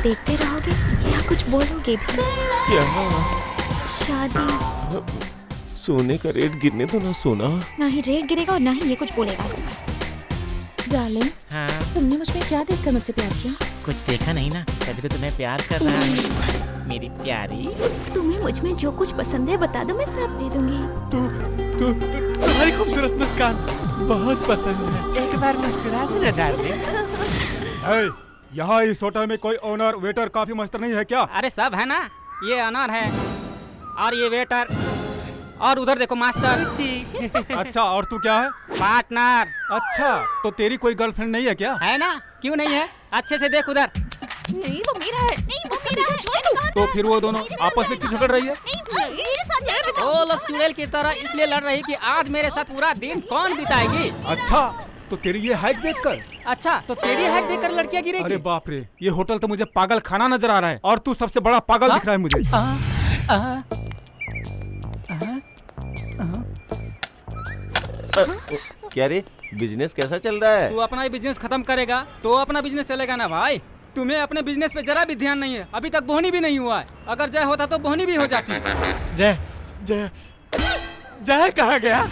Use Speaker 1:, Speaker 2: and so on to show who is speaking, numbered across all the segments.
Speaker 1: देखते रहोगे या कुछ बोलोगे भी?
Speaker 2: क्या?
Speaker 1: शादी।
Speaker 2: सोने का रेट गिरने तो ना सोना।
Speaker 1: ना ही रेट गिरेगा और ना ही ये कुछ बोलेगा। डार्लिंग,
Speaker 3: हाँ,
Speaker 1: तुमने मुझमें क्या देखकर मुझसे प्यार किया?
Speaker 3: कुछ देखा नहीं ना, तभी तो तुम्हें प्यार कर रहा है मेरी प्यारी।
Speaker 1: तुम्हें मुझमें जो कुछ पसंद है बता दो, मैं सब दे दूंगी।
Speaker 4: तुम्हारी खूबसूरत मुस्कान बहुत पसंद है।
Speaker 3: एक बार मुस्कुरा दो ना डार्लिंग।
Speaker 4: यहाँ इस होटल में कोई ओनर, वेटर, कॉफी मास्टर नहीं है क्या?
Speaker 5: अरे सब है ना, ये ऑनर है और ये वेटर और उधर देखो मास्टर जी।
Speaker 4: अच्छा, और तू क्या है?
Speaker 5: पार्टनर।
Speaker 4: अच्छा, तो तेरी कोई गर्लफ्रेंड नहीं है क्या?
Speaker 5: है ना, क्यों नहीं है? अच्छे से देख उधर।
Speaker 1: नहीं वो मेरा है, नहीं वो मेरा है, छोड़ दो।
Speaker 4: तो फिर वो दोनों आपस में क्यों झगड़ रही है?
Speaker 1: नहीं मेरे साथ जाएगा।
Speaker 5: वो लोग चुड़ैल की तरह इसलिए लड़ रही कि आज मेरे साथ पूरा दिन कौन बिताएगी।
Speaker 4: अच्छा, तो तेरी ये हाइट देखकर?
Speaker 5: अच्छा, तो तेरी हाइट देखकर लड़कियां गिरेगी।
Speaker 4: अरे बाप रे, ये होटल तो मुझे पागल खाना नजर आ रहा है और तू सबसे बड़ा पागल दिख रहा है मुझे।
Speaker 2: क्या रे, बिजनेस कैसा चल रहा है?
Speaker 5: तू अपना ही बिजनेस खत्म करेगा तो अपना बिजनेस चलेगा ना भाई। तुम्हें अपने बिजनेस पे जरा भी ध्यान नहीं है। अभी तक बोहनी भी नहीं हुआ है। अगर जय होता तो बोहनी भी हो जाती।
Speaker 4: जय जय जय कहाँ गया?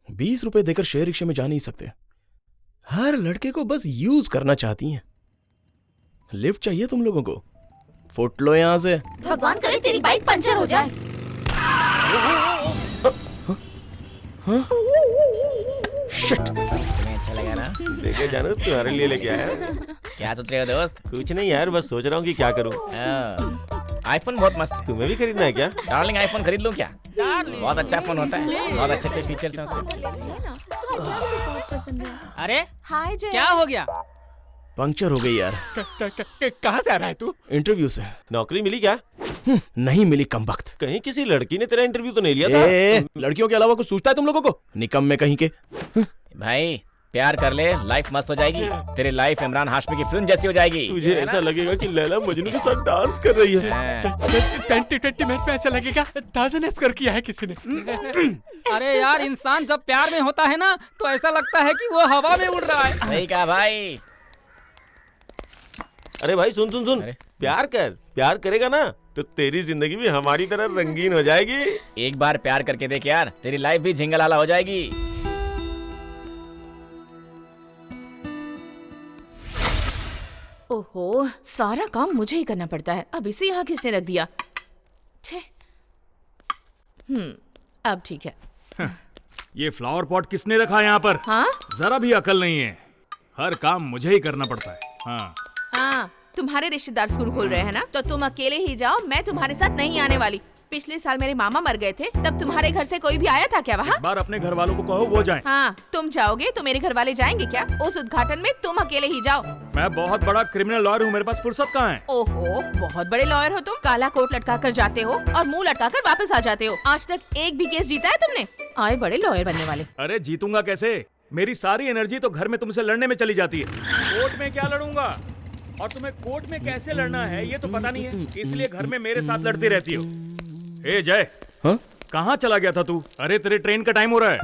Speaker 6: ₹20 देकर शेयर रिक्शे में जा नहीं सकते। हर लड़के को बस यूज करना चाहती हैं। लिफ्ट चाहिए तुम लोगों को? फुट लो यहां से।
Speaker 1: भगवान करे तेरी बाइक पंचर हो जाए।
Speaker 6: शिट।
Speaker 3: तुम्हें अच्छा लगा ना?
Speaker 2: देखे जानू तुम्हारे लिए लेके आया।
Speaker 3: क्या सोच रहे हो दोस्त?
Speaker 2: कुछ नहीं यार, बस सोच रहा हूँ कि क्या करूँ।
Speaker 3: आईफोन बहुत मस्त है।
Speaker 2: तुम्हें भी खरीदना है क्या?
Speaker 3: डार्लिंग आईफोन खरीद लूं क्या?
Speaker 5: डार्लिंग।
Speaker 3: बहुत अच्छा फोन होता है, बहुत अच्छे अच्छे फीचर्स हैं उसमें।
Speaker 1: बहुत पसंद है।
Speaker 5: अरे
Speaker 1: हाय जय।
Speaker 5: क्या हो गया?
Speaker 6: पंक्चर हो गई यार।
Speaker 4: कहाँ से आ रहा है तू?
Speaker 6: इंटरव्यू से।
Speaker 2: नौकरी मिली क्या?
Speaker 6: नहीं मिली कमबख्त।
Speaker 2: कहीं किसी लड़की ने तेरा इंटरव्यू तो नहीं लिया था?
Speaker 6: लड़कियों के अलावा कुछ सोचता है तुम लोगों को? निकम्मे कहीं के।
Speaker 3: भाई प्यार कर ले, लाइफ मस्त हो जाएगी। तेरी लाइफ इमरान हाशमी की फिल्म जैसी हो जाएगी।
Speaker 2: तुझे ऐसा लगेगा कि लैला मजनू के साथ डांस कर रही है।
Speaker 4: 20 मैच में ऐसा लगेगा 1000 स्कोर किया है किसी ने।
Speaker 5: अरे यार, इंसान जब प्यार में होता है ना तो ऐसा लगता है कि वो हवा में उड़ रहा है।
Speaker 3: सही कहा भाई।
Speaker 2: अरे भाई सुन सुन सुन,
Speaker 3: अरे?
Speaker 2: प्यार कर। प्यार करेगा ना तो तेरी जिंदगी भी हमारी तरह रंगीन हो जाएगी।
Speaker 3: एक बार प्यार करके देख यार, तेरी लाइफ भी झिंगलाला हो जाएगी।
Speaker 7: ओहो, सारा काम मुझे ही करना पड़ता है। अब इसे यहाँ किसने रख दिया? छे। अब ठीक है।
Speaker 8: ये फ्लावर पॉट किसने रखा यहाँ पर?
Speaker 7: हाँ
Speaker 8: जरा भी अकल नहीं है। हर काम मुझे ही करना पड़ता है। हाँ
Speaker 7: हाँ, तुम्हारे रिश्तेदार स्कूल खोल रहे हैं ना, तो तुम अकेले ही जाओ, मैं तुम्हारे साथ नहीं आने वाली। पिछले साल मेरे मामा मर गए थे, तब तुम्हारे घर से कोई भी आया था क्या वहाँ?
Speaker 8: इस बार अपने घर वालों को कहो वो जाएं।
Speaker 7: हाँ, तुम जाओगे तो मेरे घर वाले जाएंगे क्या? उस उद्घाटन में तुम अकेले ही जाओ।
Speaker 8: मैं बहुत बड़ा क्रिमिनल लॉयर हूँ, मेरे पास फुर्सत कहाँ है?
Speaker 7: ओहो, बहुत बड़े लॉयर हो तुम। काला कोट लटका कर जाते हो और मुंह लटका कर वापस आ जाते हो। आज तक एक भी केस जीता है तुमने? आए बड़े लॉयर बनने वाले।
Speaker 8: अरे जीतूंगा कैसे? मेरी सारी एनर्जी तो घर में तुमसे लड़ने में चली जाती है। कोर्ट में क्या लड़ूंगा? और तुम्हें कोर्ट में कैसे लड़ना है ये तो पता नहीं है, इसलिए घर में मेरे साथ लड़ती रहती हो। ए जय,
Speaker 6: हाँ?
Speaker 8: कहाँ चला गया था तू? अरे तेरे ट्रेन का टाइम हो रहा है।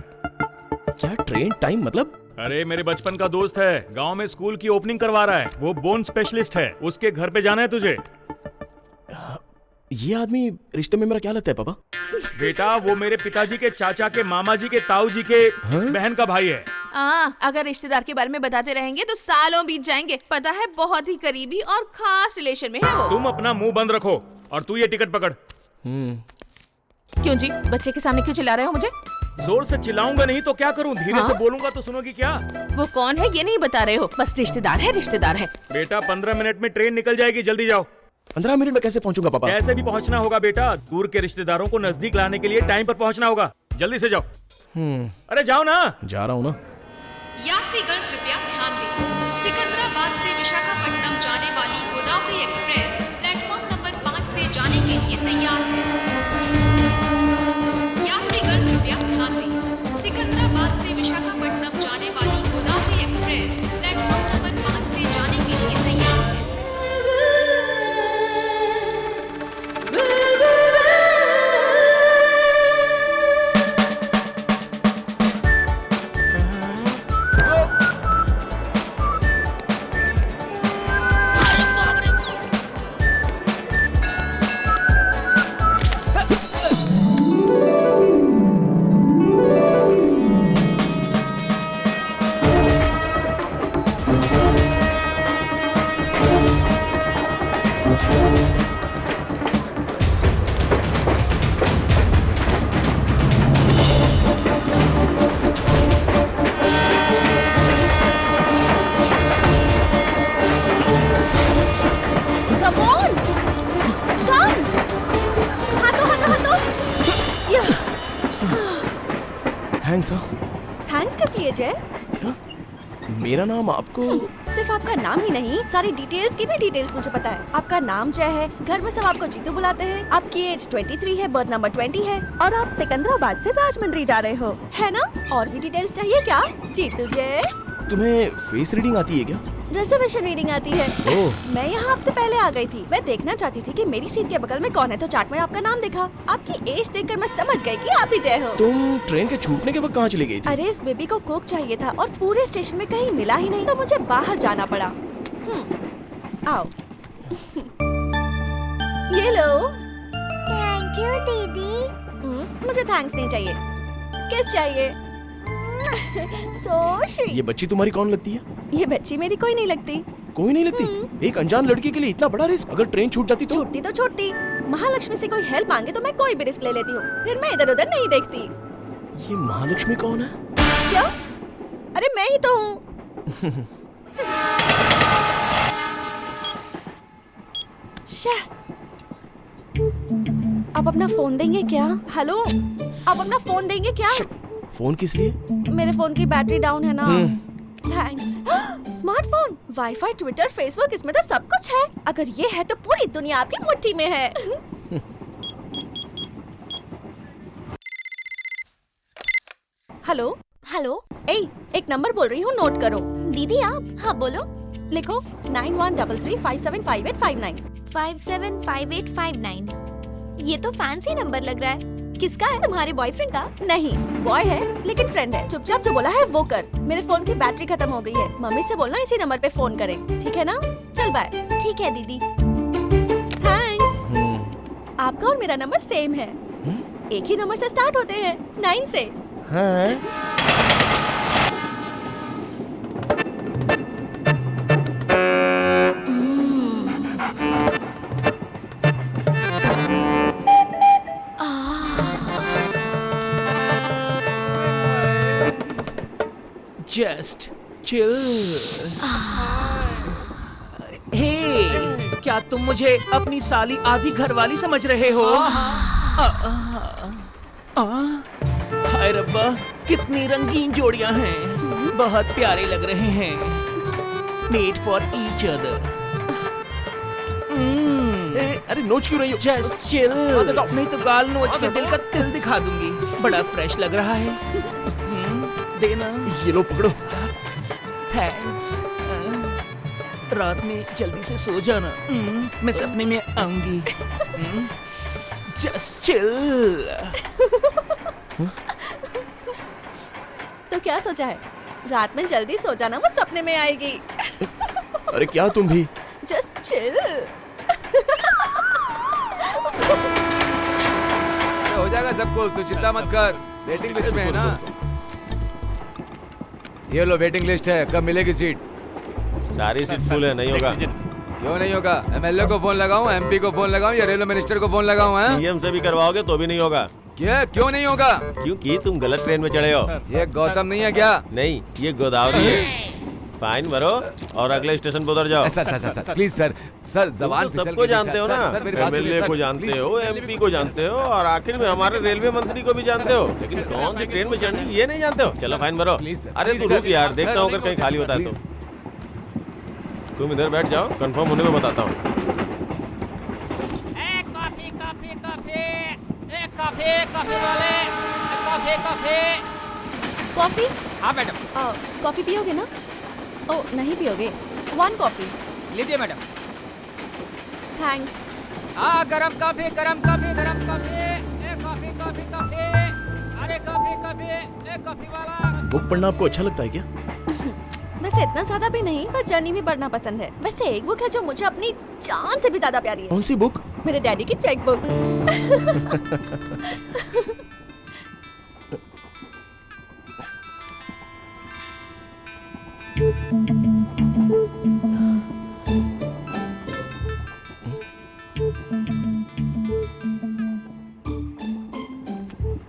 Speaker 6: क्या ट्रेन टाइम मतलब?
Speaker 8: अरे मेरे बचपन का दोस्त है, गांव में स्कूल की ओपनिंग करवा रहा है। वो बोन स्पेशलिस्ट है, उसके घर पे जाना है तुझे।
Speaker 6: ये आदमी रिश्ते में मेरा क्या लगता है पापा?
Speaker 8: बेटा वो मेरे पिताजी के चाचा के मामा जी के ताऊ जी के बहन का भाई है।
Speaker 7: अगर रिश्तेदार के बारे में बताते रहेंगे तो सालों बीत जाएंगे। पता है, बहुत ही करीबी और खास रिलेशन में है वो।
Speaker 8: तुम अपना मुंह बंद रखो और तू ये टिकट पकड़।
Speaker 7: क्यों जी, बच्चे के सामने क्यों चिल्ला रहे हो मुझे?
Speaker 8: जोर से चिल्लाऊंगा नहीं तो क्या करूं? धीरे से बोलूंगा तो सुनोगी क्या?
Speaker 7: वो कौन है ये नहीं बता रहे हो, बस रिश्तेदार है, रिश्तेदार है।
Speaker 8: बेटा 15 मिनट में ट्रेन निकल जाएगी, जल्दी जाओ।
Speaker 6: 15 मिनट में कैसे पहुंचूंगा पापा?
Speaker 8: कैसे भी पहुंचना होगा बेटा, दूर के रिश्तेदारों को नजदीक लाने के लिए टाइम पर पहुंचना होगा। जल्दी से जाओ। अरे जाओ ना।
Speaker 6: जा रहा हूँ ना।
Speaker 9: यात्रीगण कृपया ध्यान दें। सिकंदराबाद से विशाखापट्टनम जाने वाली गोदावरी एक्सप्रेस प्लेटफॉर्म नंबर 5 से जाने के लिए तैयार है। यात्रीगण कृपया ध्यान दें। सिकंदराबाद से विशाखापट्टनम जाने वाली गोदावरी एक्सप्रेस प्लेटफॉर्म नंबर 5 से जाने के लिए तैयार है।
Speaker 6: थैंक्स।
Speaker 1: थैंक्स किस लिए जय?
Speaker 6: मेरा नाम आपको
Speaker 1: सिर्फ आपका नाम ही नहीं, सारी डिटेल्स की भी डिटेल्स मुझे पता है। आपका नाम जय है, घर में सब आपको जीतू बुलाते हैं, आपकी एज 23 है, बर्थ नंबर 20 है और आप सिकंदराबाद से राजमंड्री जा रहे हो, है ना? और भी डिटेल्स चाहिए क्या जीतू जय?
Speaker 6: तुम्हें फेस रीडिंग आती है क्या?
Speaker 1: रिजर्वेशन रीडिंग आती है।
Speaker 6: ओह।
Speaker 1: मैं यहाँ आपसे पहले आ गई थी। मैं देखना चाहती थी कि मेरी सीट के बगल में कौन है, तो चार्ट में आपका नाम देखा। आपकी एज देखकर मैं समझ गई कि आप ही जय हो।
Speaker 6: तुम ट्रेन के छूटने के वक्त कहाँ चली गई थी?
Speaker 1: अरे इस बेबी को कोक चाहिए था और पूरे स्टेशन में कहीं मिला ही नहीं, तो मुझे बाहर जाना पड़ा। आओ। ये लो। थैंक यू दीदी। मुझे थैंक्स नहीं चाहिए, किस चाहिए? So sweet।
Speaker 6: ये बच्ची तुम्हारी कौन लगती है?
Speaker 1: ये बच्ची मेरी कोई नहीं लगती।
Speaker 6: कोई नहीं लगती? एक अनजान लड़की के लिए इतना बड़ा रिस्क? अगर ट्रेन छूट जाती तो?
Speaker 1: छूटती तो छूटती। महालक्ष्मी से कोई हेल्प मांगे तो मैं कोई भी रिस्क ले लेती हूँ, फिर मैं इधर उधर नहीं देखती।
Speaker 6: ये महालक्ष्मी कौन है?
Speaker 1: क्या? अरे मैं ही तो हूँ। आप अपना फोन देंगे क्या? हेलो, आप अपना फोन देंगे क्या?
Speaker 6: फोन किस लिए?
Speaker 1: मेरे फोन की बैटरी डाउन है ना। Thanks. Smartphone, wifi, Twitter, Facebook, इसमें तो सब कुछ है। अगर ये है तो पूरी दुनिया आपकी मुट्ठी में है। हेलो हेलो, एक नंबर बोल रही हूँ, नोट करो। दीदी आप? हाँ बोलो। लिखो 9133575859। 575859। ये तो फैंसी नंबर लग रहा है। किसका है? तुम्हारे बॉयफ्रेंड का? नहीं, बॉय है लेकिन फ्रेंड है। चुपचाप जो बोला है वो कर। मेरे फोन की बैटरी खत्म हो गई है। मम्मी से बोलना इसी नंबर पे फोन करें, ठीक है ना? चल बाय। ठीक है दीदी। थैंक्स। आपका और मेरा नंबर सेम है। एक ही नंबर से स्टार्ट होते हैं, 9 से।
Speaker 6: हाँ।
Speaker 10: Just chill. हे, क्या तुम मुझे अपनी साली आधी घरवाली समझ रहे हो? हाय रब्बा, कितनी रंगीन जोड़ियां हैं, बहुत प्यारे लग रहे हैं। Made for each other.
Speaker 6: अरे नोच क्यों रही हो?
Speaker 10: जस्ट चिल, नहीं तो गाल नोच के दिल का तिल दिखा दूंगी। बड़ा फ्रेश लग रहा है। देना।
Speaker 6: ये लो पकड़ो।
Speaker 10: थैंक्स। रात में जल्दी से सो जाना, मैं सपने में आऊंगी। Just chill.
Speaker 1: तो क्या सोचा है? रात में जल्दी सो जाना, वो सपने में आएगी।
Speaker 6: अरे क्या तुम भी?
Speaker 1: Just chill.
Speaker 11: हो जाएगा सब कुछ, तू चिंता मत कर। वेटिंग लिस्ट में है ना? ये लो वेटिंग लिस्ट है, कब मिलेगी सीट?
Speaker 2: सारी सीट फुल है, नहीं होगा।
Speaker 11: क्यों नहीं होगा? एमएलए को फोन लगाऊं, एमपी को फोन लगाऊं या रेलवे मिनिस्टर को फोन लगाऊं? हैं?
Speaker 2: सीएम से भी करवाओगे तो भी नहीं होगा।
Speaker 11: क्या? क्यों नहीं होगा?
Speaker 2: क्योंकि तुम गलत ट्रेन में चढ़े हो।
Speaker 11: ये गौतम नहीं है क्या?
Speaker 2: नहीं, ये गोदावरी है। फाइन भरो और अगले स्टेशन पे उतर जाओ।
Speaker 11: सर प्लीज सर जवान
Speaker 2: तुम तो सबको जानते हो ना, एमएलए को जानते हो, एमपी को जानते हो और आखिर में हमारे रेलवे मंत्री को भी जानते हो, लेकिन कौन सी ट्रेन में चढ़नी ये नहीं जानते हो। चलो फाइन भरो। अरे तू रुक यार, देखता हूँ अगर कहीं खाली होता है तो। तुम इधर बैठ जाओ, कंफर्म होने में बताता हूँ।
Speaker 5: Coffee coffee coffee coffee coffee वाले कॉफी।
Speaker 1: कॉफी?
Speaker 5: हाँ मैडम।
Speaker 1: कॉफी पियोगे ना? ओ नहीं पियोगे? 1 कॉफी।
Speaker 5: लीजिए मैडम।
Speaker 1: थैंक्स।
Speaker 5: गरम कॉफी गरम कॉफी गरम कॉफी। Coffee coffee coffee. अरे कॉफी कॉफी कॉफी वाला।
Speaker 6: बुक पढ़ना आपको अच्छा लगता है क्या?
Speaker 1: वैसे इतना ज्यादा भी नहीं, पर जर्नी भी पढ़ना पसंद है। वैसे एक बुक है जो मुझे अपनी जान से भी ज्यादा प्यारी है।
Speaker 6: कौन सी बुक?
Speaker 1: मेरे डैडी की चेक बुक।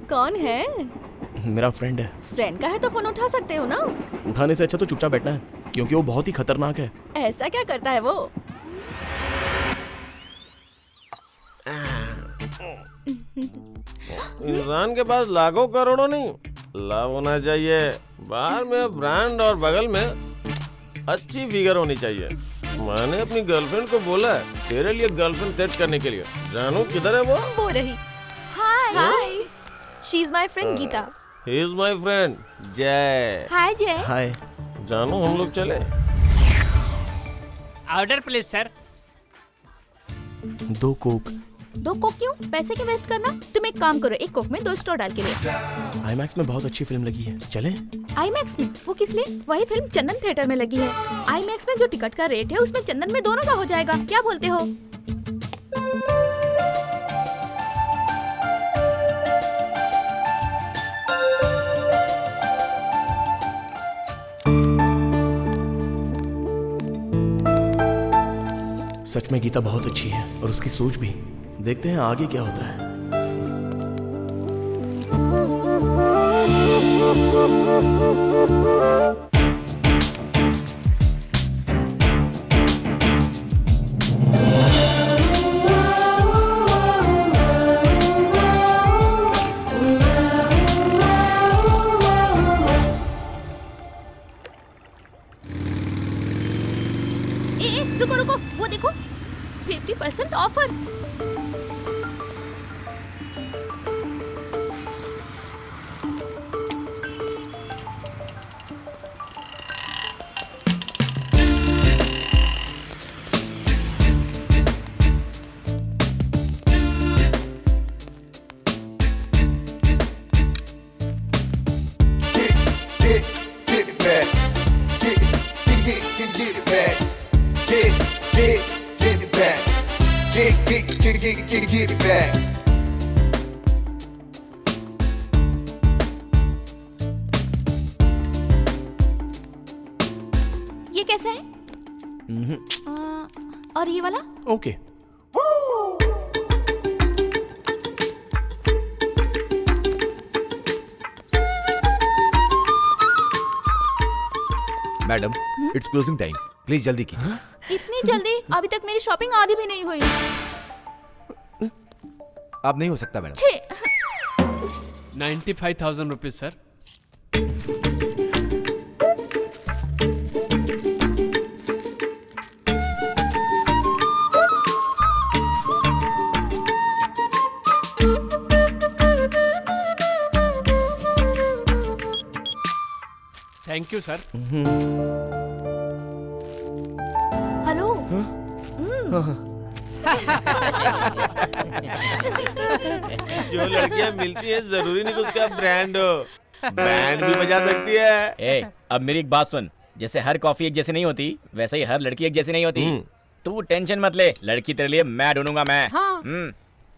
Speaker 1: कौन है?
Speaker 6: मेरा फ्रेंड है।
Speaker 1: फ्रेंड का है तो फोन उठा सकते हो ना।
Speaker 6: उठाने से अच्छा तो चुपचाप बैठना है, क्योंकि वो बहुत ही खतरनाक है।
Speaker 1: ऐसा क्या करता है वो?
Speaker 2: इंसान के पास लाखों करोड़ों नहीं, लाभ होना चाहिए। बाहर में ब्रांड और बगल में अच्छी फिगर होनी चाहिए। मैंने अपनी गर्लफ्रेंड को बोला है तेरे लिए गर्लफ्रेंड सेट करने के लिए। जानू किधर है वो
Speaker 1: रही। Hi she is my friend Geeta.
Speaker 2: He is my friend Jay.
Speaker 1: Hi Jay.
Speaker 6: Hi
Speaker 2: जानू हम लोग चले।
Speaker 5: Order please sir.
Speaker 6: 2 Coke.
Speaker 7: 2 Coke क्यों? पैसे क्यों वेस्ट करना? तुम एक काम करो, 1 कोक में 2 स्ट्रॉ डाल के ले।
Speaker 6: आईमैक्स में बहुत अच्छी फिल्म लगी है, चले?
Speaker 7: आईमैक्स में? वो किस लिए? वही फिल्म चंदन थिएटर में लगी है। आईमैक्स में जो टिकट का रेट है उसमें चंदन में दोनों का हो जाएगा। क्या बोलते हो?
Speaker 6: सच में गीता बहुत अच्छी है और उसकी सोच भी। देखते हैं आगे क्या होता है।
Speaker 7: रुको रुको, वो देखो 50% ऑफर।
Speaker 12: Get it back.
Speaker 7: ये कैसा है? और ये वाला?
Speaker 6: Okay.
Speaker 11: Madam it's closing time, please जल्दी कीजिए।
Speaker 7: इतनी जल्दी? अभी तक मेरी शॉपिंग आधी भी नहीं हुई।
Speaker 11: अब नहीं हो सकता madam.
Speaker 13: 95,000 rupees sir. Thank you sir.
Speaker 7: Hello.
Speaker 2: जो लड़कियां मिलती है जरूरी नहीं कि उसका ब्रांड हो, बैंड भी बजा सकती है।
Speaker 3: ए, अब मेरी एक बात सुन, जैसे हर कॉफी एक जैसी नहीं होती वैसे ही हर लड़की एक जैसी नहीं होती। तू टेंशन मत ले, लड़की तेरे लिए मैं ढूंढूंगा मैं।
Speaker 1: हाँ।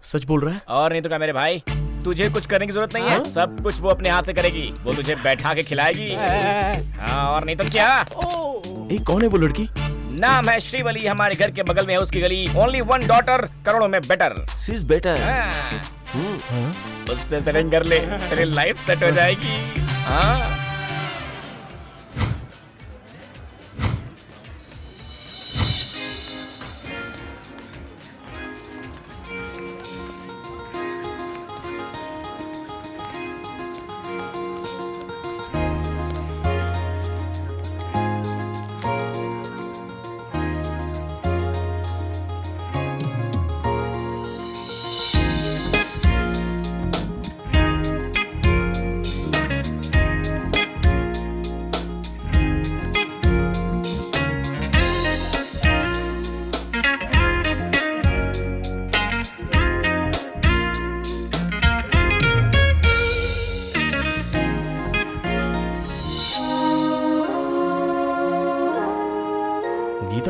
Speaker 6: सच बोल रहा है?
Speaker 3: और नहीं तो क्या मेरे भाई, तुझे कुछ करने की जरूरत नहीं है। सब कुछ वो अपने हाथ से करेगी। वो तुझे बैठा के खिलाएगी। हाँ, और नहीं तो क्या।
Speaker 6: कौन है वो लड़की?
Speaker 3: नाम है श्रीवली, हमारे घर के बगल में है उसकी गली। ओनली 1 डॉटर, करोड़ों में बेटर।
Speaker 2: She is better.
Speaker 3: उससे सेटिंग कर ले, तेरी लाइफ सेट हो जाएगी। हाँ।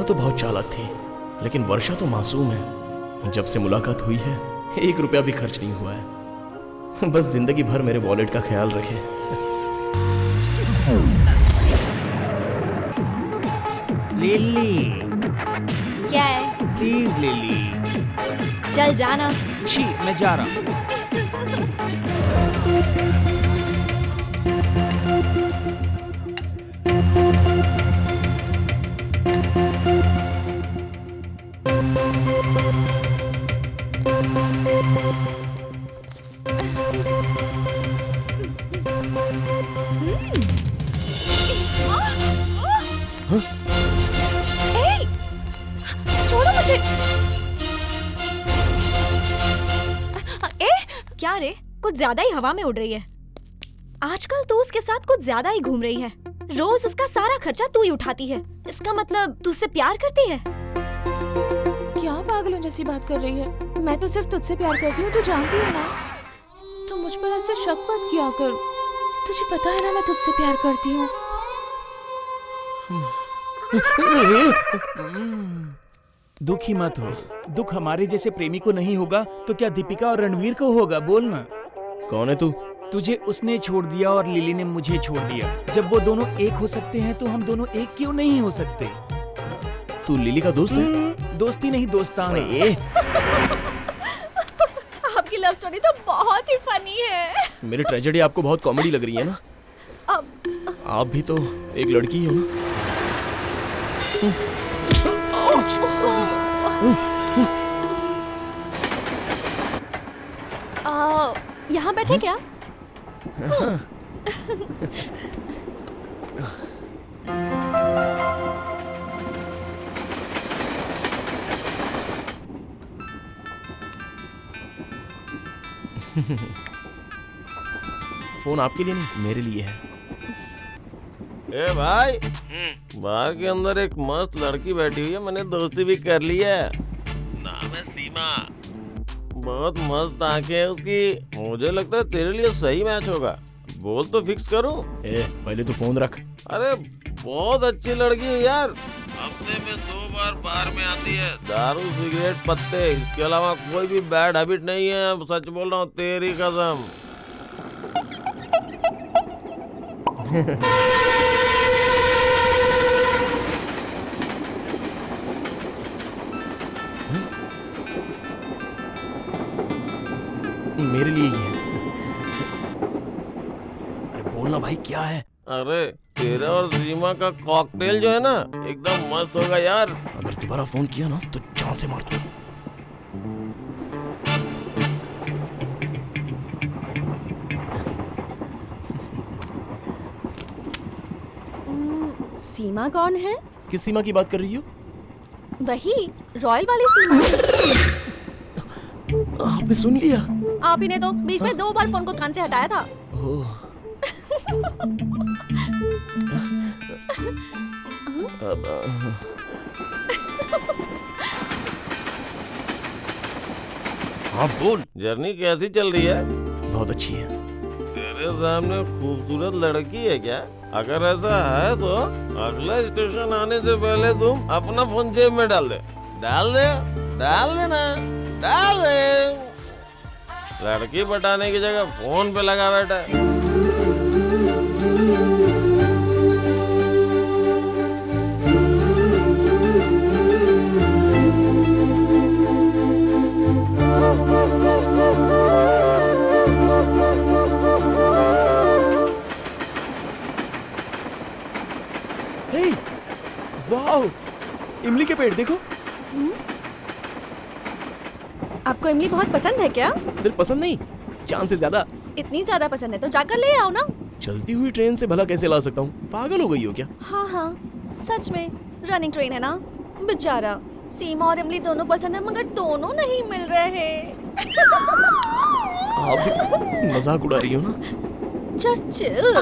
Speaker 6: तो बहुत चालाक थी, लेकिन वर्षा तो मासूम है। जब से मुलाकात हुई है 1 रुपया भी खर्च नहीं हुआ है। बस जिंदगी भर मेरे वॉलेट का ख्याल रखे।
Speaker 10: लिली,
Speaker 1: क्या है?
Speaker 10: Please lily.
Speaker 1: चल जाना।
Speaker 10: छी, मैं जा रहा हूँ।
Speaker 1: छोड़ो मुझे। क्या रे, कुछ ज्यादा ही हवा में उड़ रही है। आजकल तो उसके साथ कुछ ज्यादा ही घूम रही है। रोज उसका सारा खर्चा तू ही उठाती है। इसका मतलब तू उससे प्यार करती है?
Speaker 7: क्या पागलों जैसी बात कर रही है? मैं तो सिर्फ तुझसे प्यार करती हूँ, तू जानती है ना। तो मुझ पर ऐसे शक मत किया कर। तुझे पता है ना मैं तुझसे प्यार करती हूँ।
Speaker 10: दुखी मत हो। दुख हमारे जैसे प्रेमी को नहीं होगा तो क्या दीपिका और रणवीर को होगा? बोल ना।
Speaker 6: कौन है तू?
Speaker 10: तुझे उसने छोड़ दिया और लिली ने मुझे छोड़ दिया। जब वो दोनों एक हो सकते हैं तो हम दोनों एक क्यों नहीं हो सकते?
Speaker 6: तू लिली का दोस्त है?
Speaker 10: दोस्ती नहीं, दोस्ताना।
Speaker 1: आपकी लव स्टोरी तो बहुत ही फनी है।
Speaker 6: मेरी ट्रेजेडी आपको बहुत कॉमेडी लग रही है ना? आप भी तो एक लड़की हो ना?
Speaker 1: यहाँ बैठे क्या?
Speaker 6: फोन आपके लिए नहीं, मेरे लिए है।
Speaker 2: ए भाई, बार के अंदर एक मस्त लड़की बैठी हुई है, मैंने दोस्ती भी कर ली है। नाम है सीमा। बहुत मस्त आंखें है उसकी। मुझे लगता है तेरे लिए सही मैच होगा। बोल तो फिक्स करूं?
Speaker 6: पहले तो फोन रख।
Speaker 2: अरे बहुत अच्छी लड़की है यार। हफ्ते में 2 बार बार में आती है। दारू, सिगरेट, पत्ते, इसके अलावा कोई भी बैड हैबिट नहीं है। सच बोल रहा हूँ, तेरी कसम।
Speaker 6: मेरे लिए ही है। अरे बोलना भाई, क्या है?
Speaker 2: अरे तेरा और सीमा का कॉकटेल जो है ना, एकदम मस्त होगा यार।
Speaker 6: अगर दोबारा फोन किया ना तो जान से मार दूंगा।
Speaker 1: सीमा कौन है?
Speaker 6: किस सीमा की बात कर रही हो?
Speaker 1: वही रॉयल वाली सीमा।
Speaker 6: आपने सुन लिया?
Speaker 1: आप ही ने तो बीच में 2 बार फोन को कान से हटाया था।
Speaker 2: हाँ बोल। जर्नी कैसी चल रही है?
Speaker 6: बहुत अच्छी है।
Speaker 2: तेरे सामने खूबसूरत लड़की है क्या? अगर ऐसा है तो अगला स्टेशन आने से पहले तुम अपना फोन जेब में डाल दे। डाल दे, डाल देना, डाल दे। लड़की पटाने की जगह फोन पे लगा बैठा है।
Speaker 6: वाओ, इमली के पेड़ देखो।
Speaker 1: आपको इमली बहुत पसंद है क्या?
Speaker 6: सिर्फ पसंद नहीं, चांद से ज्यादा।
Speaker 1: इतनी ज्यादा पसंद है तो जाकर ले आओ ना।
Speaker 6: चलती हुई ट्रेन से भला कैसे ला सकता हूँ? पागल हो गई हो क्या?
Speaker 1: हाँ हाँ, सच में रनिंग ट्रेन है ना। बेचारा, सीमा और इमली दोनों पसंद है मगर दोनों नहीं मिल रहे।
Speaker 6: आप भी मजाक उड़ा रही हो ना?
Speaker 1: Just chill.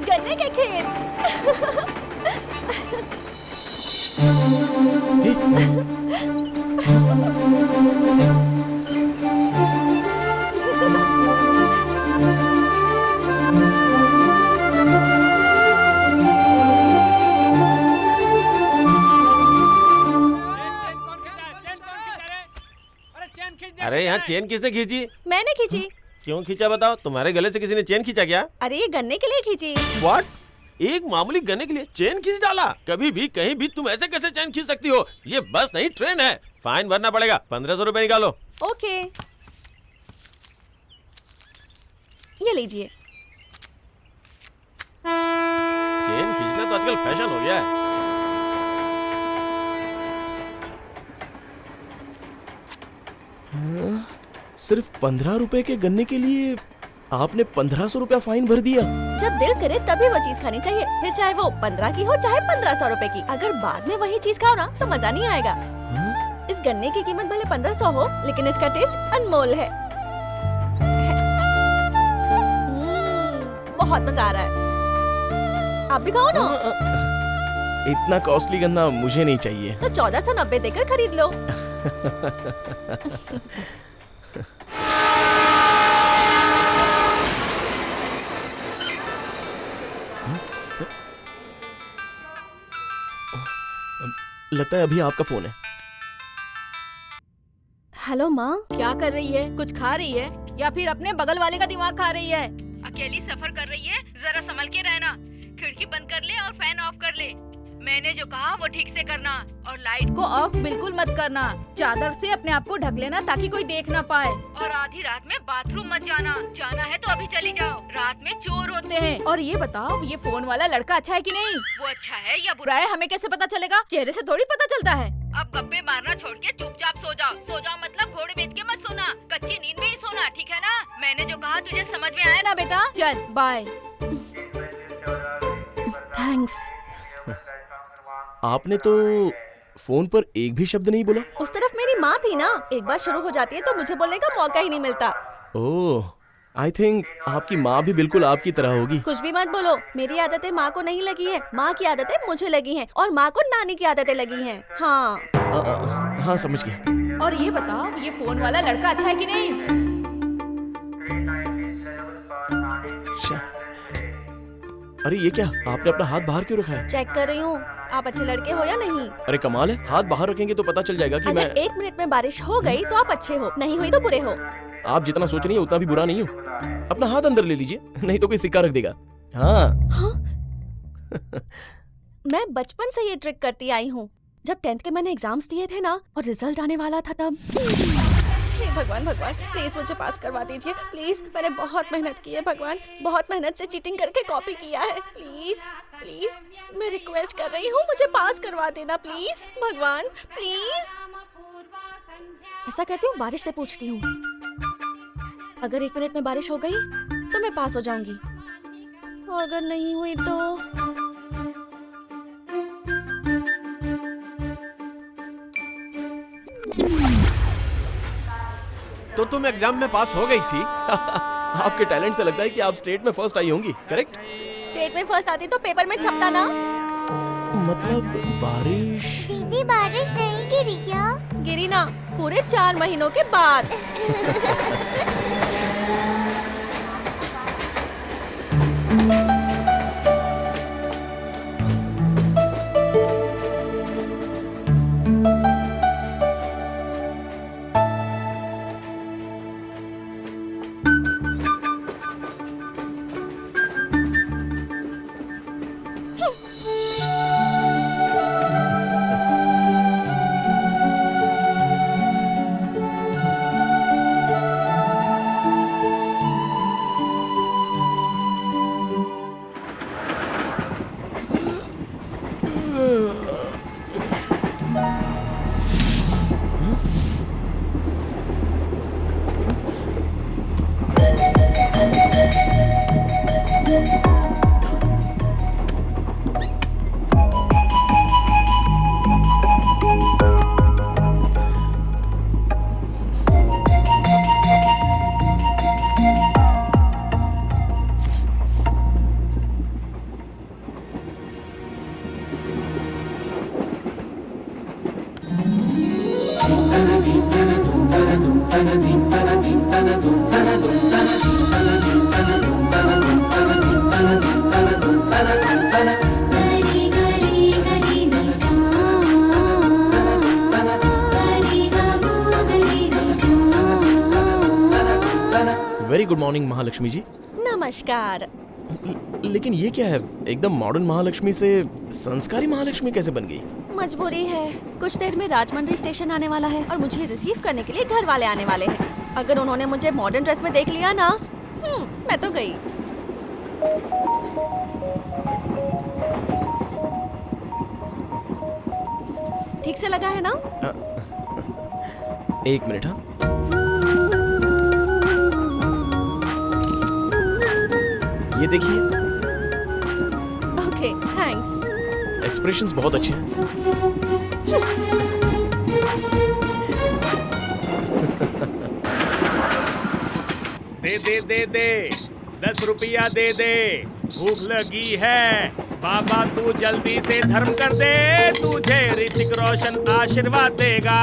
Speaker 1: गन्ने के खेत।
Speaker 2: चेन किसने खींची?
Speaker 1: मैंने खींची।
Speaker 2: क्यों खींचा बताओ? तुम्हारे गले से किसी ने चेन खींचा क्या?
Speaker 1: अरे ये गन्ने के लिए खींची।
Speaker 2: What? एक मामूली गन्ने के लिए चेन खींच डाला? कभी भी कहीं भी तुम ऐसे कैसे चेन खींच सकती हो? ये बस नहीं ट्रेन है। फाइन भरना पड़ेगा। 1500 रुपए निकालो।
Speaker 1: ओके, ये लीजिए।
Speaker 2: चेन खींचना तो आजकल फैशन हो गया है।
Speaker 6: हाँ, सिर्फ 15 रुपए के गन्ने के लिए आपने 1500 रुपया फाइन भर दिया।
Speaker 1: जब दिल करे तभी वो चीज खानी चाहिए, फिर चाहे वो 15 की हो चाहे 1500 रुपए की। अगर बाद में वही चीज खाओ ना तो मजा नहीं आएगा। इस गन्ने की कीमत भले 1500 हो, लेकिन इसका टेस्ट अनमोल है। बहुत मजा आ रहा है। आप भी खाओ ना।
Speaker 6: इतना कॉस्टली गन्ना मुझे नहीं चाहिए।
Speaker 1: तो 1490 देकर खरीद लो।
Speaker 6: लगता है अभी आपका फोन है।
Speaker 1: हेलो माँ।
Speaker 14: क्या कर रही है? कुछ खा रही है या फिर अपने बगल वाले का दिमाग खा रही है? अकेली सफर कर रही है, जरा संभल के रहना। खिड़की बंद कर ले और फैन ऑफ कर ले। मैंने जो कहा वो ठीक से करना और लाइट को ऑफ बिल्कुल मत करना। चादर से अपने आप को ढक लेना ताकि कोई देख ना पाए। और आधी रात में बाथरूम मत जाना। जाना है तो अभी चली जाओ, रात में चोर होते हैं। और ये बताओ, ये फोन वाला लड़का अच्छा है कि नहीं? वो अच्छा है या बुरा है हमें कैसे पता चलेगा? चेहरे से थोड़ी पता चलता है। अब गप्पे मारना छोड़ के चुपचाप सो जाओ। सो जाओ मतलब घोड़े बेच के मत सोना, कच्ची नींद में ही सोना, ठीक है ना? मैंने जो कहा तुझे समझ में आया ना बेटा? चल बाय।
Speaker 1: थैंक्स।
Speaker 6: आपने तो फोन पर एक भी शब्द नहीं बोला।
Speaker 1: उस तरफ मेरी माँ थी ना, एक बार शुरू हो जाती है तो मुझे बोलने का मौका ही नहीं मिलता।
Speaker 6: ओह, आई थिंक आपकी माँ भी बिल्कुल आपकी तरह होगी।
Speaker 1: कुछ भी मत बोलो, मेरी आदतें माँ को नहीं लगी हैं, माँ की आदतें मुझे लगी हैं और माँ को नानी की आदतें लगी हैं। हाँ
Speaker 6: हाँ समझ गया।
Speaker 14: और ये बताओ, ये फोन वाला लड़का अच्छा है कि नहीं?
Speaker 6: अरे ये क्या, आपने अपना हाथ बाहर क्यों रखा है?
Speaker 1: चेक कर रही हूँ आप अच्छे लड़के हो या नहीं।
Speaker 6: अरे कमाल है, हाथ बाहर रखेंगे तो पता चल जाएगा कि
Speaker 1: अगर
Speaker 6: मैं।
Speaker 1: 1 मिनट में बारिश हो गई तो आप अच्छे हो, नहीं हुई तो बुरे हो।
Speaker 6: आप जितना सोच रही हैं उतना भी बुरा नहीं हूँ। अपना हाथ अंदर ले लीजिए, नहीं तो कोई सिक्का रख देगा। हाँ,
Speaker 1: मैं बचपन से ये ट्रिक करती आई हूँ। जब 10th के मैंने एग्जाम्स दिए थे ना और रिजल्ट आने वाला था तब। हे भगवान भगवान, प्लीज मुझे पास करवा दीजिए प्लीज। मैंने बहुत मेहनत की है भगवान, बहुत मेहनत से चीटिंग करके कॉपी किया है। प्लीज प्लीज मैं रिक्वेस्ट कर रही हूँ, मुझे पास करवा देना प्लीज भगवान प्लीज। ऐसा करती हूँ, बारिश से पूछती हूँ। अगर 1 मिनट में बारिश हो गई तो मैं पास हो जाऊंगी, और अगर नहीं हुई
Speaker 11: तो तुम एग्जाम में पास हो गई थी।
Speaker 6: आपके टैलेंट से लगता है कि आप स्टेट में फर्स्ट आई होंगी, करेक्ट?
Speaker 1: स्टेट में फर्स्ट आती तो पेपर में छपता ना।
Speaker 6: मतलब बारिश।
Speaker 15: दीदी बारिश नहीं गिरी क्या?
Speaker 1: गिरी ना, पूरे 4 महीनों के बाद।
Speaker 6: वेरी गुड मॉर्निंग महालक्ष्मी जी।
Speaker 1: नमस्कार।
Speaker 6: लेकिन ये क्या है, एकदम मॉडर्न महालक्ष्मी से संस्कारी महालक्ष्मी कैसे बन गई?
Speaker 1: मजबूरी है, कुछ देर में राजमंड्री स्टेशन आने वाला है और मुझे रिसीव करने के लिए घर वाले आने वाले हैं। अगर उन्होंने मुझे मॉडर्न ड्रेस में देख लिया ना, मैं तो गई। ठीक से लगा है ना?
Speaker 6: एक मिनट। हाँ, ये देखिए।
Speaker 1: Okay, thanks.
Speaker 6: एक्सप्रेशंस बहुत अच्छे हैं।
Speaker 8: दे 10 रुपया दे दे, भूख लगी है। बाबा तू जल्दी से धर्म कर दे, तुझे ऋतिक रोशन आशीर्वाद देगा।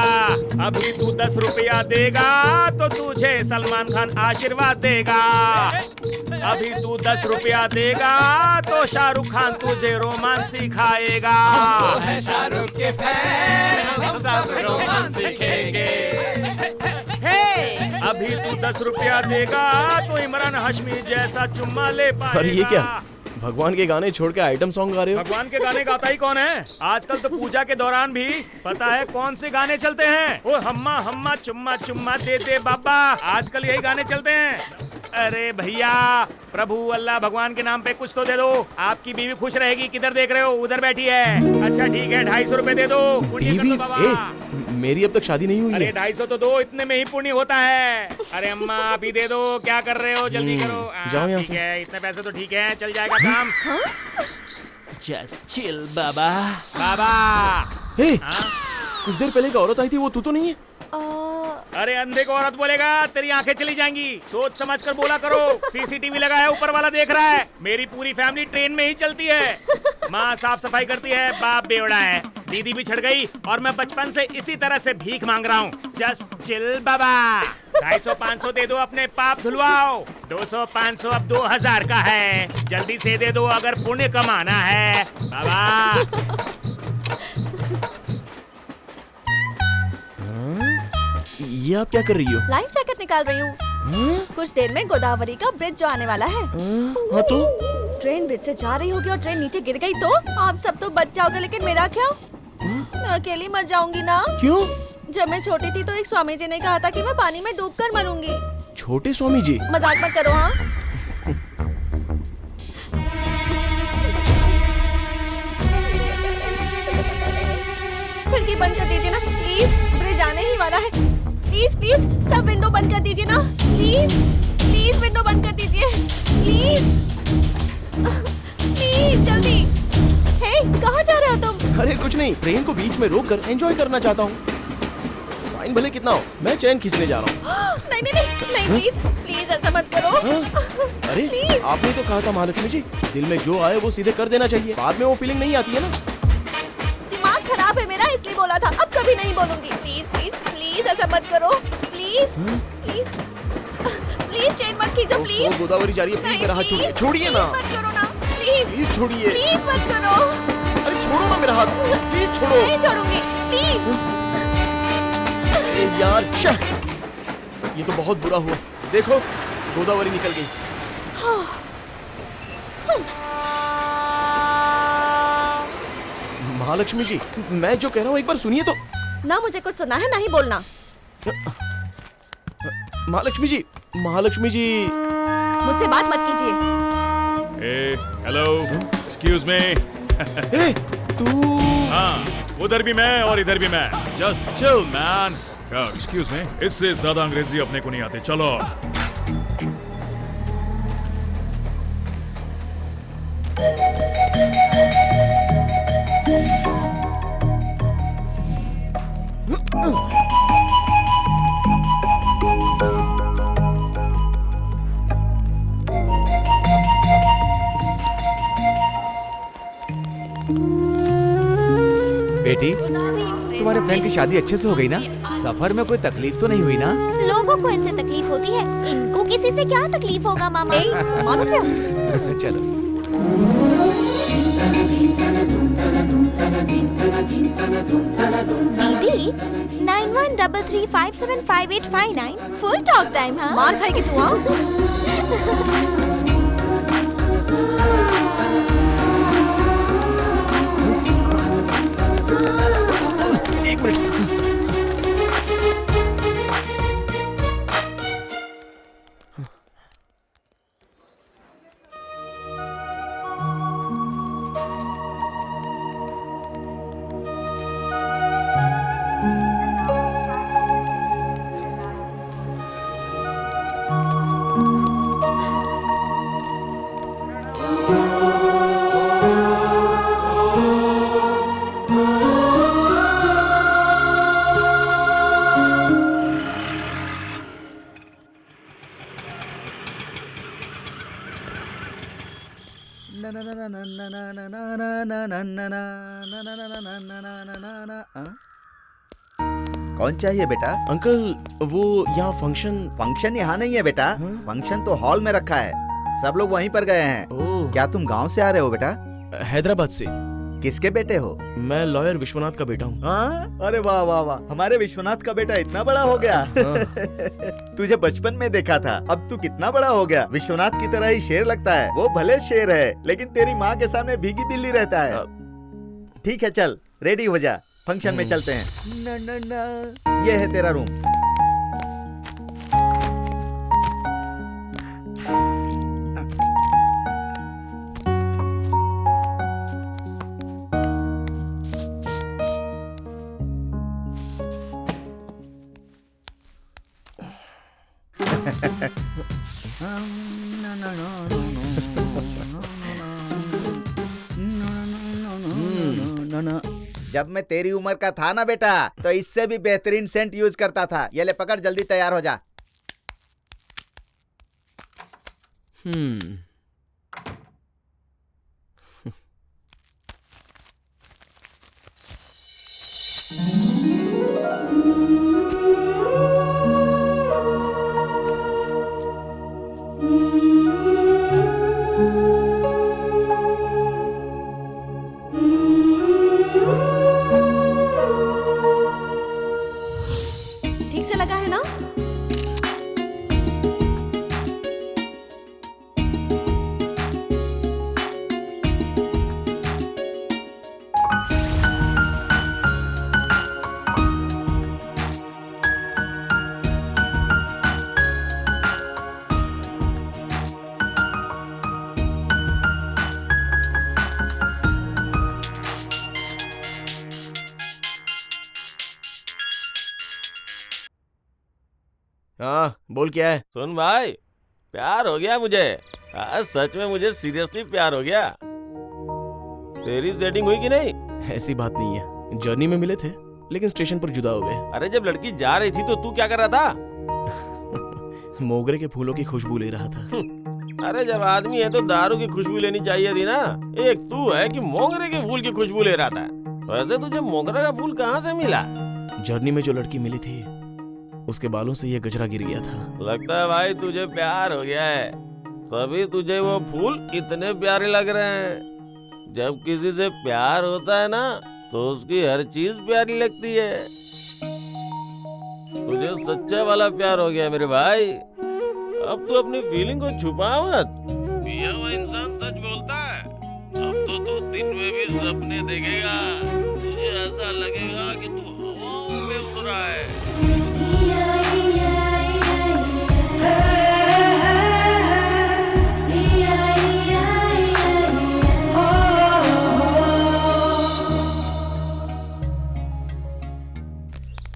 Speaker 8: अभी तू 10 रुपया देगा तो तुझे सलमान खान आशीर्वाद देगा। अभी तू 10 रुपया देगा तो शाहरुख खान तुझे रोमांस सिखाएगा।
Speaker 10: शाहरुख के फैन, हम सब रोमांस सीखेंगे।
Speaker 8: अभी तू 10 रुपया देगा तो इमरान हाशमी जैसा चुम्मा ले पाएगा।
Speaker 6: अरे ये क्या, भगवान के गाने छोड़ के आइटम सॉन्ग गा रहे हो?
Speaker 8: भगवान के गाने गाता ही कौन है? आजकल तो पूजा के दौरान भी पता है कौन से गाने चलते हैं? ओ हम्मा हम्मा चुम्मा चुम्मा दे दे बाबा, आजकल यही गाने चलते हैं। अरे भैया, प्रभु अल्लाह भगवान के नाम पे कुछ तो दे दो, आपकी बीवी खुश रहेगी। किधर देख रहे हो? उधर बैठी है। अच्छा ठीक है, 250 रुपए दे दो, पुण्य कर दो बाबा।
Speaker 6: मेरी अब तक शादी नहीं हुई है।
Speaker 8: अरे 250 तो दो, इतने में ही पुण्य होता है। अरे अम्मा आप ही दे दो, क्या कर रहे हो? जल्दी करो।
Speaker 6: जाओ यहाँ से।
Speaker 8: ठीक है, इतने पैसे तो ठीक है, चल जाएगा काम।
Speaker 10: जस्ट चिल बाबा।
Speaker 8: बाबा
Speaker 6: कुछ देर पहले एक औरत आई थी, वो तू तो नहीं है?
Speaker 8: अरे अंधे को औरत बोलेगा, तेरी आंखें चली जाएंगी। सोच समझ कर बोला करो। सीसीटीवी लगा है, ऊपर वाला देख रहा है। मेरी पूरी फैमिली ट्रेन में ही चलती है। माँ साफ सफाई करती है, बाप बेवड़ा है, दीदी भी छड़ गई और मैं बचपन से इसी तरह से भीख मांग रहा हूँ। जस्ट चिल बाबा। 250-500 दे दो, अपने पाप धुलवाओ। 200-500 अब 2000 का है, जल्दी से दे दो अगर पुण्य कमाना है बाबा।
Speaker 6: ये आप क्या कर रही हो?
Speaker 1: लाइफ जैकेट निकाल रही हूँ। कुछ देर में गोदावरी का ब्रिज जो आने वाला है।
Speaker 6: हाँ तो?
Speaker 1: ट्रेन ब्रिज से जा रही होगी और ट्रेन नीचे गिर गई तो आप सब तो बच जाओगे, लेकिन मेरा क्या? मैं अकेली मर जाऊंगी ना।
Speaker 6: क्यों?
Speaker 1: जब मैं छोटी थी तो एक स्वामी जी ने कहा था कि मैं पानी में डूबकर मरूंगी।
Speaker 6: छोटे स्वामी जी?
Speaker 1: मजाक मत करो। हाँ, खिड़की बंद कर दीजिए ना प्लीज, ब्रिज आने ही वाला है। प्लीज प्लीज सब विंडो बंद कर दीजिए ना, प्लीज प्लीज विंडो बंद कर दीजिए, प्लीज प्लीज जल्दी। हे, कहाँ जा रहे हो तुम?
Speaker 6: अरे कुछ नहीं, ट्रेन को बीच में रोक कर एंजॉय करना चाहता हूँ। फाइन भले कितना हो, मैं चैन खींचने जा रहा हूँ।
Speaker 1: नहीं नहीं नहीं नहीं, प्लीज प्लीज ऐसा मत करो।
Speaker 6: अरे
Speaker 1: प्लीज।
Speaker 6: आपने तो कहा था महालक्ष्मी जी, दिल में जो आए वो सीधे कर देना चाहिए, बाद में वो फीलिंग नहीं आती है ना।
Speaker 1: दिमाग खराब है मेरा, इसलिए बोला था, अब कभी नहीं बोलूंगी। प्लीज प्लीज प्लीज ऐसा मत करो, प्लीज प्लीज प्लीज चेन मत खींचो प्लीज।
Speaker 6: गोदावरी जा रही है, प्लीज मेरा हाथ छोड़िए। छोड़िए ना,
Speaker 1: मत करो ना प्लीज।
Speaker 6: प्लीज छोड़िए।
Speaker 1: प्लीज मत करो।
Speaker 6: अरे छोड़ो ना मेरा हाथ, प्लीज छोड़ो।
Speaker 1: नहीं छोड़ूंगी, प्लीज।
Speaker 6: अरे यार, ये तो बहुत बुरा हुआ। देखो गोदावरी निकल गई। महालक्ष्मी जी, मैं जो कह रहा हूँ एक बार सुनिए तो।
Speaker 1: ना मुझे कुछ सुना है ना ही बोलना।
Speaker 6: महालक्ष्मी जी, महालक्ष्मी जी,
Speaker 1: मुझसे बात मत कीजिए।
Speaker 8: Hello, excuse me.
Speaker 6: तू?
Speaker 8: हाँ, उधर भी मैं और इधर भी मैं। Just chill man. Excuse me, इससे ज्यादा अंग्रेजी अपने को नहीं आते, चलो।
Speaker 11: बेटी, तुम्हारे फ्रेंड की शादी अच्छे से हो गई ना? सफर में कोई तकलीफ तो नहीं हुई ना?
Speaker 15: लोगों को इनसे तकलीफ होती है, इनको किसी से क्या तकलीफ होगा मामा?
Speaker 11: चलो।
Speaker 15: दीदी, 9 9133575859 फुल टॉक टाइम। हाँ,
Speaker 1: मार खाएगी तू। हाँ,
Speaker 6: एक मिनट।
Speaker 16: कौन चाहिए बेटा?
Speaker 6: अंकल वो यहाँ
Speaker 16: फंक्शन यहाँ नहीं है बेटा। फंक्शन तो हॉल में रखा है, सब लोग वहीं पर गए हैं। क्या तुम गांव से आ रहे हो बेटा?
Speaker 6: हैदराबाद से।
Speaker 16: किसके बेटे हो?
Speaker 6: मैं लॉयर विश्वनाथ का बेटा हूँ।
Speaker 16: अरे वाह वाह वाह, हमारे विश्वनाथ का बेटा इतना बड़ा हो गया। तुझे बचपन में देखा था, अब तू कितना बड़ा हो गया। विश्वनाथ की तरह ही शेर लगता है। वो भले शेर है लेकिन तेरी माँ के सामने भीगी बिल्ली रहता है। ठीक है चल रेडी हो जा, फंक्शन में चलते हैं। न, ये है तेरा रूम। जब मैं तेरी उम्र का था ना बेटा, तो इससे भी बेहतरीन सेंट यूज करता था। ये ले पकड़, जल्दी तैयार हो जा।
Speaker 1: ठीक से लगा है ना?
Speaker 6: हाँ बोल, क्या है?
Speaker 2: सुन भाई, प्यार हो गया मुझे। आज सच में मुझे सीरियसली प्यार हो गया। तेरी सेटिंग हुई कि नहीं?
Speaker 6: ऐसी बात नहीं है, जर्नी में मिले थे लेकिन स्टेशन पर जुदा हो गए।
Speaker 2: अरे जब लड़की जा रही थी तो तू क्या कर रहा था?
Speaker 6: मोगरे के फूलों की खुशबू ले रहा था।
Speaker 2: अरे जब आदमी है तो दारू की खुशबू लेनी चाहिए थी ना। एक तू है कि मोगरे के फूल की खुशबू ले रहा था। वैसे तुझे मोगरा का फूल कहाँ से मिला?
Speaker 6: जर्नी में जो लड़की मिली थी उसके बालों से ये गजरा गिर गया था।
Speaker 2: लगता है भाई तुझे प्यार हो गया है, तभी तुझे वो फूल इतने प्यारे लग रहे हैं। जब किसी से प्यार होता है ना तो उसकी हर चीज प्यारी लगती है। तुझे सच्चा वाला प्यार हो गया मेरे भाई। अब तू अपनी फीलिंग को छुपा मत। पिया हुआ इंसान सच बोलता है। अब तो तू दिन में भी सपने देखेगा। तुझे ऐसा लगेगा कि तू हवाओं में उड़ रहा है।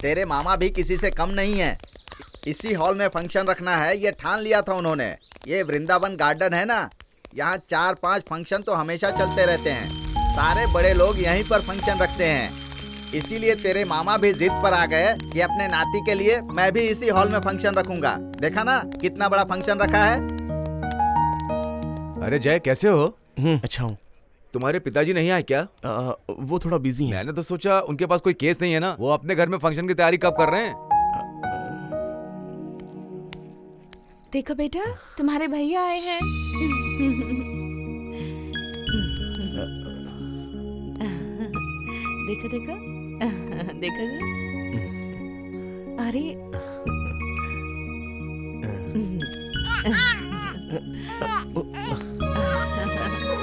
Speaker 16: तेरे मामा भी किसी से कम नहीं है। इसी हॉल में फंक्शन रखना है, ये ठान लिया था उन्होंने। ये वृंदावन गार्डन है ना, यहाँ 4-5 फंक्शन तो हमेशा चलते रहते हैं। सारे बड़े लोग यहीं पर फंक्शन रखते हैं। इसीलिए तेरे मामा भी जिद पर आ गए कि अपने नाती के लिए मैं भी इसी हॉल में फंक्शन रखूंगा। देखा ना कितना बड़ा फंक्शन रखा है।
Speaker 11: अरे जय, कैसे हो?
Speaker 6: अच्छा हूँ।
Speaker 11: तुम्हारे पिताजी नहीं आए क्या?
Speaker 6: वो थोड़ा बिजी हैं।
Speaker 11: मैंने तो सोचा उनके पास कोई केस नहीं है ना, वो अपने घर में फंक्शन की तैयारी कब कर रहे हैं?
Speaker 7: देखो बेटा, तुम्हारे भैया आए हैं। देखो देखो देखो।
Speaker 1: अरे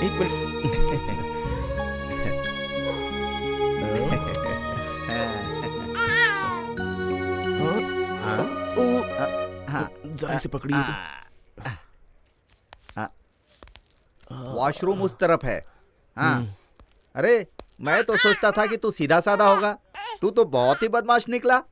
Speaker 6: एक मिनट जाए से पकड़िए तो।
Speaker 16: वॉशरूम उस तरफ है। हाँ। अरे मैं तो सोचता था कि तू सीधा साधा होगा, तू तो बहुत ही बदमाश निकला।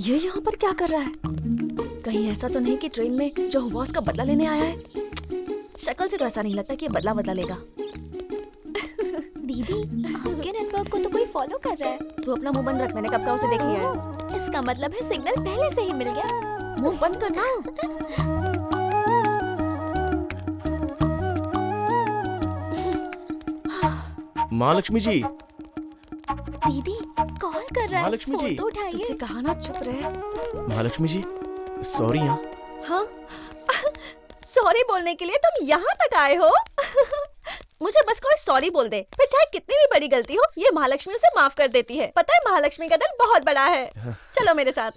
Speaker 1: ये यहाँ पर क्या कर रहा है? कहीं ऐसा तो नहीं कि ट्रेन में जो हुआ उसका बदला लेने आया है? शक्ल से तो ऐसा नहीं लगता कि ये बदला लेगा।
Speaker 15: दीदी, आपके नेटवर्क को तो कोई फॉलो कर रहा है।
Speaker 1: तू अपना मुंह बंद रख, मैंने कब का उसे देख लिया है।
Speaker 15: इसका मतलब है सिग्नल पहले से ही मिल गया।
Speaker 1: मुंह बंद करना।
Speaker 6: महालक्ष्मी जी।
Speaker 15: दीदी कॉल कर रहा है,
Speaker 6: महालक्ष्मी जी।
Speaker 15: फोन तो उठाइए।
Speaker 1: तुझसे कहा ना चुप रहे।
Speaker 6: महालक्ष्मी जी सॉरी।
Speaker 1: हाँ सॉरी बोलने के लिए तुम यहाँ तक आए हो? मुझे बस कोई सॉरी बोल दे, फिर चाहे कितनी भी बड़ी गलती हो ये महालक्ष्मी उसे माफ कर देती है। पता है महालक्ष्मी का दिल बहुत बड़ा है। चलो मेरे साथ।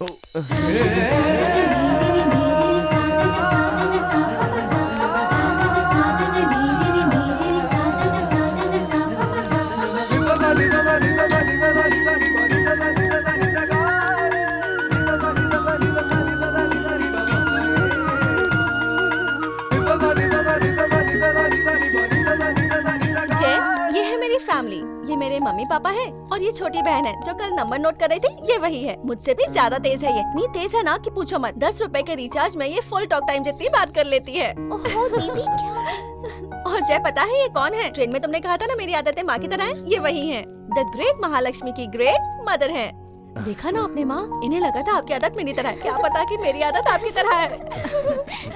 Speaker 1: ये मेरे मम्मी पापा हैं और ये छोटी बहन है जो कल नंबर नोट कर रही थी। ये वही है, मुझसे भी ज्यादा तेज है। ये इतनी तेज है ना कि पूछो मत। 10 रुपए के रिचार्ज में ये फुल टॉक टाइम जितनी बात कर लेती है।
Speaker 15: ओहो दीदी क्या?
Speaker 1: और जय पता है ये कौन है? ट्रेन में तुमने कहा था ना मेरी आदतें माँ की तरह है, ये वही है। द ग्रेट महालक्ष्मी की ग्रेट मदर है। देखा ना आपने माँ, इन्हें लगा था आपकी आदत मेरी तरह है, क्या पता कि मेरी आदत आपकी तरह है।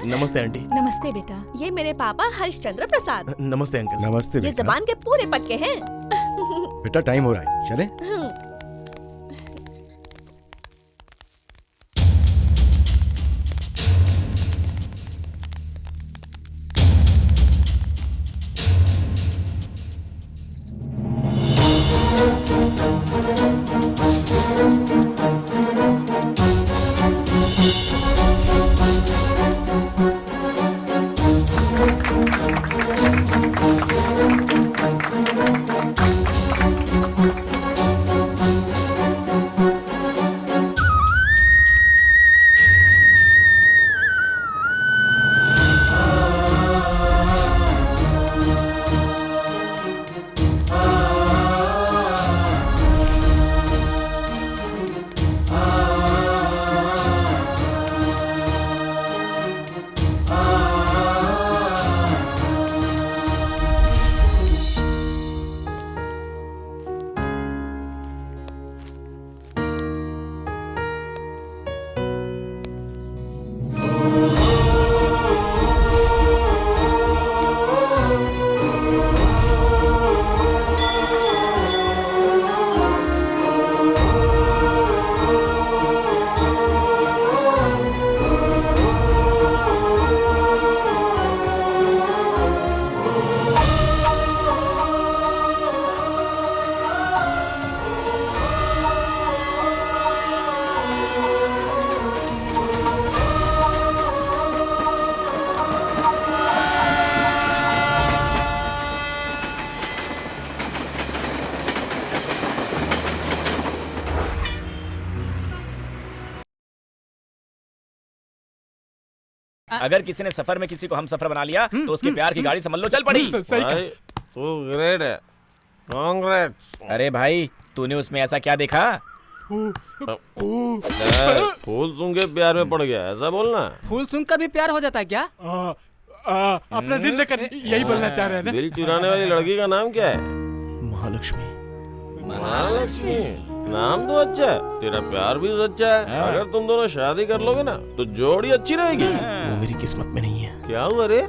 Speaker 6: नमस्ते आंटी।
Speaker 7: नमस्ते बेटा।
Speaker 1: ये मेरे पापा हरिश्चंद्र प्रसाद।
Speaker 6: नमस्ते अंकल।
Speaker 17: नमस्ते
Speaker 1: ये
Speaker 17: बेटा।
Speaker 1: जबान के पूरे पक्के हैं।
Speaker 17: बेटा टाइम हो रहा है, चले?
Speaker 3: अगर किसी ने सफर में किसी को हम सफर बना लिया तो उसके प्यार की गाड़ी समझ लो चल पड़ी।
Speaker 2: भाई तू ग्रेट है, कांग्रेट्स।
Speaker 3: अरे भाई तूने उसमें ऐसा क्या देखा?
Speaker 2: फूल सूंघ के प्यार में पड़ गया, ऐसा बोलना।
Speaker 5: फूल सूंघ का भी प्यार हो जाता है क्या?
Speaker 4: अपना दिल लेकर यही बोलना चाह रहे हैं ना?
Speaker 2: दिल चुराने वाली लड़की का नाम क्या है?
Speaker 6: महालक्ष्मी।
Speaker 2: महालक्ष्मी नाम तो अच्छा है, तेरा प्यार भी सच्चा है। अगर तुम दोनों शादी कर लोगे ना तो जोड़ी अच्छी रहेगी।
Speaker 6: वो मेरी किस्मत में नहीं है।
Speaker 2: क्या हुआ रे?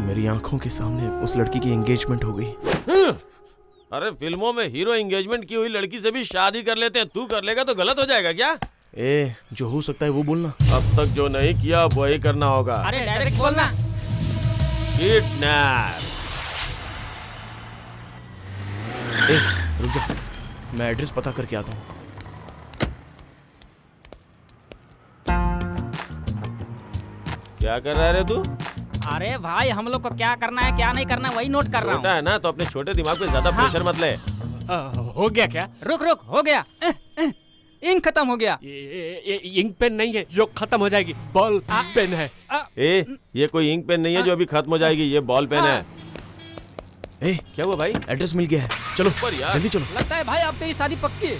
Speaker 6: मेरी आंखों के सामने उस लड़की की एंगेजमेंट हो गई।
Speaker 2: अरे फिल्मों में हीरो एंगेजमेंट की हुई लड़की से भी शादी कर लेते हैं, तू कर लेगा तो गलत हो जाएगा क्या?
Speaker 6: ए, जो हो सकता है वो बोलना।
Speaker 2: अब तक जो नहीं किया अब वही करना होगा।
Speaker 5: अरे डायरेक्ट बोलना।
Speaker 2: किडनैप।
Speaker 6: रुक जा, मैं एड्रेस पता करके आता हूँ।
Speaker 2: क्या कर रहा है रे तू?
Speaker 5: अरे भाई हम लोग को क्या करना है क्या नहीं करना वही नोट कर रहा
Speaker 2: छोटा है ना तो अपने छोटे दिमाग पे ज्यादा प्रेशर मत ले।
Speaker 13: हो गया क्या?
Speaker 5: रुक हो गया। इंक खत्म हो गया।
Speaker 13: ये इंक पेन नहीं है जो खत्म हो जाएगी, बॉल पेन है।
Speaker 2: ये कोई इंक पेन नहीं है जो अभी खत्म हो जाएगी, ये बॉल पेन है।
Speaker 6: क्या हुआ भाई? एड्रेस मिल गया है, चलो जल्दी चलो।
Speaker 5: लगता है भाई अब तेरी शादी पक्की है।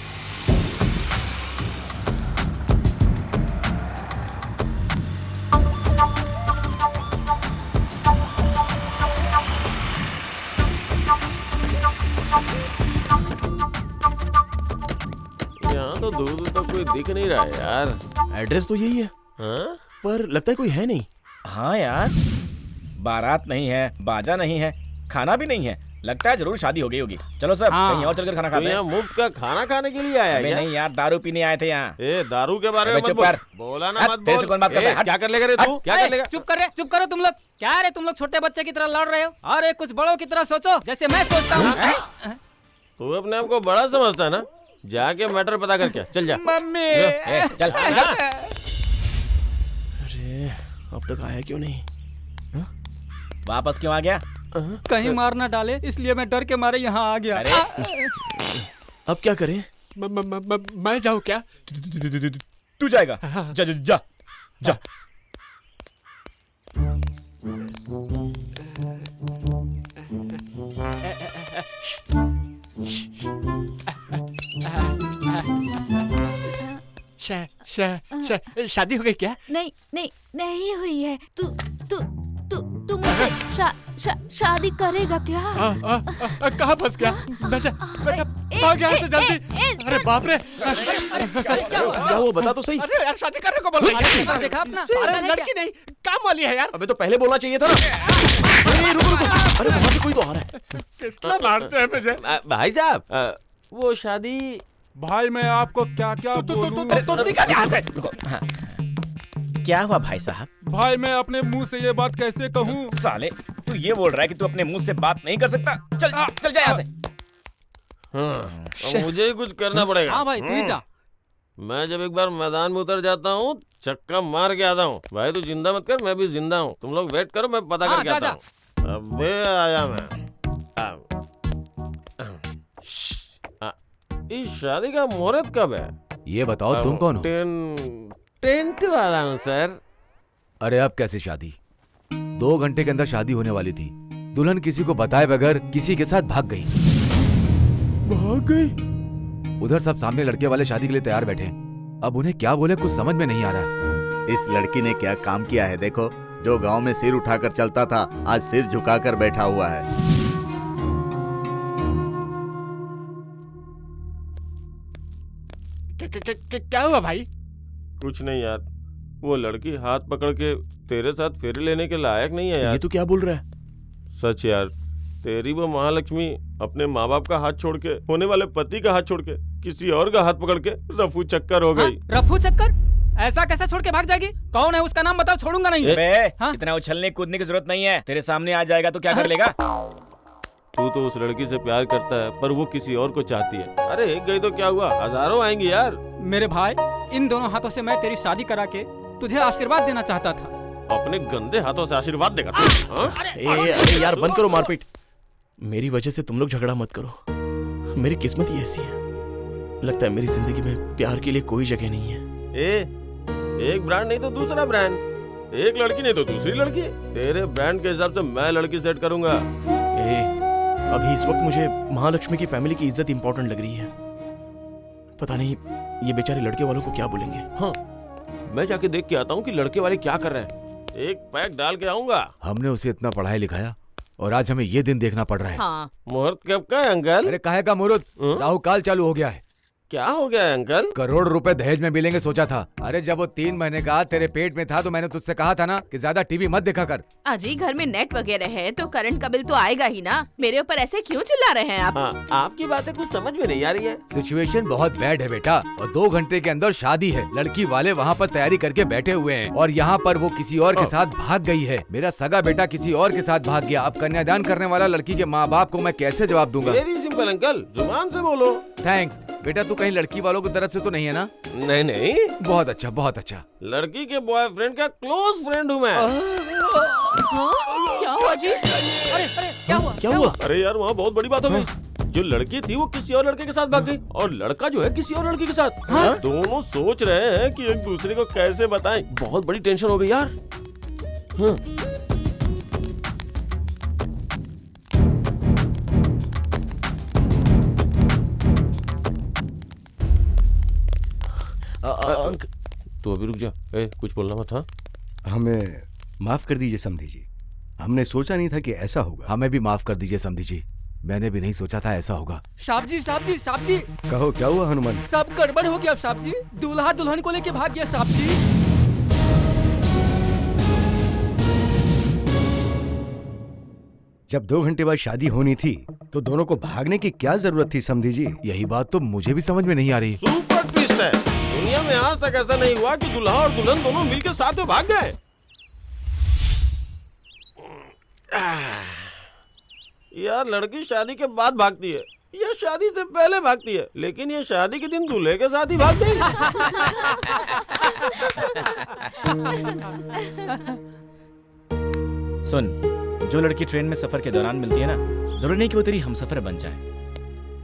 Speaker 2: यहाँ तो दूर दूर तक कोई दिख नहीं रहा है यार।
Speaker 6: एड्रेस तो यही है।
Speaker 2: हाँ?
Speaker 6: पर लगता है कोई है नहीं।
Speaker 3: हाँ यार, बारात नहीं है, बाजा नहीं है, खाना भी नहीं है। लगता है जरूर शादी हो गई होगी। चलो सब कहीं और चलकर खाना खाते हैं।
Speaker 2: यहाँ मुफ्त का खाना खाने के लिए आया है क्या?
Speaker 3: नहीं यार, दारू पीने आए थे यहाँ।
Speaker 2: दारू के बारे में मत बोल। बोला ना मत बोल।
Speaker 3: कौन बात करता है?
Speaker 2: क्या कर लेगा रे तू? क्या कर लेगा?
Speaker 5: चुप करो तुम लोग। क्या रे तुम लोग छोटे बच्चे की तरह लड़ रहे हो? अरे कुछ बड़ों की तरह सोचो जैसे मैं सोचता हूँ।
Speaker 2: तू अपने आप को बड़ा समझता है ना? जाके मैटर पता कर क्या, चल जा।
Speaker 5: मम्मी
Speaker 3: चल।
Speaker 6: अरे अब तक आया क्यों नहीं?
Speaker 3: वापस क्यों आ गया?
Speaker 5: कहीं मार ना डाले इसलिए मैं डर के मारे यहाँ आ गया।
Speaker 6: अब क्या करें?
Speaker 13: मैं जाऊँ क्या?
Speaker 3: तू जाएगा? जा।
Speaker 13: शादी हो गई क्या?
Speaker 7: नहीं हुई है। तू मुझसे शादी करेगा क्या?
Speaker 13: कहाँ फंस गया? बेटा भाग यहाँ से जल्दी। अरे बाप रे,
Speaker 6: क्या हुआ बता तो सही।
Speaker 13: अरे यार शादी करने को बोल रही है।
Speaker 5: देखा अपना?
Speaker 13: अरे लड़की नहीं काम वाली है यार।
Speaker 6: अबे तो पहले बोलना चाहिए था ना। रुको। अरे वहाँ से कोई तो आ रहा है।
Speaker 13: कितना मारते हैं मुझे।
Speaker 2: भाई साहब वो शादी।
Speaker 4: भाई मैं आपको क्या
Speaker 3: क्या हुआ भाई साहब?
Speaker 4: भाई मैं अपने मुंह से ये बात कैसे कहूँ?
Speaker 3: साले तू ये बोल रहा है कि तू अपने मुंह से बात नहीं कर सकता? चल जा यहाँ से।
Speaker 2: हाँ, मुझे ही कुछ करना पड़ेगा।
Speaker 5: हाँ भाई तू ही जा।
Speaker 2: मैं जब एक बार मैदान में उतर जाता हूँ चक्का मार के आता हूँ। भाई तू जिंदा मत कर, मैं भी जिंदा हूँ। तुम लोग वेट करो, मैं पता करके आता हूँ। अबे आया मैं। इस शादी का मुहूर्त कब है?
Speaker 17: ये बताओ तुम कौन हो?
Speaker 2: टेंट वाला हूँ सर।
Speaker 17: अरे अब कैसे शादी? 2 घंटे के अंदर शादी होने वाली थी। दुल्हन किसी को बताए बगैर किसी के साथ भाग गई। उधर सब सामने लड़के वाले शादी के लिए तैयार बैठे। अब उन्हें क्या बोले कुछ समझ में नहीं आ रहा।
Speaker 16: इस लड़की ने क्या काम किया है देखो। जो गांव में सिर उठाकर चलता था आज सिर झुकाकर बैठा हुआ है।
Speaker 13: क्या हुआ भाई?
Speaker 2: कुछ नहीं यार, वो लड़की हाथ पकड़ के तेरे साथ फेरे लेने के लायक नहीं है यार।
Speaker 6: ये तो क्या बोल रहा है?
Speaker 2: सच यार, तेरी वो महालक्ष्मी अपने माँ बाप का हाथ छोड़ के, होने वाले पति का हाथ छोड़ के, किसी और का हाथ पकड़ के रफू चक्कर हो गई।
Speaker 5: रफू चक्कर? ऐसा कैसे छोड़ के भाग जाएगी? कौन है उसका नाम बताओ, छोड़ूंगा नहीं।
Speaker 3: इतना उछलने कूदने की जरूरत नहीं है। तेरे सामने आ जाएगा तो क्या कर लेगा?
Speaker 2: तू तो उस लड़की से प्यार करता है पर वो किसी और को चाहती है। अरे एक गई तो क्या हुआ, हजारों आएंगी यार।
Speaker 5: मेरे भाई इन दोनों हाथों से मैं तेरी शादी करा के तुझे आशीर्वाद देना चाहता था।
Speaker 2: अपने गंदे हाथों से आशीर्वाद देगा?
Speaker 6: अरे यार बंद करो मारपीट। मेरी वजह से तुम लोग झगड़ा मत करो। मेरी किस्मत ही ऐसी है। लगता है मेरी जिंदगी में प्यार के लिए कोई जगह नहीं है।
Speaker 2: एक ब्रांड नहीं तो दूसरा ब्रांड, एक लड़की नहीं तो दूसरी लड़की। तेरे ब्रांड के हिसाब से मैं लड़की सेट करूंगा।
Speaker 6: अभी इस वक्त मुझे महालक्ष्मी की फैमिली की इज्जत इंपॉर्टेंट लग रही है। पता नहीं ये बेचारे लड़के वालों को क्या बोलेंगे।
Speaker 2: हाँ, मैं जाके देख के आता हूँ कि लड़के वाले क्या कर रहे हैं। एक पैक डाल के आऊंगा।
Speaker 17: हमने उसे इतना पढ़ाया लिखाया और आज हमें ये दिन देखना पड़ रहा है।
Speaker 2: हाँ। मुहूर्त कब का है अंकल?
Speaker 17: अरे काहे का मुहूर्त? राहु काल चालू हो गया है।
Speaker 2: क्या हो गया है अंकल?
Speaker 17: करोड़ रुपए दहेज में मिलेंगे सोचा था। अरे जब वो 3 महीने का तेरे पेट में था तो मैंने तुझसे कहा था ना कि ज्यादा टीवी मत देखा कर।
Speaker 7: अजी घर में नेट वगैरह है तो करंट का बिल तो आएगा ही ना। मेरे ऊपर ऐसे क्यों चिल्ला रहे हैं आप?
Speaker 2: हाँ, आपकी बातें कुछ समझ में नहीं आ रही है।
Speaker 17: सिचुएशन बहुत बैड है बेटा, और 2 घंटे के अंदर शादी है। लड़की वाले वहाँ पर तैयारी करके बैठे हुए हैं और यहाँ पर वो किसी और के साथ भाग गई है। मेरा सगा बेटा किसी और के साथ भाग गया। अब कन्यादान करने वाला लड़की के माँ बाप को मैं कैसे जवाब दूंगा?
Speaker 2: वेरी सिंपल अंकल, जुबान से बोलो।
Speaker 17: थैंक्स बेटा, तू कहीं लड़की वालों की तरफ से तो नहीं है ना?
Speaker 2: नहीं नहीं।
Speaker 17: बहुत अच्छा बहुत अच्छा।
Speaker 2: लड़की के बॉयफ्रेंड का क्लोज फ्रेंड हूँ मैं।
Speaker 7: क्या हुआ जी?
Speaker 5: अरे क्या हुआ?
Speaker 6: क्या हुआ?
Speaker 2: अरे यार वहाँ बहुत बड़ी बात हो गई। जो लड़की थी वो किसी और लड़के के साथ भाग गई और लड़का जो है किसी और लड़की के साथ। दोनों सोच रहे हैं कि एक दूसरे को कैसे बताएं। बहुत बड़ी टेंशन हो गई यार। तो अभी रुक जा, कुछ बोलना मत। हाँ,
Speaker 18: हमें माफ कर दीजिए समधी जी, हमने सोचा नहीं था कि ऐसा होगा।
Speaker 17: हमें भी माफ कर दीजिए समधी जी, मैंने भी नहीं सोचा था ऐसा होगा।
Speaker 5: साहब जी
Speaker 18: कहो क्या हुआ हनुमान?
Speaker 5: सब गड़बड़ हो गया साहब जी। दूल्हा दुल्हन को लेके भाग गया साहब जी।
Speaker 18: जब 2 घंटे बाद शादी होनी थी तो दोनों को भागने की क्या जरूरत थी समधी जी?
Speaker 17: यही बात तो मुझे भी समझ में नहीं आ रही।
Speaker 2: सुपर ट्विस्ट है। दुनिया में आज तक ऐसा नहीं हुआ कि दूल्हा और दुल्हन दोनों मिलकर साथ में भाग गए। यार लड़की शादी के बाद भागती है या शादी से पहले भागती है, लेकिन ये शादी के दिन दूल्हे के साथ ही भाग गई।
Speaker 3: सुन, जो लड़की ट्रेन में सफर के दौरान मिलती है ना, जरूरी नहीं कि वो तेरी हमसफर बन जाए।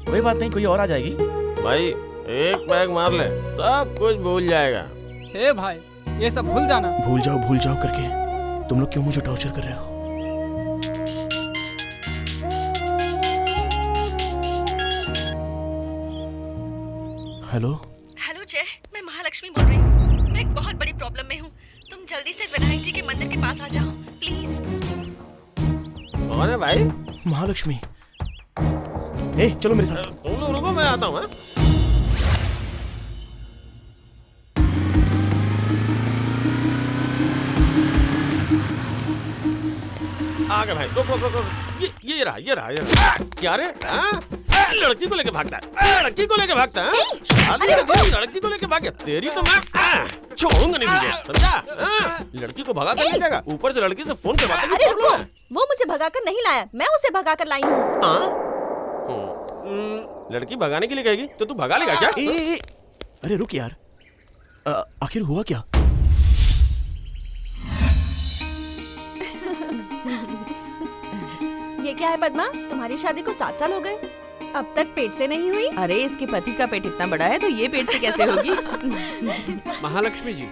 Speaker 3: कोई बात नहीं, कोई और आ जाएगी।
Speaker 2: भाई एक पैग मार ले, सब कुछ भूल जाएगा।
Speaker 5: हे भाई, ये सब भूल जाना।
Speaker 6: भूल जाओ करके तुम लोग क्यों मुझे टॉर्चर कर रहे हो? हेलो
Speaker 1: जय, मैं महालक्ष्मी बोल रही हूँ। मैं एक बहुत बड़ी प्रॉब्लम में हूँ। तुम जल्दी से विनायक जी के मंदिर के पास आ जाओ प्लीज।
Speaker 2: कौन है भाई?
Speaker 6: महालक्ष्मी। चलो मेरे साथ।
Speaker 2: तुम लोग रुको, मैं आता हूँ। आ गए भाई, रुको। ये रहा। क्या रे? लड़की को लेके भागता है। लड़की को लेके भागता है। लड़की को लेके भाग गया। तेरी तो मैं छोड़ूंगा नहीं तुझे, समझा? लड़की को भगा कर ले जाएगा, ऊपर से लड़की से फोन करवाता है।
Speaker 1: अरे रुको, वो मुझे भगाकर नहीं लाया, मैं उसे भगाकर लाई हूँ।
Speaker 2: लड़की भगाने के लिए कहेगी तो तू भगा लेगा क्या?
Speaker 6: अरे रुक यार, आखिर हुआ क्या?
Speaker 1: ये क्या है पद्मा, तुम्हारी शादी को 7 साल हो गए, अब तक पेट से नहीं हुई?
Speaker 7: अरे इसके पति का पेट इतना बड़ा है तो ये पेट से कैसे होगी?
Speaker 13: महालक्ष्मी जी,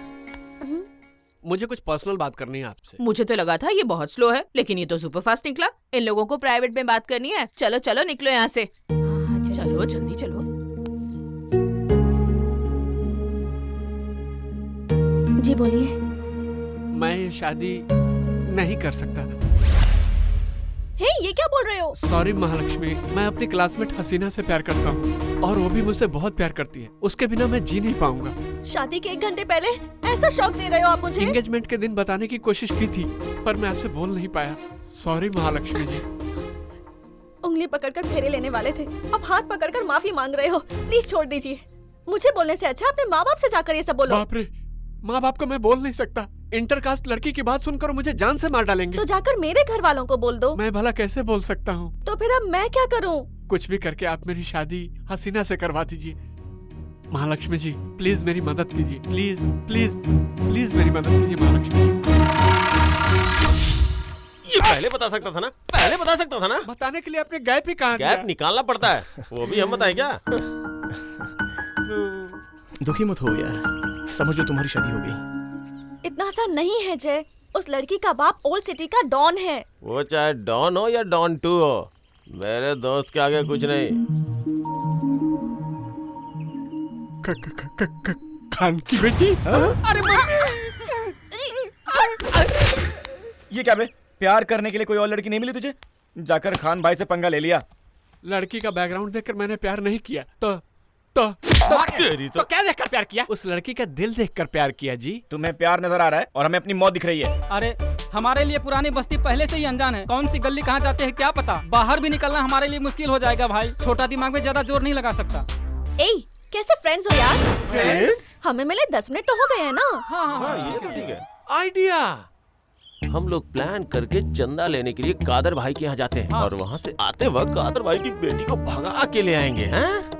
Speaker 13: मुझे कुछ पर्सनल बात करनी है आपसे।
Speaker 7: मुझे तो लगा था ये बहुत स्लो है, लेकिन ये तो सुपर फास्ट निकला। इन लोगों को प्राइवेट में बात करनी है। चलो निकलो यहाँ से। चलो जल्दी चलो।
Speaker 1: जी बोलिए।
Speaker 13: मैं ये शादी नहीं कर सकता।
Speaker 1: ये क्या बोल रहे हो?
Speaker 13: सॉरी महालक्ष्मी, मैं अपनी क्लासमेट हसीना से प्यार करता हूँ और वो भी मुझसे बहुत प्यार करती है। उसके बिना मैं जी नहीं पाऊंगा।
Speaker 1: शादी के 1 घंटे पहले ऐसा शौक दे रहे हो आप मुझे?
Speaker 13: एंगेजमेंट के दिन बताने की कोशिश की थी पर मैं आपसे बोल नहीं पाया। सॉरी महालक्ष्मी जी।
Speaker 1: उंगली पकड़कर फेरे लेने वाले थे, अब हाथ पकड़कर माफी मांग रहे हो। प्लीज छोड़ दीजिए। मुझे बोलने से अच्छा अपने माँ बाप से जाकर ये सब बोलो।
Speaker 13: बाप रे, माँ बाप को मैं बोल नहीं सकता। इंटरकास्ट लड़की की बात सुनकर मुझे जान से मार डालेंगे।
Speaker 1: तो जाकर मेरे घर वालों को बोल दो।
Speaker 13: मैं भला कैसे बोल सकता हूँ?
Speaker 1: तो फिर अब मैं क्या करूँ?
Speaker 13: कुछ भी करके आप मेरी शादी हसीना से करवा दीजिए। महालक्ष्मी जी प्लीज मेरी मदद कीजिए। प्लीज प्लीज प्लीज मेरी मदद कीजिए महालक्ष्मी।
Speaker 2: ये पहले बता सकता था ना, पहले बता सकता था ना।
Speaker 13: बताने के लिए आपने गैप ही कहा?
Speaker 2: गैप निकालना पड़ता है, वो भी हम बताए क्या?
Speaker 6: दुखी मत हो यार, समझो तुम्हारी शादी हो गई।
Speaker 1: इतना आसान नहीं है जय, उस लड़की का बाप ओल्ड सिटी का डॉन है।
Speaker 2: वो चाहे डॉन हो या डॉन 2 हो, मेरे दोस्त के आगे कुछ नहीं।
Speaker 13: खान की बेटी?
Speaker 3: अरे ये क्या बे? प्यार करने के लिए कोई और लड़की नहीं मिली तुझे? जाकर खान भाई से पंगा ले लिया।
Speaker 13: लड़की का बैकग्राउंड देखकर मैंने प्यार नहीं किया, तो तो क्या देखकर प्यार किया? उस लड़की का दिल देखकर प्यार किया जी।
Speaker 3: तुम्हें प्यार नजर आ रहा है और हमें अपनी मौत दिख रही है।
Speaker 5: अरे हमारे लिए पुरानी बस्ती पहले से ही अनजान है, कौन सी गली कहाँ जाते हैं क्या पता। बाहर भी निकलना हमारे लिए मुश्किल हो जाएगा भाई। छोटा दिमाग में ज्यादा जोर नहीं लगा सकता।
Speaker 1: ए, कैसे फ्रेंड्स हो यार?
Speaker 2: फ्रेंड्स?
Speaker 1: हमें मिले 10 मिनट तो हो गए हैं ना।
Speaker 2: हाँ, ये तो ठीक है। आइडिया, हम लोग प्लान करके चंदा लेने के लिए कादर भाई के यहाँ जाते हैं और वहाँ से आते वक्त कादर भाई की बेटी को भगा के ले आएंगे। हैं?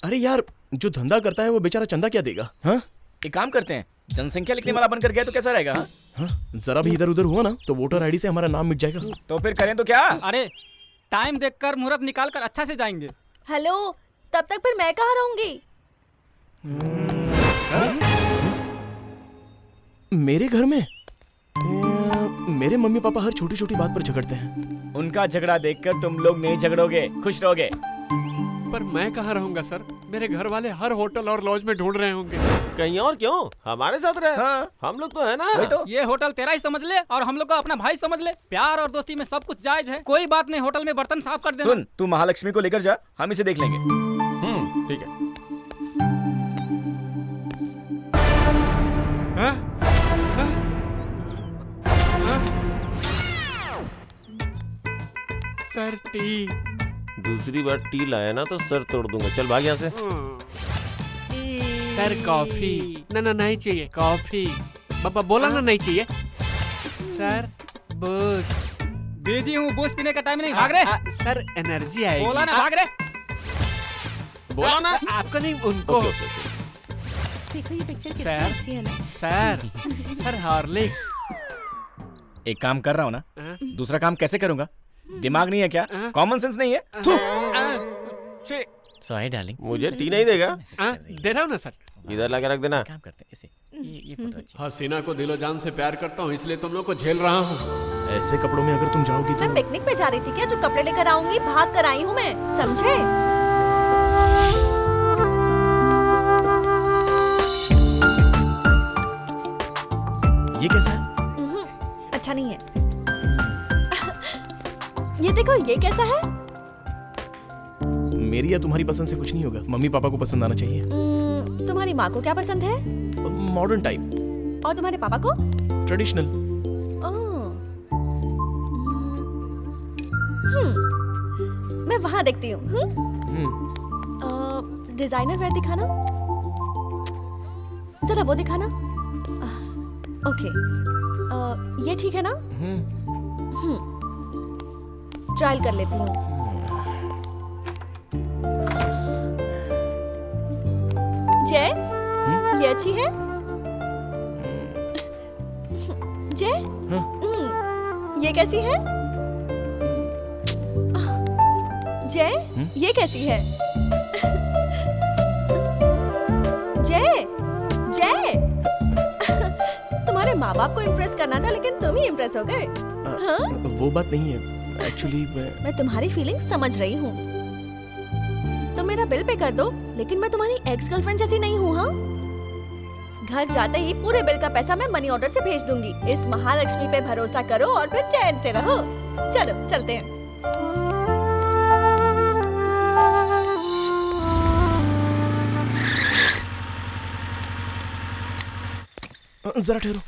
Speaker 6: अरे यार, जो धंधा करता है वो बेचारा चंदा क्या देगा? हाँ?
Speaker 3: एक काम करते हैं, जनसंख्या लिखने वाला बनकर गया तो कैसा रहेगा?
Speaker 6: हाँ? जरा भी इधर उधर हुआ ना तो वोटर आईडी से हमारा नाम मिट जाएगा।
Speaker 3: तो फिर करें तो क्या?
Speaker 5: अरे टाइम देखकर मुहूर्त निकाल कर अच्छा से जाएंगे।
Speaker 1: हेलो, तब तक फिर मैं कहाँ रहूंगी?
Speaker 6: मेरे घर में मेरे मम्मी पापा हर छोटी छोटी बात पर झगड़ते हैं।
Speaker 3: उनका झगड़ा देखकर तुम लोग नहीं झगड़ोगे, खुश रहोगे।
Speaker 13: पर मैं कहाँ रहूंगा सर? मेरे घर वाले हर होटल और लॉज में ढूंढ रहे होंगे।
Speaker 2: कहीं और क्यों, हमारे साथ रहे। हाँ। हम लोग तो है ना।
Speaker 5: तो ये होटल तेरा ही समझ ले और हम लोग को अपना भाई समझ ले। प्यार और दोस्ती में सब कुछ जायज है, कोई बात नहीं। होटल में बर्तन साफ कर देना।
Speaker 3: सुन, तू महालक्ष्मी को लेकर जा, हम इसे देख लेंगे।
Speaker 2: ठीक है।
Speaker 13: Sir T.
Speaker 2: दूसरी बार टी लाया ना तो सर तोड़ दूंगा। चल भाग यहाँ से।
Speaker 13: Sir coffee. ना नहीं चाहिए कॉफी। बाबा बोला ना नहीं चाहिए। Sir boost.
Speaker 5: बिजी हूँ, बूस्ट पीने का टाइम नहीं। भाग रे।
Speaker 13: सर एनर्जी आएगी।
Speaker 5: बोला ना भाग रे।
Speaker 2: बोला ना
Speaker 13: आपको नहीं, उनको।
Speaker 7: देखो ये पिक्चर कितनी
Speaker 13: सर,
Speaker 7: अच्छी है ना।
Speaker 13: Sir Horlicks.
Speaker 3: एक काम कर रहा हूँ ना, दूसरा काम कैसे करूँगा? दिमाग नहीं है क्या? कॉमन सेंस नहीं है? Sorry darling.
Speaker 2: मुझे टी नहीं देगा?
Speaker 13: दे रहा हूँ ना सर।
Speaker 2: इधर ला के रख देना।
Speaker 3: काम करते हैं इसे। ये फोटो अच्छी है।
Speaker 13: हसीना को दिलो जान से प्यार करता हूँ, इसलिए तुम लोग को झेल रहा हूँ।
Speaker 6: ऐसे कपड़ों में अगर तुम जाओगी तो
Speaker 1: मैं पिकनिक पे जा रही थी क्या? जो कपड़े लेकर आऊंगी भाग कर आई हूँ मैं, समझे?
Speaker 6: ये कैसा है?
Speaker 1: अच्छा नहीं है। ये देखो, ये कैसा है?
Speaker 6: मेरी या तुम्हारी पसंद से कुछ नहीं होगा, मम्मी पापा को पसंद आना चाहिए।
Speaker 1: तुम्हारी माँ को क्या पसंद है?
Speaker 6: Modern type.
Speaker 1: और तुम्हारे पापा को?
Speaker 6: ट्रेडिशनल।
Speaker 1: मैं वहाँ देखती हूँ। डिजाइनर वेयर दिखाना, जरा वो दिखाना। ओके, ये ठीक है ना? ट्रायल कर लेती हूँ। जय, ये अच्छी है? जय, ये कैसी है? जय, ये कैसी है? जय, जय, तुम्हारे माँ बाप को इम्प्रेस करना था लेकिन तुम ही इम्प्रेस हो गए। हाँ?
Speaker 6: वो बात नहीं है, एक्चुअली
Speaker 1: मैं तुम्हारी फीलिंग समझ रही हूँ। तुम मेरा बिल पे कर दो, लेकिन मैं तुम्हारी एक्स गर्लफ्रेंड जैसी नहीं हूँ। हाँ, घर जाते ही पूरे बिल का पैसा मैं मनी ऑर्डर से भेज दूंगी। इस महालक्ष्मी पे भरोसा करो और फिर चैन से रहो। चलो चलते हैं।
Speaker 6: जरा ठहरो,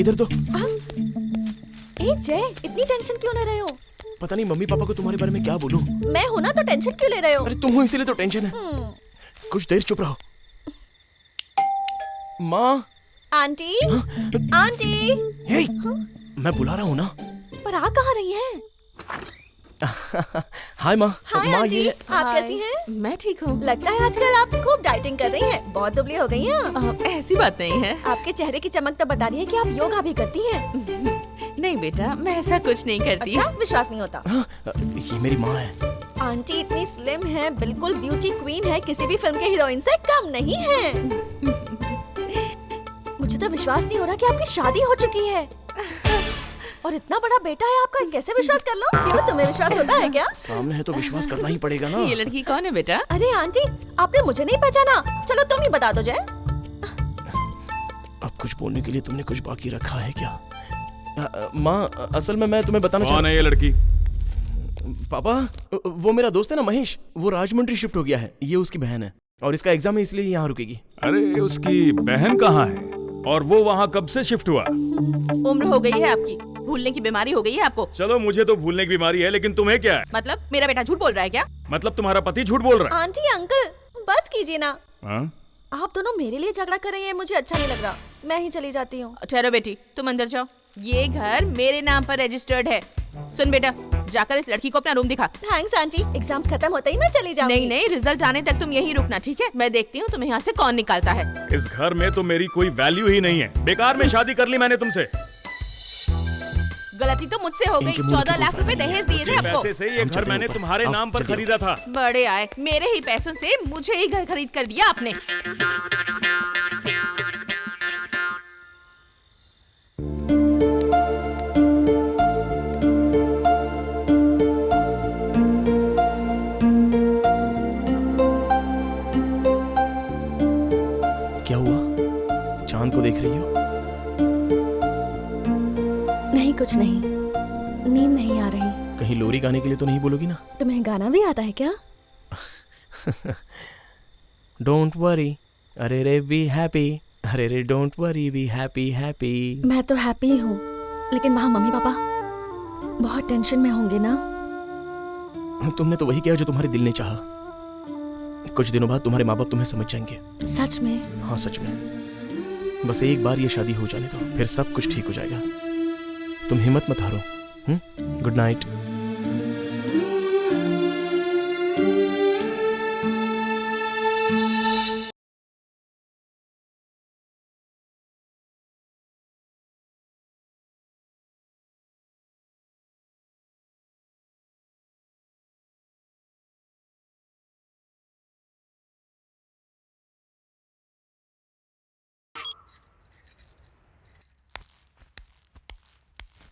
Speaker 6: इधर तो।
Speaker 1: ए जय, इतनी टेंशन क्यों ले रहे हो?
Speaker 6: पता नहीं मम्मी पापा को तुम्हारे बारे में क्या बोलूं।
Speaker 1: मैं हूं ना, तो टेंशन क्यों ले रहे हो?
Speaker 6: अरे तुम हो इसीलिए तो टेंशन है। कुछ देर चुप रहो। माँ।
Speaker 1: Aunty, aunty.
Speaker 6: हे, मैं बुला रहा हूँ ना।
Speaker 1: पर आ कहाँ रही है?
Speaker 6: हाय माँ।
Speaker 1: हाय
Speaker 6: माँ,
Speaker 1: आंटी,
Speaker 6: ये
Speaker 1: आप कैसी हैं?
Speaker 7: मैं ठीक हूँ।
Speaker 1: लगता है आजकल आप खूब डाइटिंग कर रही हैं। बहुत दुबली हो गई हैं।
Speaker 7: ऐसी बात नहीं है।
Speaker 1: आपके चेहरे की चमक तो बता रही है कि आप योगा भी करती हैं।
Speaker 7: नहीं बेटा, मैं ऐसा कुछ नहीं करती।
Speaker 1: अच्छा, विश्वास नहीं होता।
Speaker 6: ये मेरी माँ है।
Speaker 1: आंटी इतनी स्लिम है, बिल्कुल ब्यूटी क्वीन है, किसी भी फिल्म के हीरोइन से कम नहीं है। मुझे तो विश्वास नहीं हो रहा कि आपकी शादी हो चुकी है और इतना बड़ा बेटा है आपका। कैसे विश्वास कर लो? क्यों, तुम्हें विश्वास होता है क्या?
Speaker 6: सामने है तो विश्वास करना ही पड़ेगा ना।
Speaker 7: ये लड़की कौन है बेटा?
Speaker 1: अरे आंटी, आपने मुझे नहीं पहचाना। चलो तुम ही बता दो जय।
Speaker 6: अब कुछ बोलने के लिए तुमने कुछ बाकी रखा है क्या? माँ, असल में मैं तुम्हें बताना
Speaker 8: कौन है ये लड़की?
Speaker 6: पापा, वो मेरा दोस्त है ना महेश, वो राजमंड्री शिफ्ट हो गया है। ये उसकी बहन है और इसका एग्जाम है इसलिए यहाँ रुकेगी।
Speaker 8: अरे उसकी बहन कहाँ है और वो वहाँ कब से शिफ्ट हुआ?
Speaker 7: उम्र हो गई है आपकी, भूलने की बीमारी हो गई है आपको।
Speaker 8: चलो मुझे तो भूलने की बीमारी है, लेकिन तुम्हें क्या है?
Speaker 7: मतलब मेरा बेटा झूठ बोल रहा है क्या?
Speaker 8: मतलब तुम्हारा पति झूठ बोल रहा है?
Speaker 1: आंटी अंकल बस कीजिए ना।
Speaker 8: हाँ?
Speaker 1: आप दोनों मेरे लिए झगड़ा कर रही हैं, मुझे अच्छा नहीं लग रहा। मैं ही चली जाती हूँ।
Speaker 7: ठहरो बेटी, तुम अंदर जाओ। ये घर मेरे नाम पर रजिस्टर्ड है। सुन बेटा, जाकर इस लड़की को अपना रूम दिखा।
Speaker 1: थैंक्स आंटी, एग्जाम्स खत्म होते ही मैं चली जाऊंगी।
Speaker 7: नहीं नहीं, रिजल्ट आने तक तुम यहीं रुकना, ठीक है? मैं देखती हूँ तुम्हें यहाँ से कौन निकालता है।
Speaker 8: इस घर में तो मेरी कोई वैल्यू ही नहीं है। बेकार में शादी कर ली मैंने तुमसे।
Speaker 7: गलती तो मुझसे हो गई। 14 लाख रुपए दहेज दिए थे आपको।
Speaker 8: पैसे से ये घर मैंने तुम्हारे नाम पर खरीदा था।
Speaker 7: बड़े आए, मेरे ही पैसों से मुझे ही घर खरीद कर दिया आपने।
Speaker 6: क्या हुआ? चांद को देख रही हो?
Speaker 1: नहीं कुछ नहीं, नींद नहीं आ रही।
Speaker 6: कहीं लोरी गाने के लिए तो नहीं बोलोगी ना?
Speaker 1: तुम्हें गाना भी आता है क्या?
Speaker 6: डोंट वरी, अरे रे बी हैप्पी, अरे रे don't worry be happy happy.
Speaker 1: मैं तो हैप्पी हूँ, लेकिन वहाँ मम्मी पापा बहुत टेंशन में होंगे ना।
Speaker 6: तुमने तो वही किया जो तुम्हारे दिल ने चाहा। कुछ दिनों बाद तुम्हारे माँ बाप तुम्हें समझ जाएंगे।
Speaker 1: सच में?
Speaker 6: हाँ सच में। बस एक बार ये शादी हो जाने दो, फिर सब कुछ ठीक हो जाएगा। तुम हिम्मत मत हारो। Good night.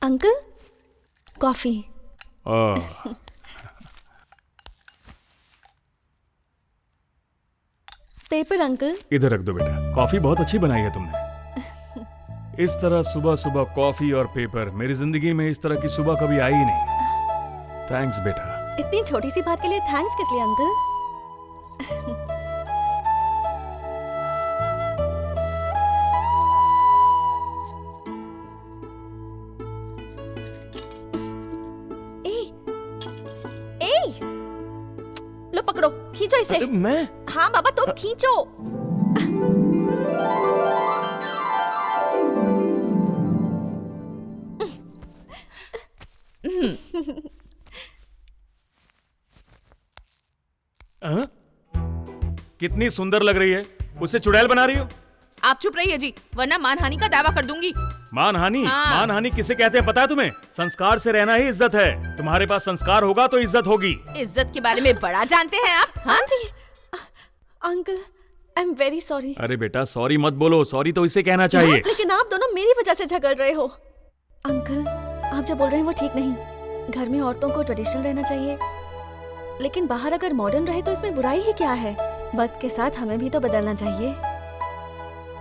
Speaker 1: Uncle, coffee. Paper uncle.
Speaker 8: इधर रख दो बेटा, कॉफी बहुत अच्छी बनाई है तुमने। इस तरह सुबह सुबह कॉफी और पेपर, मेरी जिंदगी में इस तरह की सुबह कभी आई ही नहीं। थैंक्स बेटा।
Speaker 1: इतनी छोटी सी बात के लिए थैंक्स किस लिए अंकल? लो पकड़ो, खींचो इसे।
Speaker 6: मैं?
Speaker 1: हाँ बाबा, तुम खींचो।
Speaker 8: कितनी सुंदर लग रही है। उसे चुड़ैल बना रही हो?
Speaker 7: आप चुप रहिए जी, वरना मानहानि का दावा कर दूंगी।
Speaker 8: मानहानि?
Speaker 7: हाँ।
Speaker 8: मानहानि किसे कहते हैं पता है तुम्हें? संस्कार से रहना ही इज्जत है। तुम्हारे पास संस्कार होगा तो इज्जत होगी।
Speaker 7: इज्जत के बारे में बड़ा जानते हैं आप? हाँ
Speaker 1: जी। Uncle, I am very sorry.
Speaker 8: अरे बेटा सॉरी मत बोलो, सॉरी तो इसे कहना चाहिए।
Speaker 1: लेकिन आप दोनों मेरी वजह से झगड़ रहे हो। अंकल, आप जो बोल रहे हैं वो ठीक नहीं। घर में औरतों को ट्रेडिशनल रहना चाहिए, लेकिन बाहर अगर मॉडर्न रहे तो इसमें बुराई ही क्या है? वक्त के साथ हमें भी तो बदलना चाहिए।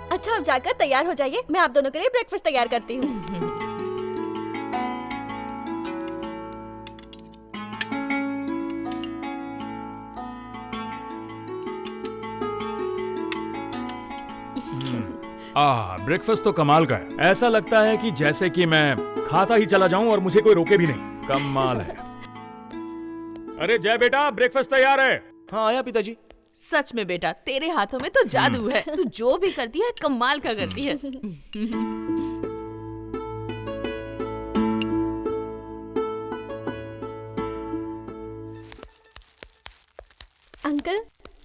Speaker 1: अच्छा, आप जाकर तैयार हो जाइए, मैं आप दोनों के लिए ब्रेकफास्ट तैयार करती हूँ।
Speaker 8: ब्रेकफास्ट तो कमाल का है। ऐसा लगता है कि जैसे कि मैं खाता ही चला जाऊं और मुझे कोई रोके भी नहीं। कमाल है। अरे जय बेटा, ब्रेकफास्ट तैयार है।
Speaker 6: हाँ आया पिताजी।
Speaker 7: सच में बेटा, तेरे हाथों में तो जादू है। तू जो भी करती है कमाल का करती है।
Speaker 1: अंकल,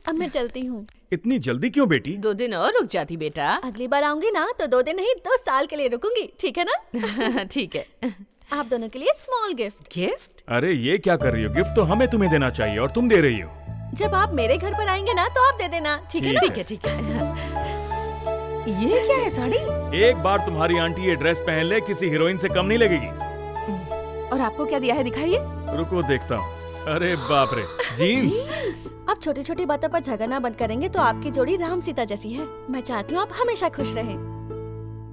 Speaker 1: अब मैं चलती हूँ।
Speaker 8: इतनी जल्दी क्यों बेटी?
Speaker 7: 2 दिन और रुक जाती बेटा।
Speaker 1: अगली बार आऊंगी ना तो 2 दिन नहीं 2 साल के लिए रुकूंगी, ठीक है ना?
Speaker 7: ठीक है।
Speaker 1: आप दोनों के लिए स्मॉल गिफ्ट।
Speaker 7: गिफ्ट?
Speaker 8: अरे ये क्या कर रही हो? गिफ्ट तो हमें तुम्हें देना चाहिए और तुम दे रही हो।
Speaker 1: जब आप मेरे घर पर आएंगे ना तो आप दे देना, ठीक है ना?
Speaker 7: ठीक है ठीक है। ये क्या है? साड़ी?
Speaker 8: एक बार तुम्हारी आंटी ये ड्रेस पहन ले, किसी हीरोइन से कम नहीं लगेगी।
Speaker 7: और आपको क्या दिया है, दिखाइए।
Speaker 8: रुको देखता हूँ। अरे बाप रे, जीन्स।
Speaker 1: आप छोटी छोटी बातों पर झगड़ना बंद करेंगे तो आपकी जोड़ी राम सीता जैसी है। मैं चाहती हूँ आप हमेशा खुश रहें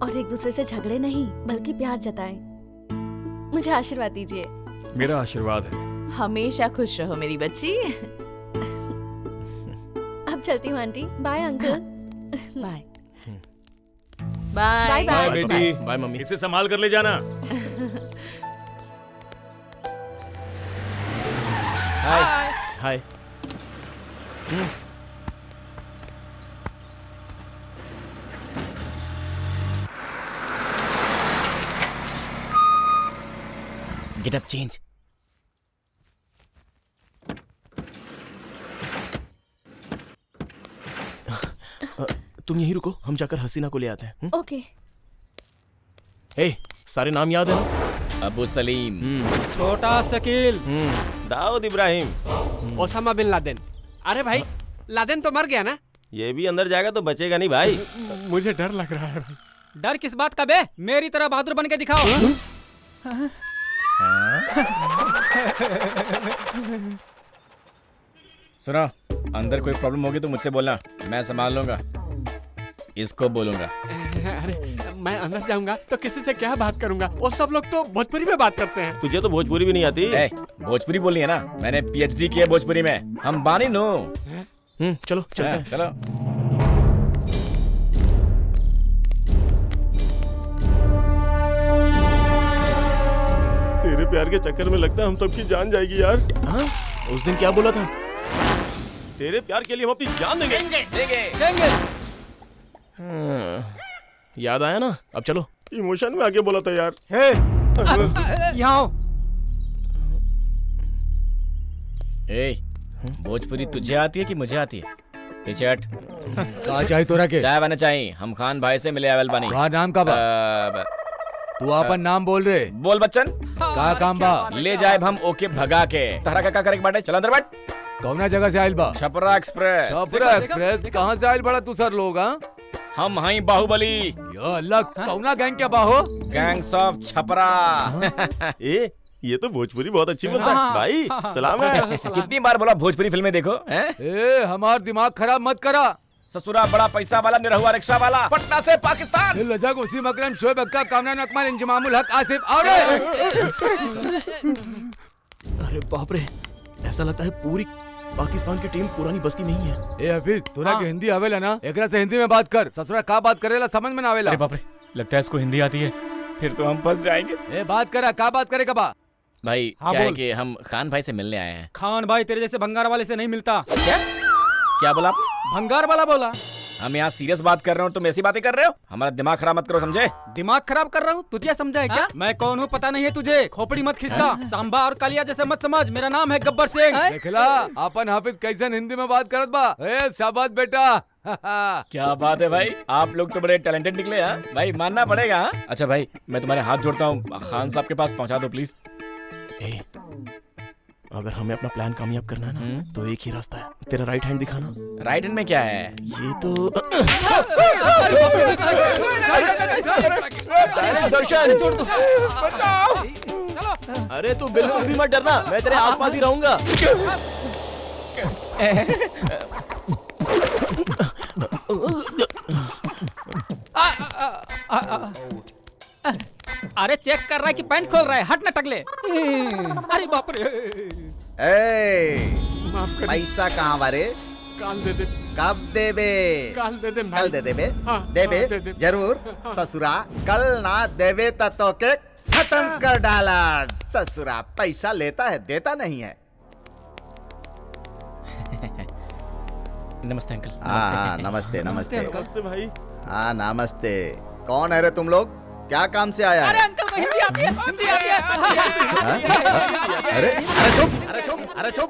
Speaker 1: और एक दूसरे से झगड़े नहीं बल्कि प्यार जताएं। मुझे आशीर्वाद दीजिए।
Speaker 8: मेरा आशीर्वाद है।
Speaker 7: हमेशा खुश रहो मेरी बच्ची।
Speaker 1: अब चलती हूँ aunty. Bye uncle.
Speaker 7: Bye
Speaker 1: bye
Speaker 8: bye
Speaker 1: bye.
Speaker 8: बेटी।
Speaker 6: Bye mummy.
Speaker 8: इसे संभाल कर ले जाना।
Speaker 6: हाय हाय।
Speaker 3: Get up change.
Speaker 6: तुम यहीं रुको, हम जाकर हसीना को ले आते हैं।
Speaker 1: ओके।
Speaker 6: ए, सारे नाम याद है ना?
Speaker 3: Abu Salem,
Speaker 5: Chhota Shakeel,
Speaker 2: Dawood Ibrahim,
Speaker 13: Osama bin Laden. अरे भाई, लादेन तो मर गया ना?
Speaker 2: ये भी अंदर जाएगा तो बचेगा नहीं भाई।
Speaker 13: मुझे डर लग रहा है भाई।
Speaker 5: डर किस बात का बे? मेरी तरह बहादुर बन के दिखाओ।
Speaker 3: सुनो, अंदर कोई प्रॉब्लम होगी तो मुझसे बोलना, मैं संभाल लूंगा। इसको बोलूंगा।
Speaker 13: अरे मैं अंदर जाऊंगा तो किसी से क्या बात करूंगा? वो सब लोग तो भोजपुरी में बात करते हैं।
Speaker 2: तुझे तो भोजपुरी भी नहीं आती।
Speaker 3: भोजपुरी बोलनी है ना? मैंने PhD की है भोजपुरी में। हम बानी नो।
Speaker 6: चलो चलते हैं।
Speaker 3: चलो।
Speaker 2: तेरे प्यार के चक्कर में लगता है हम सबकी जान जाएगी यार।
Speaker 6: हाँ? उस दिन क्या बोला था?
Speaker 2: तेरे प्यार के लिए हम अपनी जान देंगे।
Speaker 5: देंगे।
Speaker 6: याद आया ना? अब चलो।
Speaker 2: इमोशन में आगे बोला था यार।
Speaker 5: यहाँ आओ।
Speaker 3: भोजपुरी तुझे आती है कि मुझे आती है? पीछे हट।
Speaker 17: कहाँ चाहिए तोरा के?
Speaker 3: चाय बना चाहिए। हम खान भाई से मिले अवेल बनी।
Speaker 17: कहाँ नाम का बा? तू अपन नाम बोल रे।
Speaker 3: बोल बच्चन।
Speaker 17: का काम बा?
Speaker 3: ले जाए हम ओके भगा के। तहरा का करे बाटे? चल अंदर बैठ।
Speaker 17: कौना जगह से आयल बा?
Speaker 3: छपरा एक्सप्रेस।
Speaker 17: छपरा एक्सप्रेस कहाँ से आयल बड़ा तू सर लोग?
Speaker 3: हम हई बाहुबली।
Speaker 17: या अल्लाह, कौना गैंग क्या बाहो?
Speaker 3: Gangs of Chhapra.
Speaker 2: ये तो भोजपुरी बहुत अच्छी बोलता है भाई। सलाम है।
Speaker 3: कितनी बार बोला भोजपुरी फिल्में देखो।
Speaker 17: ए, हमार दिमाग खराब मत करा।
Speaker 3: ससुरा बड़ा पैसा वाला, निरहुआ रिक्शा वाला, पटना से पाकिस्तान।
Speaker 17: लजक वसीम अकरम शोएब अक्का कामरान अकमल इंजमामुल हक आसिफ। और
Speaker 6: अरे बाप रे, ऐसा लगता है पूरी पाकिस्तान की टीम पुरानी बस्ती में ही है।
Speaker 17: ए हफीज, तोरा के हिंदी आवेला ना? एकरा से हिंदी में बात कर। ससुरा का बात करेला समझ में ना आवेला।
Speaker 3: अरे बाप रे, लगता है इसको हिंदी आती है। फिर तो हम फंस जाएंगे।
Speaker 17: ए बात करा, का बात करेगा बा?
Speaker 3: भाई
Speaker 5: हाँ,
Speaker 3: क्या है
Speaker 5: बोल।
Speaker 3: कि हम खान भाई से मिलने आए हैं।
Speaker 5: खान भाई तेरे जैसे भंगार वाले से नहीं मिलता।
Speaker 3: क्या बोला आपने?
Speaker 5: भंगार वाला बोला।
Speaker 3: हम यहाँ सीरियस बात कर रहे हो, तुम ऐसी बातें कर रहे हो? हमारा दिमाग खराब मत करो, समझे?
Speaker 5: दिमाग खराब कर रहा हूँ? तू क्या समझा है क्या? मैं कौन हूँ पता नहीं है तुझे? खोपड़ी मत खिसका। सांबा और कालिया जैसे मत समझ। मेरा नाम है गब्बर सिंह।
Speaker 17: देखला अपन हाफिज कैसन हिंदी में बात करत बा। ए शाबाश बेटा।
Speaker 3: क्या बात है भाई, आप लोग तो बड़े टैलेंटेड निकले। हाँ भाई, मानना पड़ेगा। हाँ? अच्छा भाई, मैं तुम्हारे हाथ जोड़ता हूँ, खान साहब के पास पहुँचा दो प्लीज।
Speaker 6: अगर हमें अपना प्लान कामयाब करना है ना, तो एक ही रास्ता है। तेरा राइट हैंड दिखाना।
Speaker 3: राइट हैंड में क्या है?
Speaker 6: ये तो
Speaker 3: दर्शन,
Speaker 5: छोड़ दो।
Speaker 6: अरे तू बिल्कुल भी मत डरना, मैं तेरे आसपास ही रहूंगा।
Speaker 5: अरे चेक कर रहा है कि पैंट खोल रहा है। हट ना टकले। अरे बाप रे।
Speaker 16: पैसा कहाँ बारे?
Speaker 13: काल दे दे।
Speaker 16: कब देबे?
Speaker 13: काल दे दे।
Speaker 16: कल दे देबे?
Speaker 13: हाँ,
Speaker 16: देबे?
Speaker 13: हाँ, दे दे।
Speaker 16: जरूर। ससुरा कल ना देबे तो के खत्म कर डाला। ससुरा पैसा लेता है, देता नहीं है।
Speaker 3: नमस्ते अंकल।
Speaker 16: हाँ नमस्ते नमस्ते।
Speaker 2: नमस्ते भाई।
Speaker 16: हाँ नमस्ते। कौन है रे तुम लोग? क्या काम से आया है?
Speaker 5: अरे अंकल को हिंदी आती है। हिंदी आती है।
Speaker 16: अरे अरे चुप।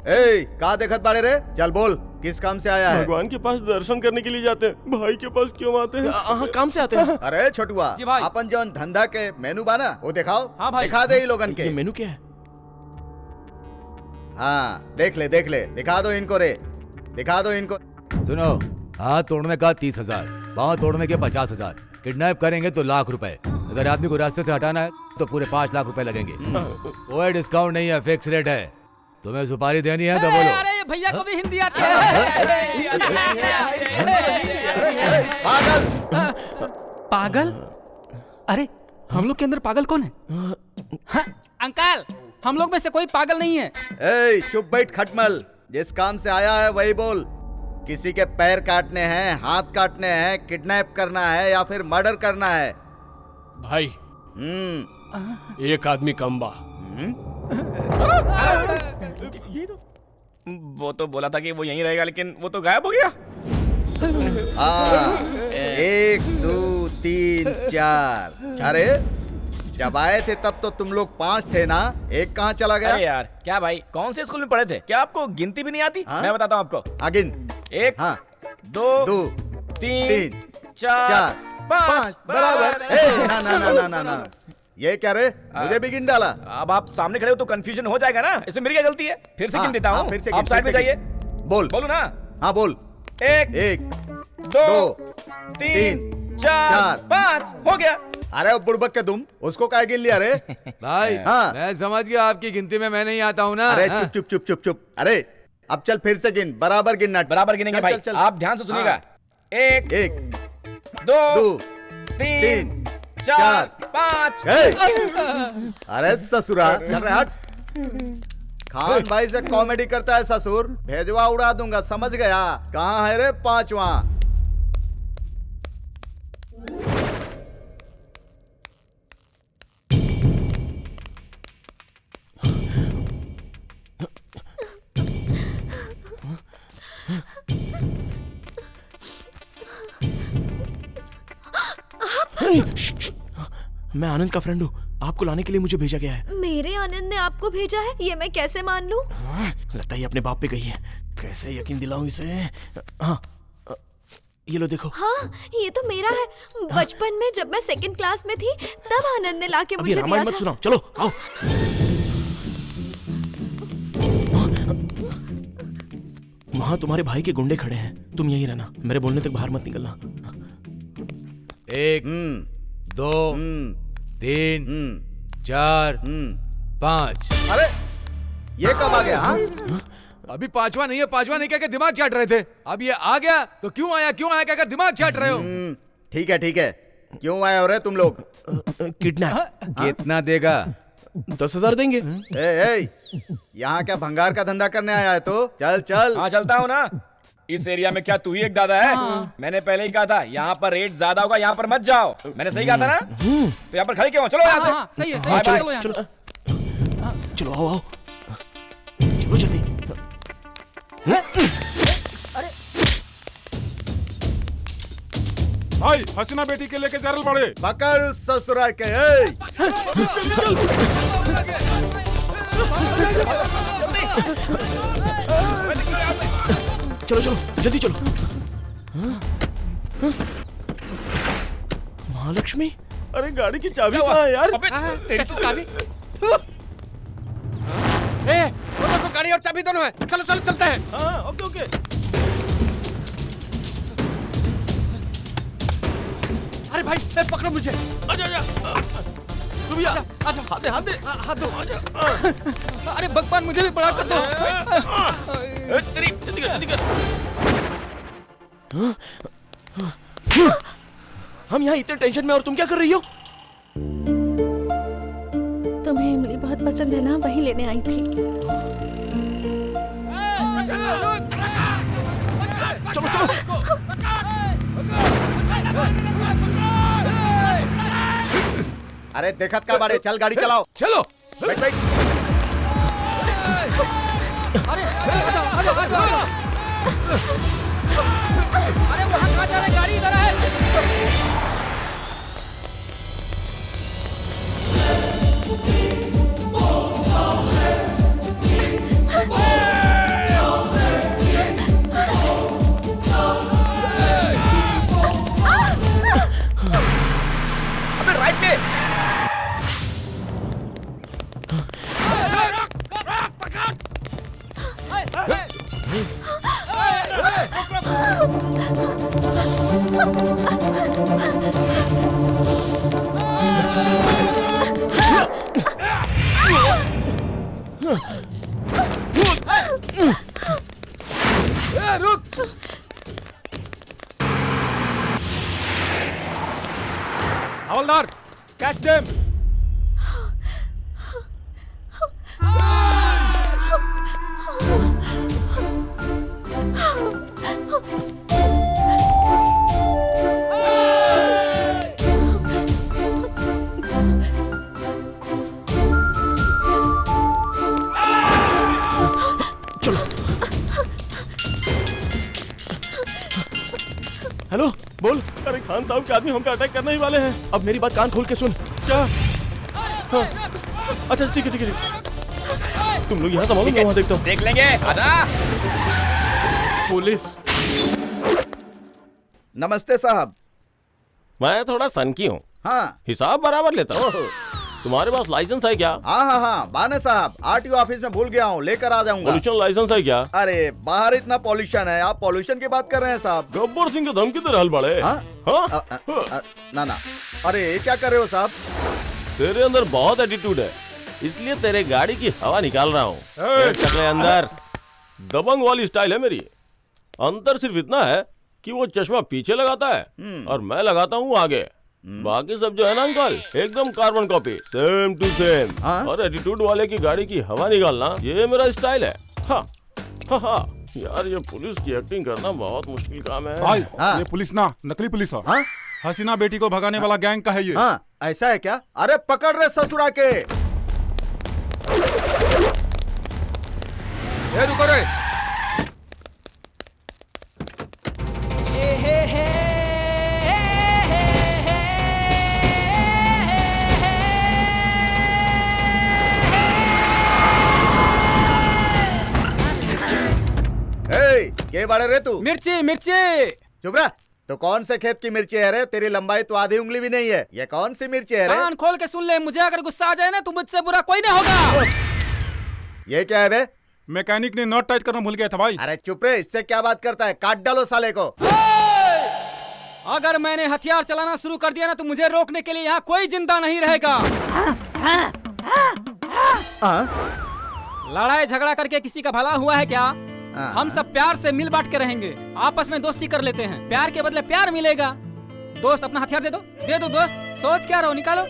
Speaker 16: ए का देखत बाड़े रे? चल बोल, किस काम से आया है?
Speaker 2: भगवान के पास दर्शन करने के लिए जाते हैं। भाई के पास क्यों आते हैं?
Speaker 6: काम से आते हैं।
Speaker 16: अरे छोटुआ,
Speaker 5: जी भाई।
Speaker 16: अपन जो धंधा के मेनू बाना वो दिखाओ।
Speaker 5: हाँ भाई।
Speaker 16: दिखा दे लोगन के।
Speaker 6: ये मेनू क्या है?
Speaker 16: हाँ देख ले दिखा दो इनको रे, दिखा दो इनको।
Speaker 17: सुनो, हाथ तोड़ने का 30,000, पाँव तोड़ने के 50,000, किडनैप करेंगे तो लाख रुपए, अगर आदमी को रास्ते से हटाना है तो पूरे 5 लाख रुपए लगेंगे। कोई डिस्काउंट नहीं है, फिक्स रेट है। तुम्हें सुपारी देनी है तो बोलो।
Speaker 5: अरे भैया को भी हिंदी आती है। पागल? अरे हम लोग के अंदर पागल कौन है? हाँ, अंकल हम लोग में से कोई पागल नहीं है।
Speaker 16: ए, चुप बैठ खटमल, जिस काम से आया है वही बोल। किसी के पैर काटने हैं, हाथ काटने हैं, किडनैप करना है या फिर मर्डर करना है?
Speaker 13: भाई एक आदमी कम बा।
Speaker 3: वो तो बोला था कि वो यहीं रहेगा, लेकिन वो तो गायब हो गया।
Speaker 16: 1 2 3 4। अरे जब आए थे तब तो तुम लोग 5 थे ना, एक कहाँ चला गया?
Speaker 3: अरे यार क्या भाई, कौन से स्कूल में पढ़े थे? क्या आपको गिनती भी नहीं आती? मैं बताता हूँ आपको।
Speaker 16: गिन।
Speaker 3: 1 2 3 4 5
Speaker 16: बराबर। ना ना ना ना ना ना, ये क्या रे, मुझे भी गिन डाला।
Speaker 3: अब आप सामने खड़े हो तो कंफ्यूजन हो जाएगा ना, इसमें मेरी क्या गलती है? फिर से गिन देता हूँ, आप साइड में जाइए। बोलो ना।
Speaker 16: हाँ बोल।
Speaker 3: 1 2 3 4 5 हो गया।
Speaker 16: अरे बुड़बक के तुम, उसको क्या गिन लिया रे?
Speaker 17: भाई
Speaker 16: हाँ।
Speaker 17: मैं समझ गया, आपकी गिनती में मैं नहीं आता हूँ ना।
Speaker 16: अरे चुप चुप चुप चुप चुप। अरे अब चल फिर से गिन, बराबर गिनना।
Speaker 3: बराबर गिनेंगे भाई, आप ध्यान से सुनिएगा। 1 2 3 4 5।
Speaker 16: अरे ससुरा, हट। खान भाई से कॉमेडी करता है ससुर, भेजवा उड़ा दूंगा, समझ गया? कहाँ है रे 5वां?
Speaker 6: मैं आनंद का फ्रेंड हूँ, आपको लाने के लिए मुझे भेजा गया है।
Speaker 1: मेरे आनंद ने आपको भेजा है, ये मैं कैसे मान लूं?
Speaker 6: लगता है ये अपने बाप पे गई है, कैसे यकीन दिलाऊं इसे? हाँ ये लो देखो।
Speaker 1: हाँ ये तो मेरा है। बचपन में जब मैं 2nd क्लास में थी तब आनंद ने लाके मुझे दिया था।
Speaker 6: मत सुनाओ, चलो आओ। वहाँ तुम्हारे भाई के गुंडे खड़े हैं, तुम यही रहना, मेरे बोलने तक बाहर मत निकलना।
Speaker 17: 1 2 3 4 5।
Speaker 16: अरे ये कब आ गया?
Speaker 17: अभी 5वां नहीं है, 5वां नहीं कह के दिमाग चाट रहे थे, अब ये आ गया तो क्यों आया कहकर दिमाग चाट रहे हो।
Speaker 16: ठीक है, क्यों आए हो रे तुम लोग?
Speaker 6: किडनैप।
Speaker 17: कितना देगा?
Speaker 6: 10,000 देंगे।
Speaker 16: यहाँ क्या भंगार का धंधा करने आया है? तो चल।
Speaker 3: हाँ चलता हूँ ना। इस एरिया में क्या तू ही एक दादा है? मैंने पहले ही कहा था यहाँ पर रेट ज्यादा होगा, यहाँ पर मत जाओ। मैंने सही कहा था ना? तो यहाँ पर खड़े क्यों? चलो यहाँ से।
Speaker 5: सही है,
Speaker 6: चलो आओ, चलो जल्दी।
Speaker 4: भाई हसीना बेटी के लेके जरल पड़े।
Speaker 16: पकड़ ससुरा के।
Speaker 6: चलो जल्दी चलो। महालक्ष्मी,
Speaker 2: अरे गाड़ी की चाबी कहाँ है यार?
Speaker 13: चाबी? तो गाड़ी और चाबी दोनों है। चलो चलते हैं।
Speaker 2: हाँ ओके।
Speaker 13: अरे भाई पकड़ो मुझे।
Speaker 2: आजा। तुम यहाँ हाथ दो।
Speaker 5: अरे भगवान मुझे भी बड़ा कर दो।
Speaker 2: जल्दी कर।
Speaker 6: हम यहाँ इतने टेंशन में और तुम क्या कर रही हो?
Speaker 1: तुम्हें इमली बहुत पसंद है ना, वही लेने आई थी।
Speaker 6: चलो।
Speaker 16: अरे देखत का बाड़े, चल गाड़ी चलाओ।
Speaker 17: चलो
Speaker 16: बैठ।
Speaker 5: अरे आ जाओ। अरे वहाँ कहाँ जा रहे? गाड़ी इधर है।
Speaker 3: अबे राइट ले।
Speaker 4: हवलदार, कैच देम।
Speaker 6: हेलो बोल।
Speaker 2: अरे खान साहब के आदमी हम पे अटैक करने ही वाले हैं।
Speaker 6: अब मेरी बात कान खोल के सुन।
Speaker 2: क्या? हाँ। अच्छा ठीक है ठीक है, तुम लोग यहाँ संभालो, मैं वहाँ देखता हूँ।
Speaker 3: देख लेंगे। आजा।
Speaker 2: पुलिस।
Speaker 16: नमस्ते साहब।
Speaker 2: मैं थोड़ा सनकी हूँ।
Speaker 16: हाँ।
Speaker 2: हिसाब बराबर लेता हूँ। तुम्हारे पास लाइसेंस है क्या?
Speaker 16: हाँ, बाने साहब, आरटीओ ऑफिस में भूल गया हूँ, लेकर आ जाऊंगा।
Speaker 2: पॉल्यूशन लाइसेंस है क्या?
Speaker 16: अरे बाहर इतना पॉल्यूशन है, आप पॉल्यूशन की बात कर रहे हैं साहब?
Speaker 2: गब्बर सिंह के धमकी दे रहल बड़े।
Speaker 16: ना अरे ये क्या कर रहे हो साहब?
Speaker 2: तेरे अंदर बहुत एटीट्यूड है, इसलिए तेरे गाड़ी की हवा निकाल रहा हूँ। चले अंदर। दबंग वाली स्टाइल है मेरी। अंतर सिर्फ इतना है कि वो चश्मा पीछे लगाता है और मैं लगाता हूँ आगे। बाकी सब जो है ना अंकल, एकदम carbon copy, same to same. और एटीट्यूड वाले की गाड़ी की हवा निकालना ये मेरा स्टाइल है। हाँ हाँ हाँ यार, ये पुलिस की एक्टिंग करना बहुत मुश्किल काम है।
Speaker 4: भाई ये पुलिस ना, नकली पुलिस है। हसीना बेटी को भगाने वाला गैंग का है ये।
Speaker 16: हाँ, ऐसा है क्या? अरे पकड़ रहे ससुरा के।
Speaker 17: रुको रे।
Speaker 16: के बारे रे तू?
Speaker 5: मिर्ची मिर्ची।
Speaker 16: चुप रह। तो कौन से खेत की मिर्ची है रे? तेरी लंबाई तो आधी उंगली भी नहीं है। ये कौन सी मिर्ची है रे?
Speaker 5: कान खोल के सुन ले, मुझे अगर गुस्सा आ जाए ना तो मुझसे बुरा कोई नहीं होगा।
Speaker 16: ये क्या है बे?
Speaker 4: मैकेनिक ने नॉट टाइट करना भूल गया था भाई।
Speaker 16: अरे चुप रे, इससे क्या बात करता है? काट डालो साले को।
Speaker 5: अगर मैंने हथियार चलाना शुरू कर दिया ना तो मुझे रोकने के लिए यहाँ कोई जिंदा नहीं रहेगा। लड़ाई झगड़ा करके किसी का भला हुआ है क्या? हम सब प्यार से मिल बांट के रहेंगे, आपस में दोस्ती कर लेते हैं। प्यार के बदले प्यार मिलेगा। दोस्त अपना हथियार दे दो दोस्त। सोच क्या रहो, निकालो।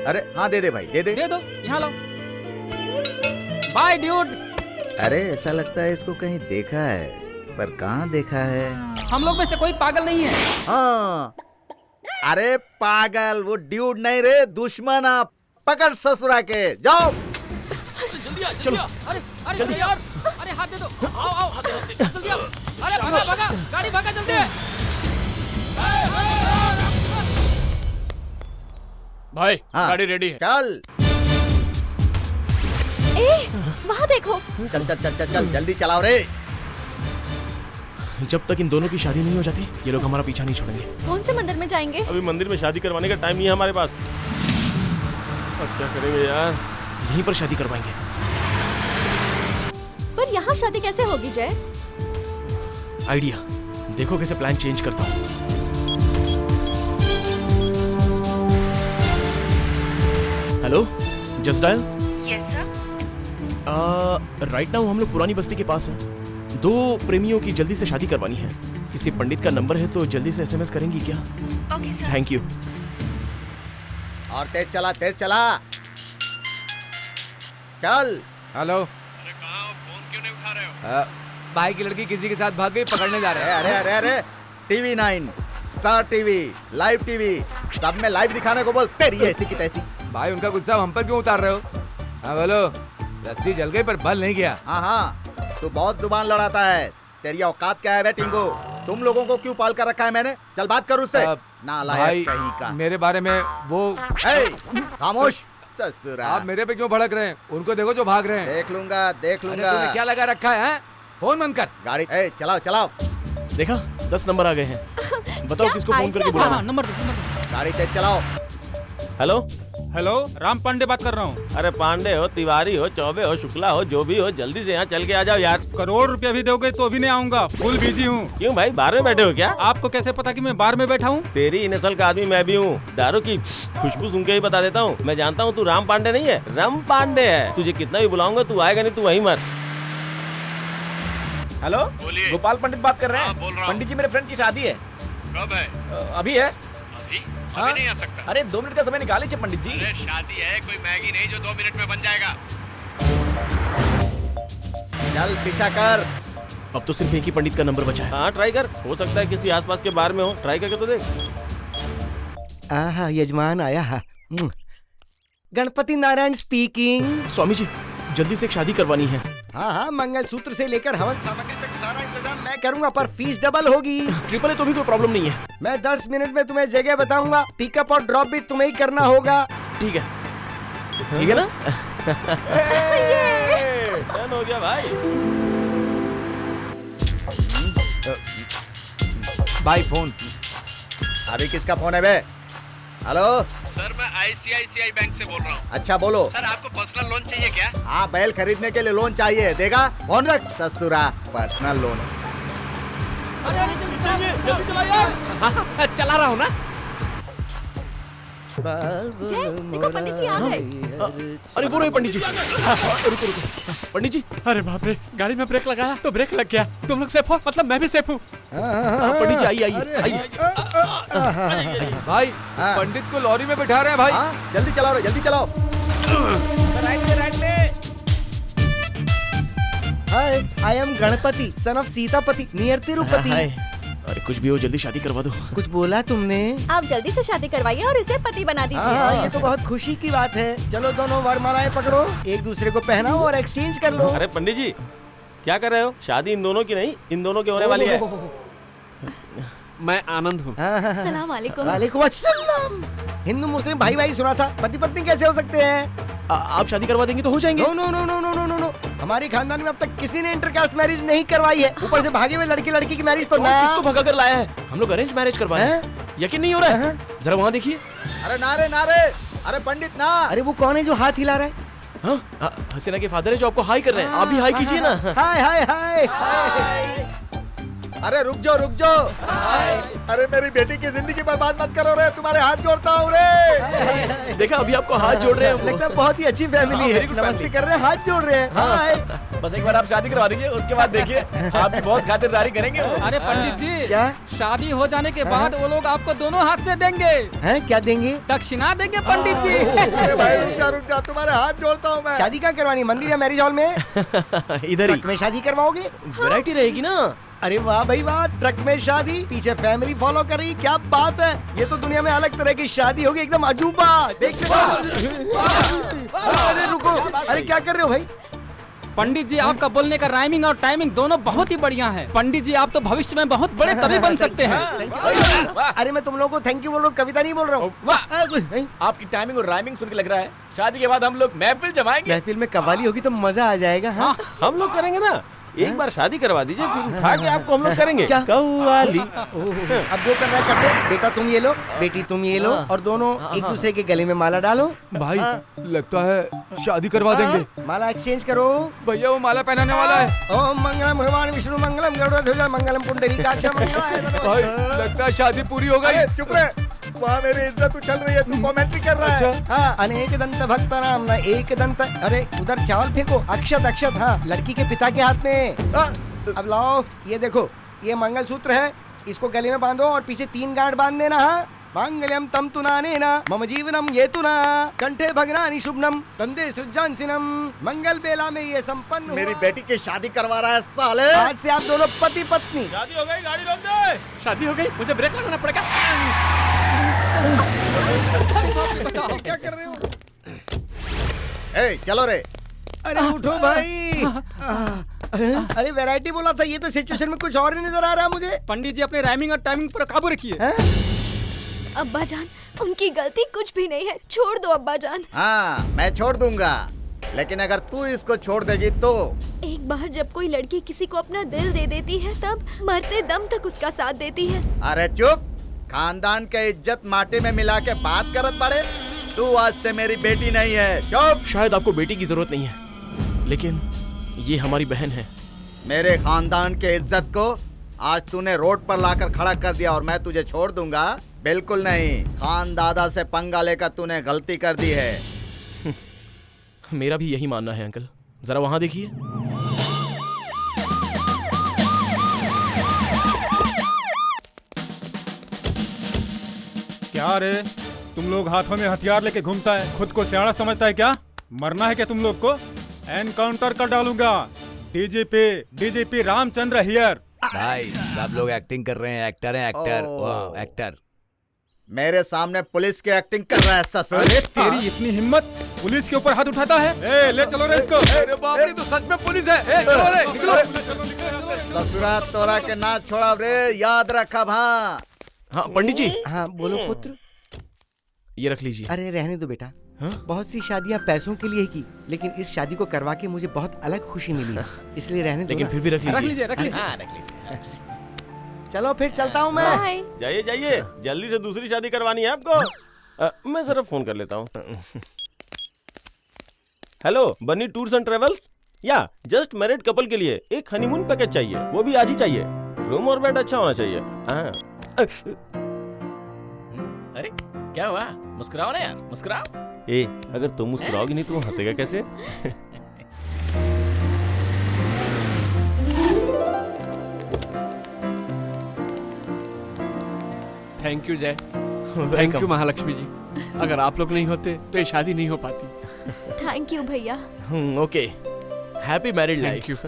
Speaker 16: अरे हाँ दे दे भाई, दे
Speaker 5: दो, यहाँ लो। Bye dude.
Speaker 16: अरे ऐसा लगता है इसको कहीं देखा है, पर कहाँ देखा है?
Speaker 5: हम लोग में से कोई पागल नहीं है।
Speaker 16: हाँ। अरे पागल वो ड्यूड नहीं रे, दुश्मन। आप पकड़ ससुरा के, जाओ।
Speaker 5: चलो। अरे जल्दी यार, अरे हाथ दे दो। आओ जल्दी आओ। अरे भागा, गाड़ी भागा जल्दी।
Speaker 8: भाई गाड़ी रेडी है।
Speaker 16: चल
Speaker 1: वहाँ देखो।
Speaker 16: चल जल्दी चलाओ रे।
Speaker 6: जब तक इन दोनों की शादी नहीं हो जाती ये लोग हमारा पीछा नहीं छोड़ेंगे।
Speaker 1: कौन से मंदिर में जाएंगे?
Speaker 2: अभी मंदिर में शादी करवाने का टाइम नहीं है हमारे पास। अब क्या करेंगे यार?
Speaker 6: यहीं पर शादी करवाएंगे।
Speaker 1: पर यहाँ शादी कैसे होगी जय?
Speaker 6: आइडिया देखो कैसे प्लान चेंज करता हूँ। Hello, just dial.
Speaker 14: Yes sir.
Speaker 6: Right now हम लोग पुरानी बस्ती के पास हैं। दो प्रेमियों की जल्दी से शादी करवानी है। किसी पंडित का नंबर है तो जल्दी से एसएमएस करेंगी क्या?
Speaker 14: Okay sir.
Speaker 6: Thank you.
Speaker 16: और तेज चला चल।
Speaker 17: हेलो।
Speaker 8: अरे कहाँ हो? फोन क्यों नहीं उठा रहे हो?
Speaker 17: भाई की लड़की किसी के साथ भाग गई, पकड़ने जा रहे हैं।
Speaker 16: अरे TV 9, star TV, live TV, सब में लाइव दिखाने को बोल। तेरी ऐसी की तैसी।
Speaker 17: भाई उनका गुस्सा हम पर क्यों उतार रहे हो? हाँ बोलो। रस्सी जल गई पर बल नहीं गया।
Speaker 16: हाँ, तू बहुत जुबान लड़ाता है। तेरी औकात क्या है बे टिंगो? तुम लोगों को क्यों पाल कर रखा है मैंने? चल बात कर उससे। नालायक कहीं का।
Speaker 17: मेरे बारे में वो।
Speaker 16: खामोश ससुरा।
Speaker 17: आप मेरे पे क्यों भड़क रहे हैं? उनको देखो जो भाग रहे हैं।
Speaker 16: देख लूंगा।
Speaker 17: तूने क्या लगा रखा है? फोन बंद कर।
Speaker 16: गाड़ी चलाओ।
Speaker 6: देखा 10 नंबर आ गए हैं। बताओ किसको फोन करके बुलाना?
Speaker 5: नंबर
Speaker 16: गाड़ी तेज चलाओ।
Speaker 2: हेलो,
Speaker 4: राम पांडे बात कर रहा हूँ।
Speaker 2: अरे पांडे हो, तिवारी हो, चौबे हो, शुक्ला हो, जो भी हो, जल्दी से यहाँ चल के आ जाओ यार।
Speaker 4: करोड़ रुपया भी दोगे तो भी नहीं आऊंगा, फुल बिजी हूँ।
Speaker 2: क्यों भाई, बार में बैठे हो क्या?
Speaker 4: आपको कैसे पता कि मैं बार में बैठा हूँ?
Speaker 2: तेरी नस्ल का आदमी मैं भी हूँ। दारू की खुशबू सुन के ही बता देता हूँ। मैं जानता हूँ तू राम पांडे नहीं है, रम पांडे है। तुझे कितना भी बुलाऊंगा तू आएगा नहीं, तू वहीं मर।
Speaker 3: हेलो, गोपाल पंडित बात कर रहे हैं। पंडित जी, मेरे फ्रेंड की शादी है।
Speaker 8: कब है?
Speaker 3: अभी है।
Speaker 8: अभी नहीं आ सकता।
Speaker 3: अरे 2 मिनट का समय निकाल लीजिए पंडित जी।
Speaker 8: अरे शादी है, कोई मैगी नहीं जो 2 मिनट में बन जाएगा।
Speaker 16: चल पीछा कर।
Speaker 6: अब तो सिर्फ एक ही पंडित का नंबर बचा है।
Speaker 2: हाँ ट्राई कर, हो सकता है किसी आसपास के बार में हो। ट्राई करके तो देख।
Speaker 10: यजमान आया है। गणपति नारायण स्पीकिंग।
Speaker 6: स्वामी जी जल्दी से एक शादी करवानी है।
Speaker 19: हाँ हाँ, मंगलसूत्र से लेकर हवन सामग्री तक सारा इंतजाम मैं करूँगा, पर फीस डबल होगी।
Speaker 6: ट्रिपल है तो भी कोई प्रॉब्लम नहीं है।
Speaker 19: मैं 10 मिनट में तुम्हें जगह बताऊंगा, पिकअप और ड्रॉप भी तुम्हें ही करना होगा।
Speaker 6: ठीक है, ठीक है ना?
Speaker 2: डन हो गया भाई।
Speaker 17: भाई फोन।
Speaker 16: अभी किसका फोन है बे? हेलो
Speaker 20: सर, मैं ICICI बैंक से बोल रहा हूँ।
Speaker 16: अच्छा बोलो।
Speaker 20: सर, आपको पर्सनल लोन चाहिए क्या?
Speaker 16: हाँ, बैल खरीदने के लिए लोन चाहिए। देगा? फोन रख ससुरा, पर्सनल लोन।
Speaker 6: जल्दी चला यार। चला रहा हूँ ना।
Speaker 1: जय, देखो पंडित जी आ गए।
Speaker 6: अरे वो रहे पंडित जी। रुको रुको पंडित जी।
Speaker 13: अरे बाप रे, गाड़ी में ब्रेक लगाया तो ब्रेक लग गया। तुम लोग सेफ हो? मतलब मैं भी सेफ हूँ।
Speaker 6: पंडित जी आइए आइए।
Speaker 17: भाई पंडित को लॉरी में बिठा रहे हैं भाई।
Speaker 16: जल्दी चलाओ रे, जल्दी चलाओ।
Speaker 19: Hi, I am Ganpati, son of Sitapati, near Tirupati.
Speaker 6: अरे कुछ भी हो, जल्दी शादी करवा दो।
Speaker 19: कुछ बोला तुमने?
Speaker 1: आप जल्दी से शादी करवाइए और इसे पति बना दीजिए।
Speaker 19: हाँ, ये तो बहुत खुशी की बात है। चलो दोनों वरमालाएं पकड़ो, एक दूसरे को पहनाओ और एक्सचेंज कर लो।
Speaker 2: अरे पंडित जी क्या कर रहे हो? शादी इन दोनों की नहीं, इन दोनों की होने वाली है।
Speaker 13: मैं आनंद हूँ।
Speaker 1: सलाम वालेकुम।
Speaker 19: वालेकुम अस्सलाम। हिंदू मुस्लिम भाई भाई सुना था, पति पत्नी कैसे हो सकते हैं?
Speaker 6: आप शादी करवा देंगे तो हो जाएंगे।
Speaker 19: No no no no no no no no, हमारे खानदान में अब तक किसी ने इंटरकास्ट मैरिज नहीं करवाई है। ऊपर से भागे हुए लड़की लड़की की मैरिज तो ना।
Speaker 6: किसको भगा कर लाया है? हम लोग अरेंज मैरिज करवाए हैं। यकीन नहीं हो रहा है? जरा वहाँ देखिए।
Speaker 16: अरे नारे नारे, अरे पंडित ना।
Speaker 19: अरे वो कौन है जो हाथ हिला रहा है?
Speaker 6: हाँ, हसीना के फादर है जो आपको हाई कर रहे हैं। आप भी हाई कीजिए ना।
Speaker 19: हाय हाय हाय।
Speaker 16: अरे रुक जाओ। अरे मेरी बेटी की जिंदगी बर्बाद मत करो रे, तुम्हारे हाथ जोड़ता हूँ रे।
Speaker 6: देखा अभी आपको हाथ जोड़ रहे हैं।
Speaker 19: लगता है बहुत ही अच्छी फैमिली है। नमस्ते कर रहे हैं, हाथ जोड़ रहे हैं। हाँ,
Speaker 3: बस एक बार आप शादी करवा दीजिए, उसके बाद देखिए आपकी बहुत खातिरदारी करेंगे।
Speaker 5: अरे पंडित जी,
Speaker 19: क्या
Speaker 5: शादी हो जाने के बाद वो लोग आपको दोनों हाथ से देंगे।
Speaker 19: हैं? क्या देंगे?
Speaker 5: दक्षिणा देंगे पंडित जी।
Speaker 16: अरे भाई रुक जा, तुम्हारे हाथ जोड़ता हूँ मैं।
Speaker 19: शादी कहाँ करवानी, मंदिर या मैरिज हॉल में?
Speaker 6: इधर ही।
Speaker 19: में शादी करवाओगे?
Speaker 6: वैरायटी रहेगी ना।
Speaker 19: अरे वाह भाई वाह, ट्रक में शादी, पीछे फैमिली फॉलो कर रही, क्या बात है। ये तो दुनिया में अलग तरह की शादी होगी, एकदम अजूबा। देखते अरे रुको, अरे क्या कर रहे हो भाई?
Speaker 5: पंडित जी आपका बोलने का राइमिंग और टाइमिंग दोनों बहुत ही बढ़िया है। पंडित जी आप तो भविष्य में बहुत बड़े कवि बन सकते हैं।
Speaker 19: अरे मैं तुम लोगों को थैंक यू बोल रहा हूँ, कविता नहीं बोल रहा हूँ।
Speaker 3: आपकी टाइमिंग और राइमिंग सुन के लग रहा है शादी के बाद हम लोग महफिल जमाएंगे।
Speaker 19: महफिल में कव्वाली होगी तो मजा आ जाएगा। हाँ,
Speaker 2: हम लोग करेंगे ना। एक बार शादी करवा दीजिए, फिर उठा के आपको हम लोग करेंगे।
Speaker 19: क्या?
Speaker 2: कव्वाली।
Speaker 19: अब जो कर रहा है करते। बेटा तुम ये लो, बेटी तुम ये लो, और दोनों एक दूसरे के गले में माला डालो।
Speaker 17: भाई लगता है शादी करवा देंगे।
Speaker 19: माला एक्सचेंज करो।
Speaker 17: भैया वो माला पहनाने वाला है।
Speaker 19: ओम मंगलम भगवान विष्णु मंगलम गरुड़ध्वज मंगलम पुंडरीकाक्ष मंगलम।
Speaker 17: भाई लगता है शादी पूरी हो गई।
Speaker 16: चुप रहे, वहाँ मेरी इज्जत उछल रही है, तू कमेंट्री कर रहा है।
Speaker 19: हाँ, अनेक दंत भक्त नाम न एक दंत। अरे उधर चावल फेंको, अक्षत अक्षत। हाँ, लड़की के पिता के हाथ में। अब लाओ, ये देखो, ये मंगलसूत्र है, इसको गले में बांधो और पीछे 3 गांठ बांध देना। हाँ, मांगल्यम तम तुनानेना मम जीवनम ये तुना कंठे भगनानि शुभनम तंदे सृजांसिनम। मंगल बेला में ये संपन्न।
Speaker 16: मेरी बेटी की शादी करवा रहा है साले।
Speaker 19: आज से आप दोनों पति पत्नी।
Speaker 2: शादी हो गई, गाड़ी रोक दे।
Speaker 13: शादी हो गई, मुझे ब्रेक लगाना पड़ेगा।
Speaker 19: क्या कर रहे हो?
Speaker 16: ए, चलो रे।
Speaker 19: अरे उठो भाई। अरे वैरायटी बोला था, ये तो सिचुएशन में कुछ और ही नजर आ रहा है मुझे।
Speaker 5: पंडित जी अपने राइमिंग और टाइमिंग पर काबू रखिए।
Speaker 1: अब्बा जान, उनकी गलती कुछ भी नहीं है, छोड़ दो अब्बा जान।
Speaker 16: हाँ, मैं छोड़ दूंगा, लेकिन अगर तू इसको छोड़ देगी तो।
Speaker 1: एक बार जब कोई लड़की किसी को अपना दिल दे देती है, तब मरते दम तक उसका साथ देती है।
Speaker 16: अरे चुप, खानदान के इज्जत माटी में मिला के बात करत पड़े। तू आज से मेरी बेटी नहीं है, चुप।
Speaker 6: शायद आपको बेटी की जरूरत नहीं है, लेकिन ये हमारी बहन है।
Speaker 16: मेरे खानदान के इज्जत को आज तूने रोड पर लाकर खड़ा कर दिया और मैं तुझे छोड़ दूंगा? बिल्कुल नहीं। खान दादा से पंगा लेकर तूने गलती कर दी है।
Speaker 6: मेरा भी यही मानना है अंकल। जरा वहां देखिए।
Speaker 4: क्या रे, तुम लोग हाथों में हथियार लेके घूमता है, खुद को सियाना समझता है क्या? मरना है क्या तुम लोग को? एनकाउंटर कर डालूंगा। DGP Ramchandra here.
Speaker 17: भाई सब लोग एक्टिंग कर रहे हैं, एक्टर हैं, एक्टर। वाह, एक्टर।
Speaker 16: मेरे सामने पुलिस की एक्टिंग कर रहा है ससुर।
Speaker 4: अरे तेरी इतनी हिम्मत, पुलिस के ऊपर हाथ उठाता है। ए, ले चलो रे इसको।
Speaker 11: अरे बाप रे, तो सच में पुलिस है। ए, चलो रे, निकलो।
Speaker 16: ससुरा तोरा के ना छोड़ा रे, याद रखा।
Speaker 6: हाँ पंडित जी।
Speaker 19: हाँ बोलो पुत्र।
Speaker 6: ये रख लीजिए।
Speaker 19: अरे रहने दो बेटा। बहुत सी शादियाँ पैसों के लिए की, लेकिन इस शादी को करवा के मुझे बहुत अलग खुशी मिली, इसलिए रहने दो।
Speaker 6: लेकिन फिर भी रख लीजिए।
Speaker 19: रख लीजिए। चलो फिर चलता हूँ मैं।
Speaker 2: जाइए जाइए, जल्दी से दूसरी शादी करवानी है आपको। मैं जरा फोन कर लेता हूँ। हेलो, बनी टूर्स एंड ट्रेवल्स। या जस्ट मैरिड कपल के लिए एक हनीमून पैकेज चाहिए, वो भी आज ही चाहिए। रूम और बेड अच्छा होना चाहिए।
Speaker 6: अरे क्या हुआ? मुस्कुराओ ना यार, मुस्कुराओ।
Speaker 2: ए, अगर तुम मुस्कुराओगी नहीं तो वो हंसेगा कैसे?
Speaker 13: थैंक यू जय, थैंक यू महालक्ष्मी जी। अगर आप लोग नहीं होते तो ये शादी नहीं हो पाती।
Speaker 1: थैंक यू भैया।
Speaker 6: Okay, happy married life.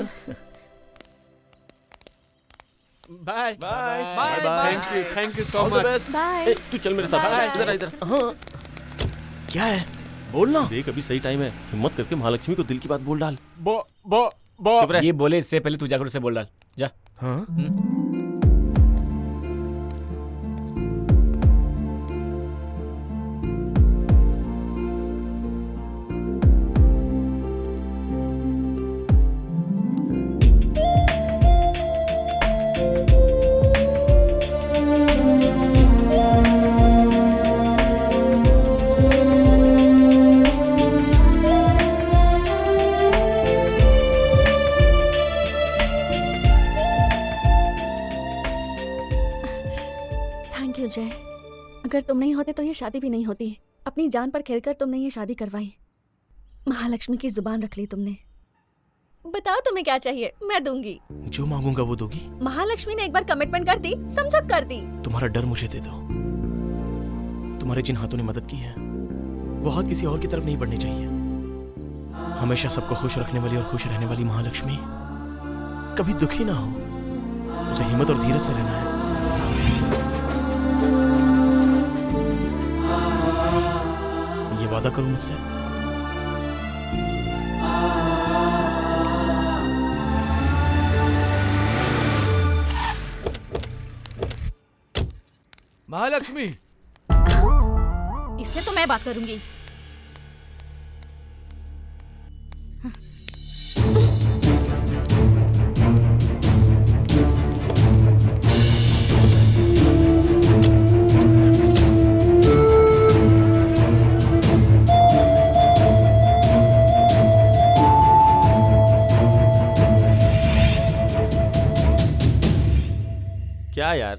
Speaker 13: Bye
Speaker 2: bye
Speaker 13: bye. Thank you so much.
Speaker 1: Bye.
Speaker 2: तू चल मेरे साथ, इधर इधर। हाँ
Speaker 6: क्या है? बोलना।
Speaker 2: देख अभी सही टाइम है, हिम्मत करके महालक्ष्मी को दिल की बात बोल डाल।
Speaker 3: चुप रह। ये बोले इससे पहले तू जाकर उसे बोल डाल, जा।
Speaker 6: हाँ?
Speaker 1: जय, अगर तुम नहीं होते तो ये शादी भी नहीं होती। अपनी जान पर खेलकर तुमने ये शादी करवाई। महालक्ष्मी की जुबान रख ली तुमने। बताओ तुम्हें क्या चाहिए, मैं दूंगी।
Speaker 6: जो मांगूंगा वो दोगी?
Speaker 1: महालक्ष्मी ने एक बार कमिटमेंट कर दी, समझ कर दी।
Speaker 6: तुम्हारा डर मुझे दे दो। तुम्हारे जिन हाथों ने मदद की है वो हाथ किसी और की तरफ नहीं बढ़ने चाहिए। हमेशा सबको खुश रखने वाली और खुश रहने वाली महालक्ष्मी कभी दुखी ना हो, उसे हिम्मत और धीरज से रहना है। ये वादा करो मुझसे।
Speaker 17: महालक्ष्मी,
Speaker 14: इससे तो मैं बात करूंगी।
Speaker 2: क्या यार,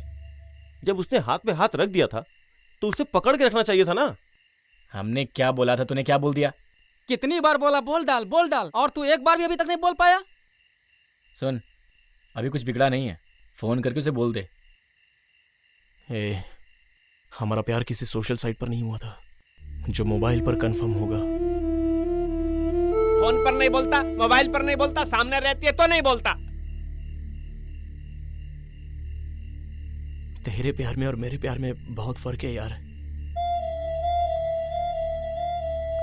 Speaker 2: जब उसने हाथ में हाथ रख दिया था तो उसे पकड़ के रखना चाहिए था ना।
Speaker 3: हमने क्या बोला था, तूने क्या बोल दिया?
Speaker 5: कितनी बार बोला बोल डाल बोल डाल, और तू एक बार भी अभी तक नहीं बोल पाया।
Speaker 3: सुन, अभी कुछ बिगड़ा नहीं है, फोन करके उसे बोल दे।
Speaker 6: हमारा प्यार किसी सोशल साइट पर नहीं हुआ था, जो मोबाइल पर कंफर्म होगा।
Speaker 20: फोन पर नहीं बोलता, मोबाइल पर नहीं बोलता, सामने रहती है तो नहीं बोलता।
Speaker 6: तेरे प्यार में और मेरे प्यार में बहुत फर्क है यार।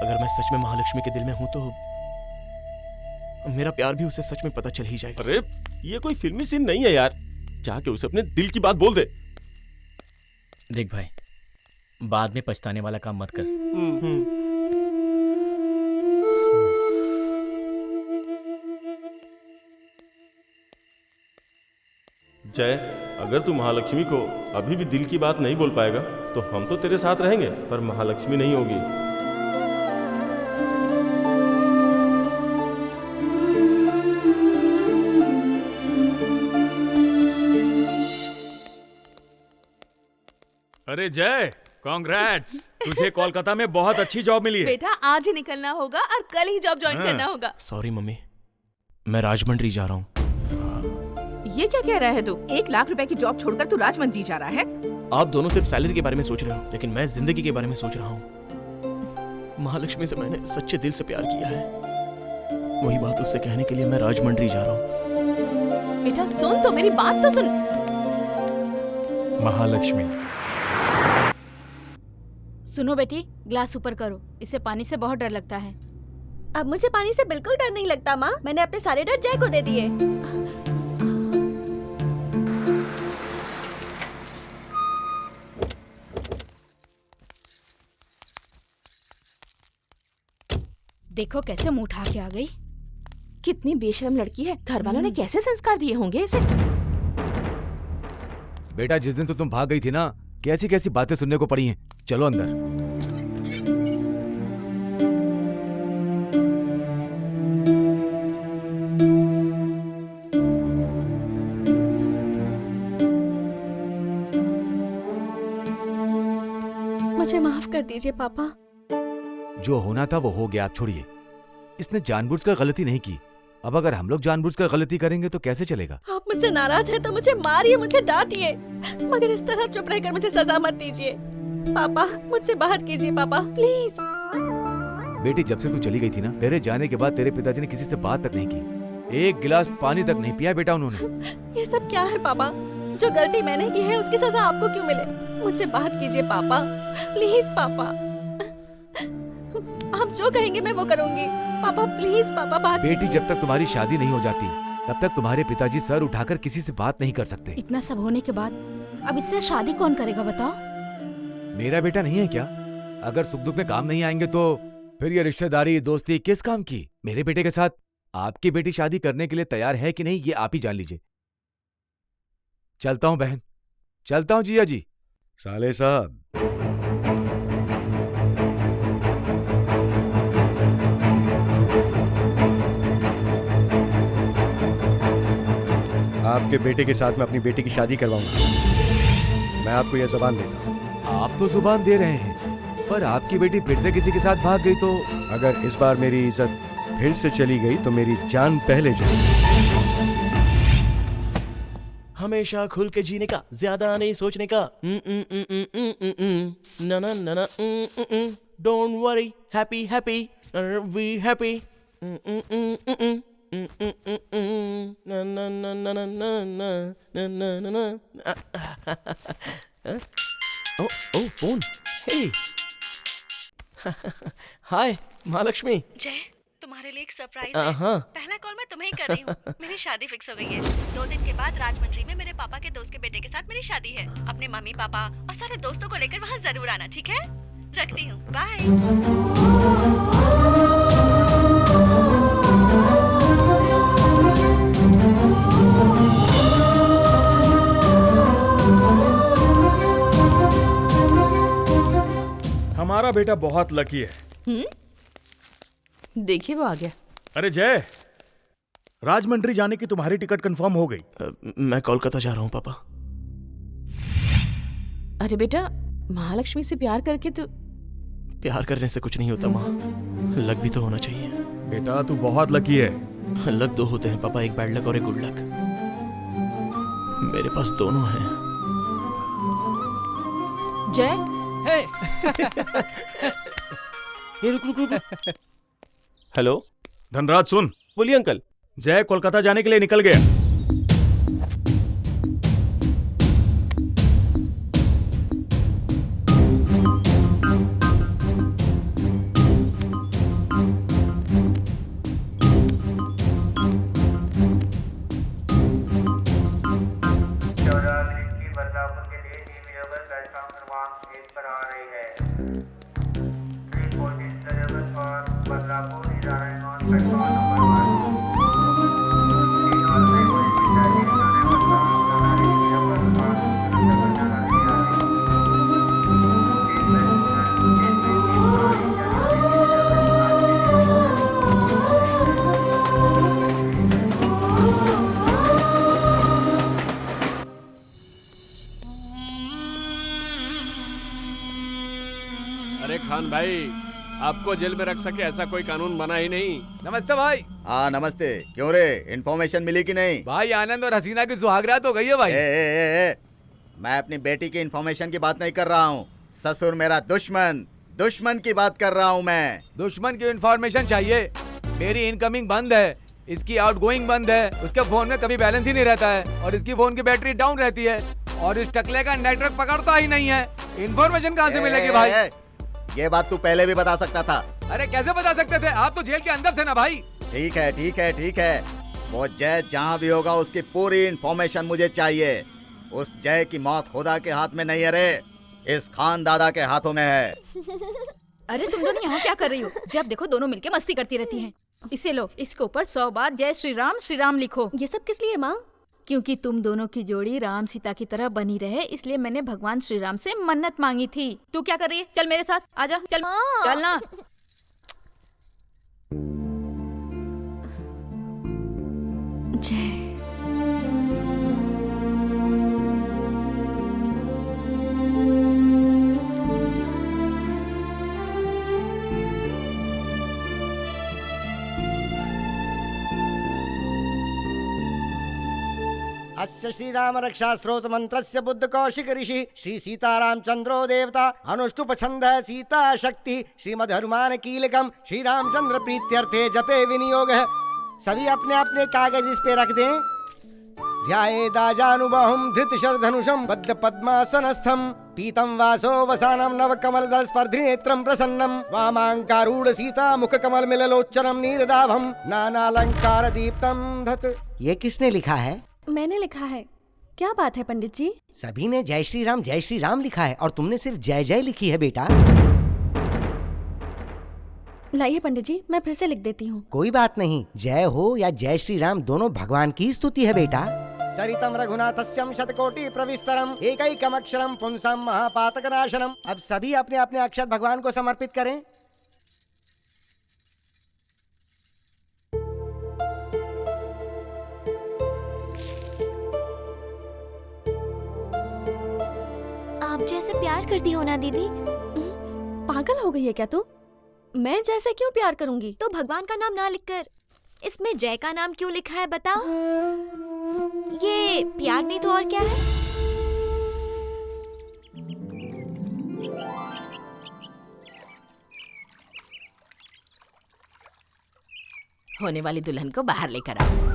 Speaker 6: अगर मैं सच में महालक्ष्मी के दिल में हूं तो मेरा प्यार भी उसे सच में पता चल ही जाएगा।
Speaker 2: अरे ये कोई फिल्मी सीन नहीं है यार, जाके उसे अपने दिल की बात बोल दे।
Speaker 3: देख भाई, बाद में पछताने वाला काम मत कर।
Speaker 2: जय, अगर तू महालक्ष्मी को अभी भी दिल की बात नहीं बोल पाएगा तो हम तो तेरे साथ रहेंगे, पर महालक्ष्मी नहीं होगी।
Speaker 8: अरे जय, कांग्रेट्स, तुझे कोलकाता में बहुत अच्छी जॉब मिली है।
Speaker 7: बेटा आज ही निकलना होगा और कल ही जॉब ज्वाइन करना होगा।
Speaker 6: सॉरी मम्मी, मैं राजमंड्री जा रहा हूँ।
Speaker 7: ये क्या कह रहा है तू? 1 लाख रुपए की जॉब छोड़कर तू राजमंड्री जा रहा है?
Speaker 6: आप दोनों सिर्फ सैलरी के बारे में सोच रहे हो, लेकिन मैं जिंदगी के बारे में सोच रहा हूँ। महालक्ष्मी से मैंने सच्चे दिल से प्यार किया है, वही बात उससे कहने के लिए मैं राजमंड्री जा रहा हूँ।
Speaker 7: बेटा सुन तो, मेरी बात तो सुन।
Speaker 8: महालक्ष्मी,
Speaker 14: सुनो बेटी, ग्लास ऊपर करो, इससे पानी से बहुत डर लगता है।
Speaker 1: अब मुझे पानी से बिल्कुल डर नहीं लगता माँ, मैंने अपने सारे डर जय को दे दिए।
Speaker 14: देखो कैसे मुंह उठा के आ गई।
Speaker 7: कितनी बेशर्म लड़की है, घर वालों ने कैसे संस्कार दिए होंगे इसे।
Speaker 17: बेटा जिस दिन से तुम भाग गई थी ना, कैसी कैसी बातें सुनने को पड़ी हैं। चलो अंदर।
Speaker 1: मुझे माफ कर दीजिए पापा।
Speaker 17: जो होना था वो हो गया, आप छोड़िए। इसने जानबूझकर गलती नहीं की। अब अगर हम लोग जानबूझकर गलती करेंगे तो कैसे चलेगा?
Speaker 1: आप मुझसे नाराज हैं तो मुझे मारिए, मुझे डांटिए, मगर इस तरह चुप रहकर मुझे सजा मत दीजिए। पापा मुझसे बात कीजिए पापा, प्लीज।
Speaker 17: बेटी जब से तू चली गई थी ना, तेरे जाने के बाद तेरे पिताजी ने किसी से बात तक नहीं की, एक गिलास पानी तक नहीं पिया बेटा उन्होंने।
Speaker 1: ये सब क्या है पापा? जो गलती मैंने की है उसकी सजा आपको क्यों मिले? मुझसे बात कीजिए पापा, प्लीज पापा। आप जो कहेंगे मैं वो करूंगी। पापा प्लीज पापा बात
Speaker 17: बेटी जब तक तुम्हारी शादी नहीं हो जाती तब तक तुम्हारे पिताजी सर उठाकर किसी से बात नहीं कर सकते।
Speaker 14: इतना सब होने के बाद अब इससे शादी कौन करेगा बताओ?
Speaker 17: मेरा बेटा नहीं है क्या? अगर सुख दुख में काम नहीं आएंगे तो फिर ये रिश्तेदारी दोस्ती किस काम की? मेरे बेटे के साथ आपकी बेटी शादी करने के लिए तैयार है कि नहीं ये आप ही जान लीजिए। चलता हूँ बहन, चलता हूँ जिया जी।
Speaker 18: साले साहब, आपके बेटे के साथ मैं अपनी बेटी की शादी करवाऊंगा। मैं आपको यह जुबान देता हूँ।
Speaker 17: आप तो जुबान दे रहे हैं, पर आपकी बेटी फिर से किसी के साथ भाग गई तो?
Speaker 18: अगर इस बार मेरी इज्जत फिर से चली गई तो मेरी जान पहले जाएगी।
Speaker 6: हमेशा खुल के जीने का, ज्यादा नहीं सोचने का। ना ना ना ना। Don't worry, happy happy we happy. ना ना ना ना ना ना ना ना ना। ओ phone. Hey hi Mahalakshmi.
Speaker 1: Jay, तुम्हारे लिए एक सरप्राइज
Speaker 6: है।
Speaker 1: है। पहला कॉल मैं तुम्हें ही कर रही हूँ। मेरी शादी फिक्स हो गई है। 2 दिन के बाद राजमंड्री में मेरे पापा के दोस्त के बेटे के साथ मेरी शादी है। अपने मम्मी पापा और सारे दोस्तों को लेकर वहाँ जरूर आना, ठीक है? रखती हूँ, बाय।
Speaker 8: हमारा बेटा बहुत लकी है।
Speaker 7: देखिए वो आ गया।
Speaker 8: अरे जय, राजमंड्री जाने की तुम्हारी टिकट कंफर्म हो गई।
Speaker 6: मैं कोलकाता जा रहा हूँ पापा।
Speaker 7: अरे बेटा, महालक्ष्मी से प्यार करके तो।
Speaker 6: प्यार करने से कुछ नहीं होता माँ, लक भी तो होना चाहिए।
Speaker 8: बेटा तू बहुत लकी है।
Speaker 6: लक 2 होते हैं पापा, एक बैड लक और एक गुड लक। मेरे पास दोनों हैं।
Speaker 7: जय
Speaker 6: ये रुक। हेलो
Speaker 8: धनराज सुन।
Speaker 6: बोलिए अंकल।
Speaker 8: जय कोलकाता जाने के लिए निकल गया।
Speaker 13: अरे खान भाई, आपको जेल में रख सके ऐसा कोई कानून बना ही नहीं।
Speaker 17: नमस्ते भाई।
Speaker 16: हाँ नमस्ते। क्यों रे, इन्फॉर्मेशन मिली कि नहीं?
Speaker 17: भाई आनंद और हसीना की सुहागरात हो गई है भाई।
Speaker 16: मैं अपनी बेटी की इन्फॉर्मेशन की बात नहीं कर रहा हूँ। ससुर मेरा दुश्मन की बात कर रहा हूँ मैं।
Speaker 17: दुश्मन की इन्फॉर्मेशन चाहिए? मेरी इनकमिंग बंद है, इसकी आउटगोइंग बंद है, उसके फोन में कभी बैलेंस ही नहीं रहता है और इसकी फोन की बैटरी डाउन रहती है और इस टकले का नेटवर्क पकड़ता ही नहीं है। इन्फॉर्मेशन कहाँ से मिलेगी भाई?
Speaker 16: ये बात तू पहले भी बता सकता था।
Speaker 17: अरे कैसे बता सकते थे, आप तो जेल के अंदर थे ना भाई।
Speaker 16: ठीक है ठीक है ठीक है, वो जय जहाँ भी होगा उसकी पूरी इंफॉर्मेशन मुझे चाहिए। उस जय की मौत खुदा के हाथ में नहीं है रे, इस खान दादा के हाथों में है।
Speaker 14: अरे तुम दोनों यहाँ क्या कर रही हो? जब देखो दोनों मिलके मस्ती करती रहती हैं। इसे लो, इसके ऊपर 100 बार जय श्री राम लिखो।
Speaker 1: ये सब किस लिए माँ?
Speaker 14: क्योंकि तुम दोनों की जोड़ी राम सीता की तरह बनी रहे, इसलिए मैंने भगवान श्री राम से मन्नत मांगी थी। तू क्या कर रही है? चल मेरे साथ, आजा, चल चल ना।
Speaker 1: जय
Speaker 19: अस्य श्रीराम रक्षा स्रोत मंत्रस्य बुद्ध कौशिक ऋषि श्री सीतारामचंद्रो देवता अनुष्टुप छंद सीता शक्ति श्रीमद् हनुमान कीलकम श्री रामचंद्र प्रीत्यर्थे जपे विनियोग है। सभी अपने अपने कागज इस पे रख दें। ध्यायेदाजानुबाहुं धृतशरधनुषं बद्ध पद्मासनस्थं पीतं वासो वसानं नव कमलदल स्पर्धिनेत्रं प्रसन्नं वामांकारूढ़ सीता मुख कमल मिललोचनम नीरदाभं नानालंकार दीप्तं धत। ये किसने लिखा है?
Speaker 1: मैंने लिखा है। क्या बात है पंडित जी?
Speaker 19: सभी ने जय श्री राम लिखा है और तुमने सिर्फ जय जय लिखी है बेटा।
Speaker 1: लाइए पंडित जी, मैं फिर से लिख देती हूँ।
Speaker 19: कोई बात नहीं, जय हो या जय श्री राम दोनों भगवान की स्तुति है बेटा। चरितम रघुनाथस्यम शतकोटि प्रविस्तरम एकैकमक्षरम पुंसम महापातकनाशनम। अब सभी अपने अपने अक्षर भगवान को समर्पित करें।
Speaker 15: आप जैसे प्यार करती हो ना दीदी?
Speaker 1: पागल हो गई है क्या तू? मैं जैसे क्यों प्यार करूंगी?
Speaker 15: तो भगवान का नाम ना लिखकर इसमें जय का नाम क्यों लिखा है बताओ? ये प्यार नहीं तो और क्या है?
Speaker 21: होने वाली दुल्हन को बाहर लेकर आओ।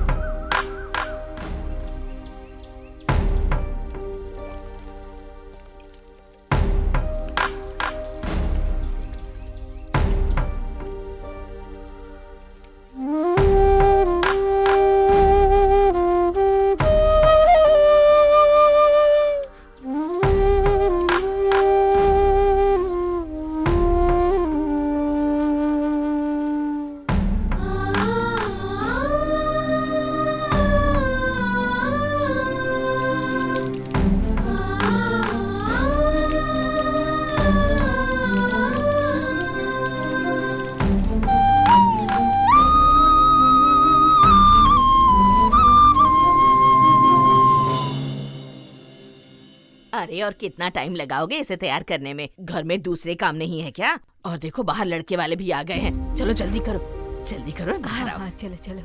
Speaker 21: अरे और कितना टाइम लगाओगे इसे तैयार करने में? घर में दूसरे काम नहीं है क्या? और देखो बाहर लड़के वाले भी आ गए हैं। चलो जल्दी करो बाहर आओ।
Speaker 14: हाँ, चलो चलो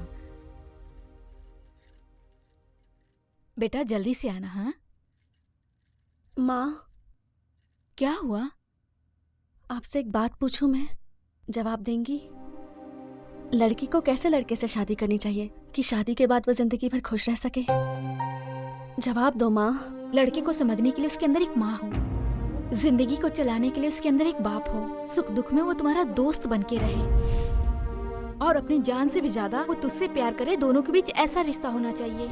Speaker 14: बेटा, जल्दी से आना। हाँ
Speaker 1: माँ,
Speaker 14: क्या हुआ?
Speaker 1: आपसे एक बात पूछूं मैं, जवाब देंगी? लड़की को कैसे लड़के से शादी करनी चाहिए कि शादी के बाद वो जिंदगी भर खुश रह सके? जवाब दो माँ।
Speaker 14: लड़के को समझने के लिए उसके अंदर एक माँ हो, जिंदगी को चलाने के लिए उसके अंदर एक बाप हो, सुख दुख में वो तुम्हारा दोस्त बन के रहे और अपनी जान से भी ज्यादा वो तुझसे प्यार करे। दोनों के बीच ऐसा रिश्ता होना चाहिए।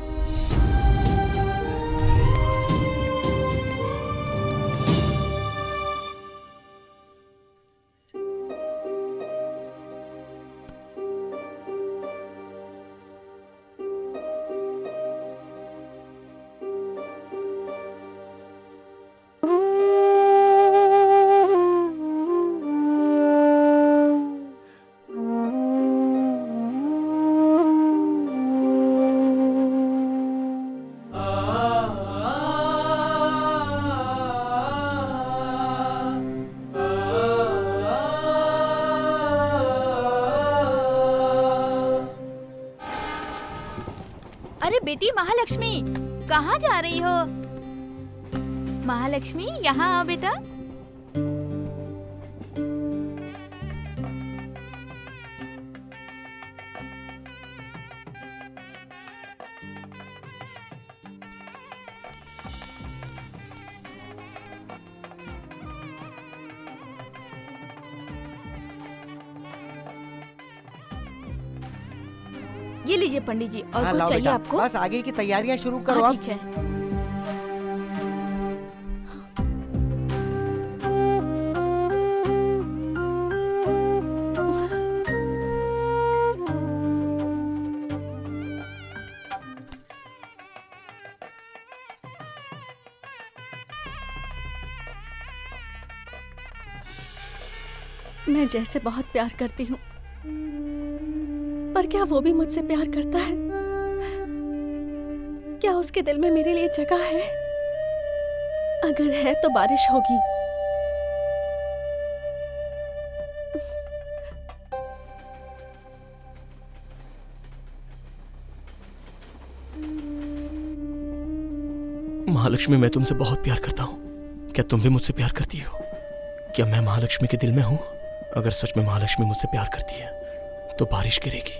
Speaker 14: अरे बेटी महालक्ष्मी, कहाँ जा रही हो? महालक्ष्मी यहाँ आओ बेटा। ये लीजिए पंडित जी। और
Speaker 19: हाँ,
Speaker 14: कुछ
Speaker 19: लाओ
Speaker 14: चाहिए
Speaker 19: बेटा।
Speaker 14: आपको?
Speaker 19: बस आगे की तैयारियां शुरू करो
Speaker 14: हाँ,
Speaker 19: अब।
Speaker 14: ठीक है।
Speaker 1: मैं जैसे बहुत प्यार करती हूँ, पर क्या वो भी मुझसे प्यार करता है? क्या उसके दिल में मेरे लिए जगह है? अगर है तो बारिश होगी।
Speaker 6: महालक्ष्मी, मैं तुमसे बहुत प्यार करता हूँ। क्या तुम भी मुझसे प्यार करती हो? क्या मैं महालक्ष्मी के दिल में हूँ? अगर सच में महालक्ष्मी मुझसे प्यार करती है तो बारिश गिरेगी।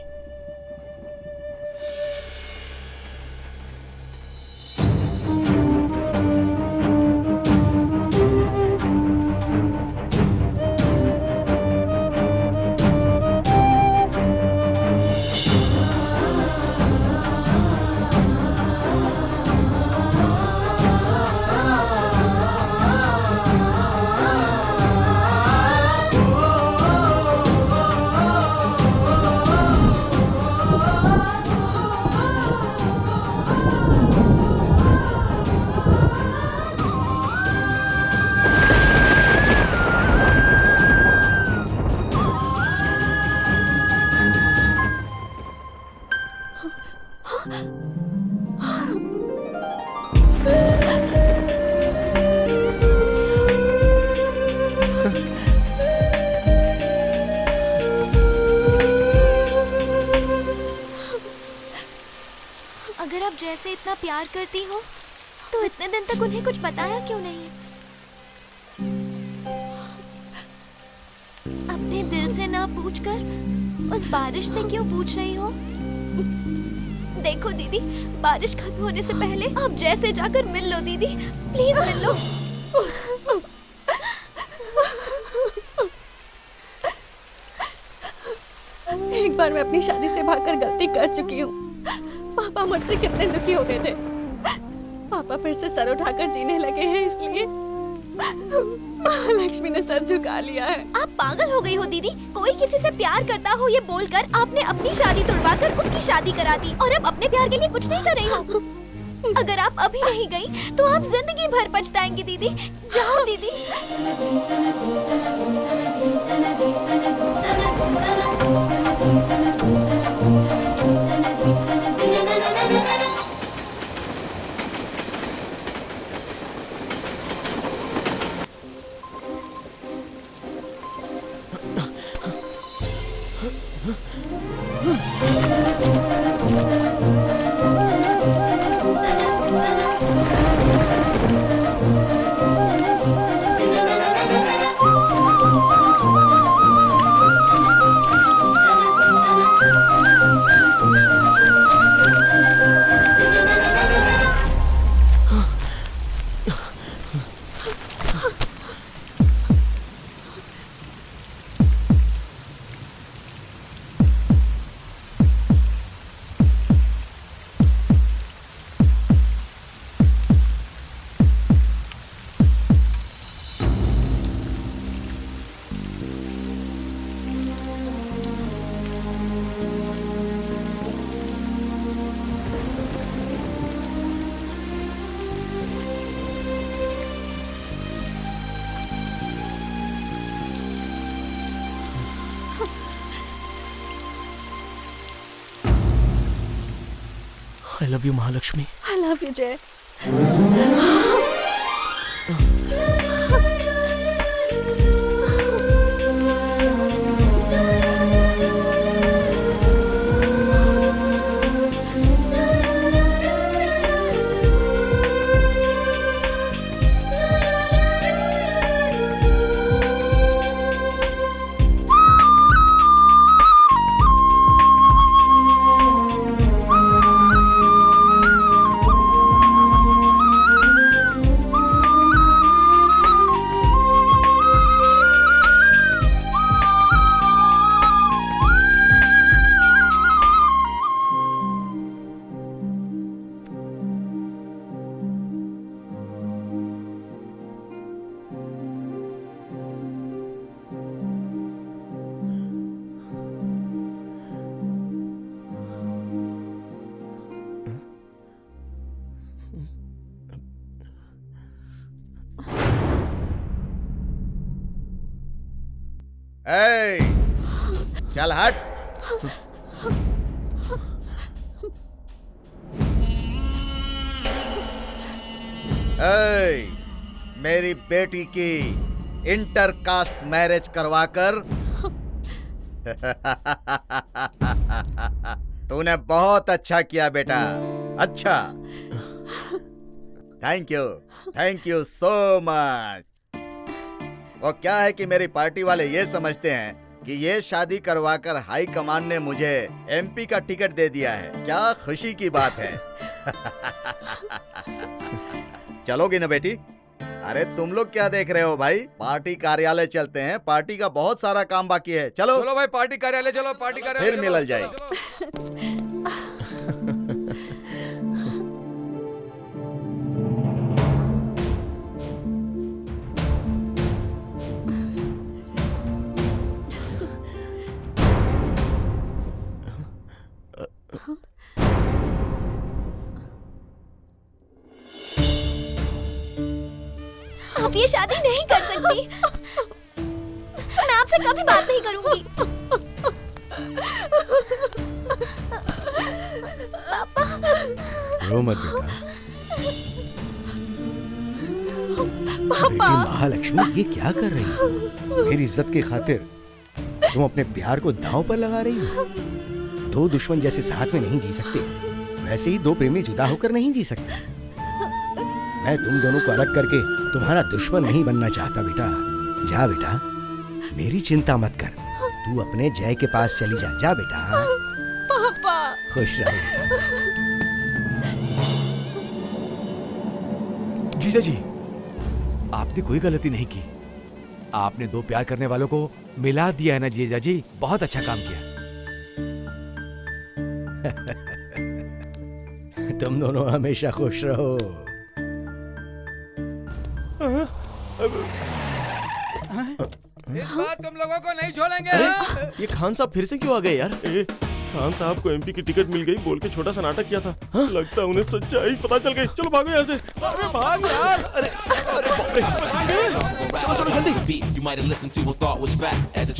Speaker 15: अगर आप जैसे इतना प्यार करती हो तो इतने दिन तक उन्हें कुछ बताया क्यों नहीं? अपने दिल से ना पूछकर उस बारिश से क्यों पूछ रही हो? देखो दीदी, बारिश खत्म होने से पहले आप जैसे जाकर मिल लो दीदी, प्लीज मिल लो।
Speaker 1: एक बार मैं अपनी शादी से भागकर गलती कर चुकी हूँ। पापा मुझसे कितने दुखी हो गए थे। पापा फिर से सर उठाकर जीने लगे हैं, इसलिए महालक्ष्मी ने सर झुका लिया है।
Speaker 15: आप पागल हो गई हो दीदी। कोई किसी से प्यार करता हो ये बोलकर आपने अपनी शादी तुड़वाकर उसकी शादी करा दी और अब अपने प्यार के लिए कुछ नहीं कर रही हो। अगर आप अभी नहीं गई तो आप जिंदगी भर पछताएंगी दीदी। जाओ दीदी।
Speaker 6: I love you, Mahalakshmi.
Speaker 1: I love you, जय।
Speaker 16: ए, चल हट। ए, मेरी बेटी की इंटर कास्ट मैरिज करवाकर तूने बहुत अच्छा किया बेटा, अच्छा। Thank you so much. वो क्या है कि मेरी पार्टी वाले ये समझते हैं कि ये शादी करवाकर हाई कमान ने मुझे एमपी का टिकट दे दिया है। क्या खुशी की बात है। चलोगी ना बेटी? अरे तुम लोग क्या देख रहे हो भाई, पार्टी कार्यालय चलते हैं, पार्टी का बहुत सारा काम बाकी है। चलो
Speaker 17: चलो भाई पार्टी कार्यालय चलो, पार्टी कार्यालय
Speaker 16: फिर मिल जाए।
Speaker 15: आप ये शादी नहीं कर सकती। मैं आपसे कभी बात नहीं करूंगी।
Speaker 18: रो मत बेटा। बेटी महालक्ष्मी ये क्या कर रही है? मेरी इज्जत की खातिर तुम अपने प्यार को दांव पर लगा रही हो। दो दुश्मन जैसे साथ में नहीं जी सकते, वैसे ही दो प्रेमी जुदा होकर नहीं जी सकते। मैं तुम दोनों को अलग करके तुम्हारा दुश्मन नहीं बनना चाहता बेटा। जा बेटा, मेरी चिंता मत कर, तू अपने जय के पास चली जा। जा बेटा।
Speaker 7: पापा।
Speaker 18: खुश रहो।
Speaker 17: जीजा जी, आपने कोई गलती नहीं की। आपने दो प्यार करने वालों को मिला दिया है ना जीजा जी, बहुत अच्छा काम किया।
Speaker 18: तुम दोनों हमेशा खुश रहो।
Speaker 17: इस बार तुम लोगों को नहीं छोड़ेंगे।
Speaker 6: ये खान साहब फिर से क्यों आ गए यार?
Speaker 2: खान साहब को एमपी की टिकट मिल गई बोल के छोटा सा नाटक किया था। लगता है उन्हें सच्चाई पता चल गई। चलो भागो यहाँ से। अरे भाग यार। अरे बाप रे। चलो जल्दी।
Speaker 9: You might have listened to a thought was fact at the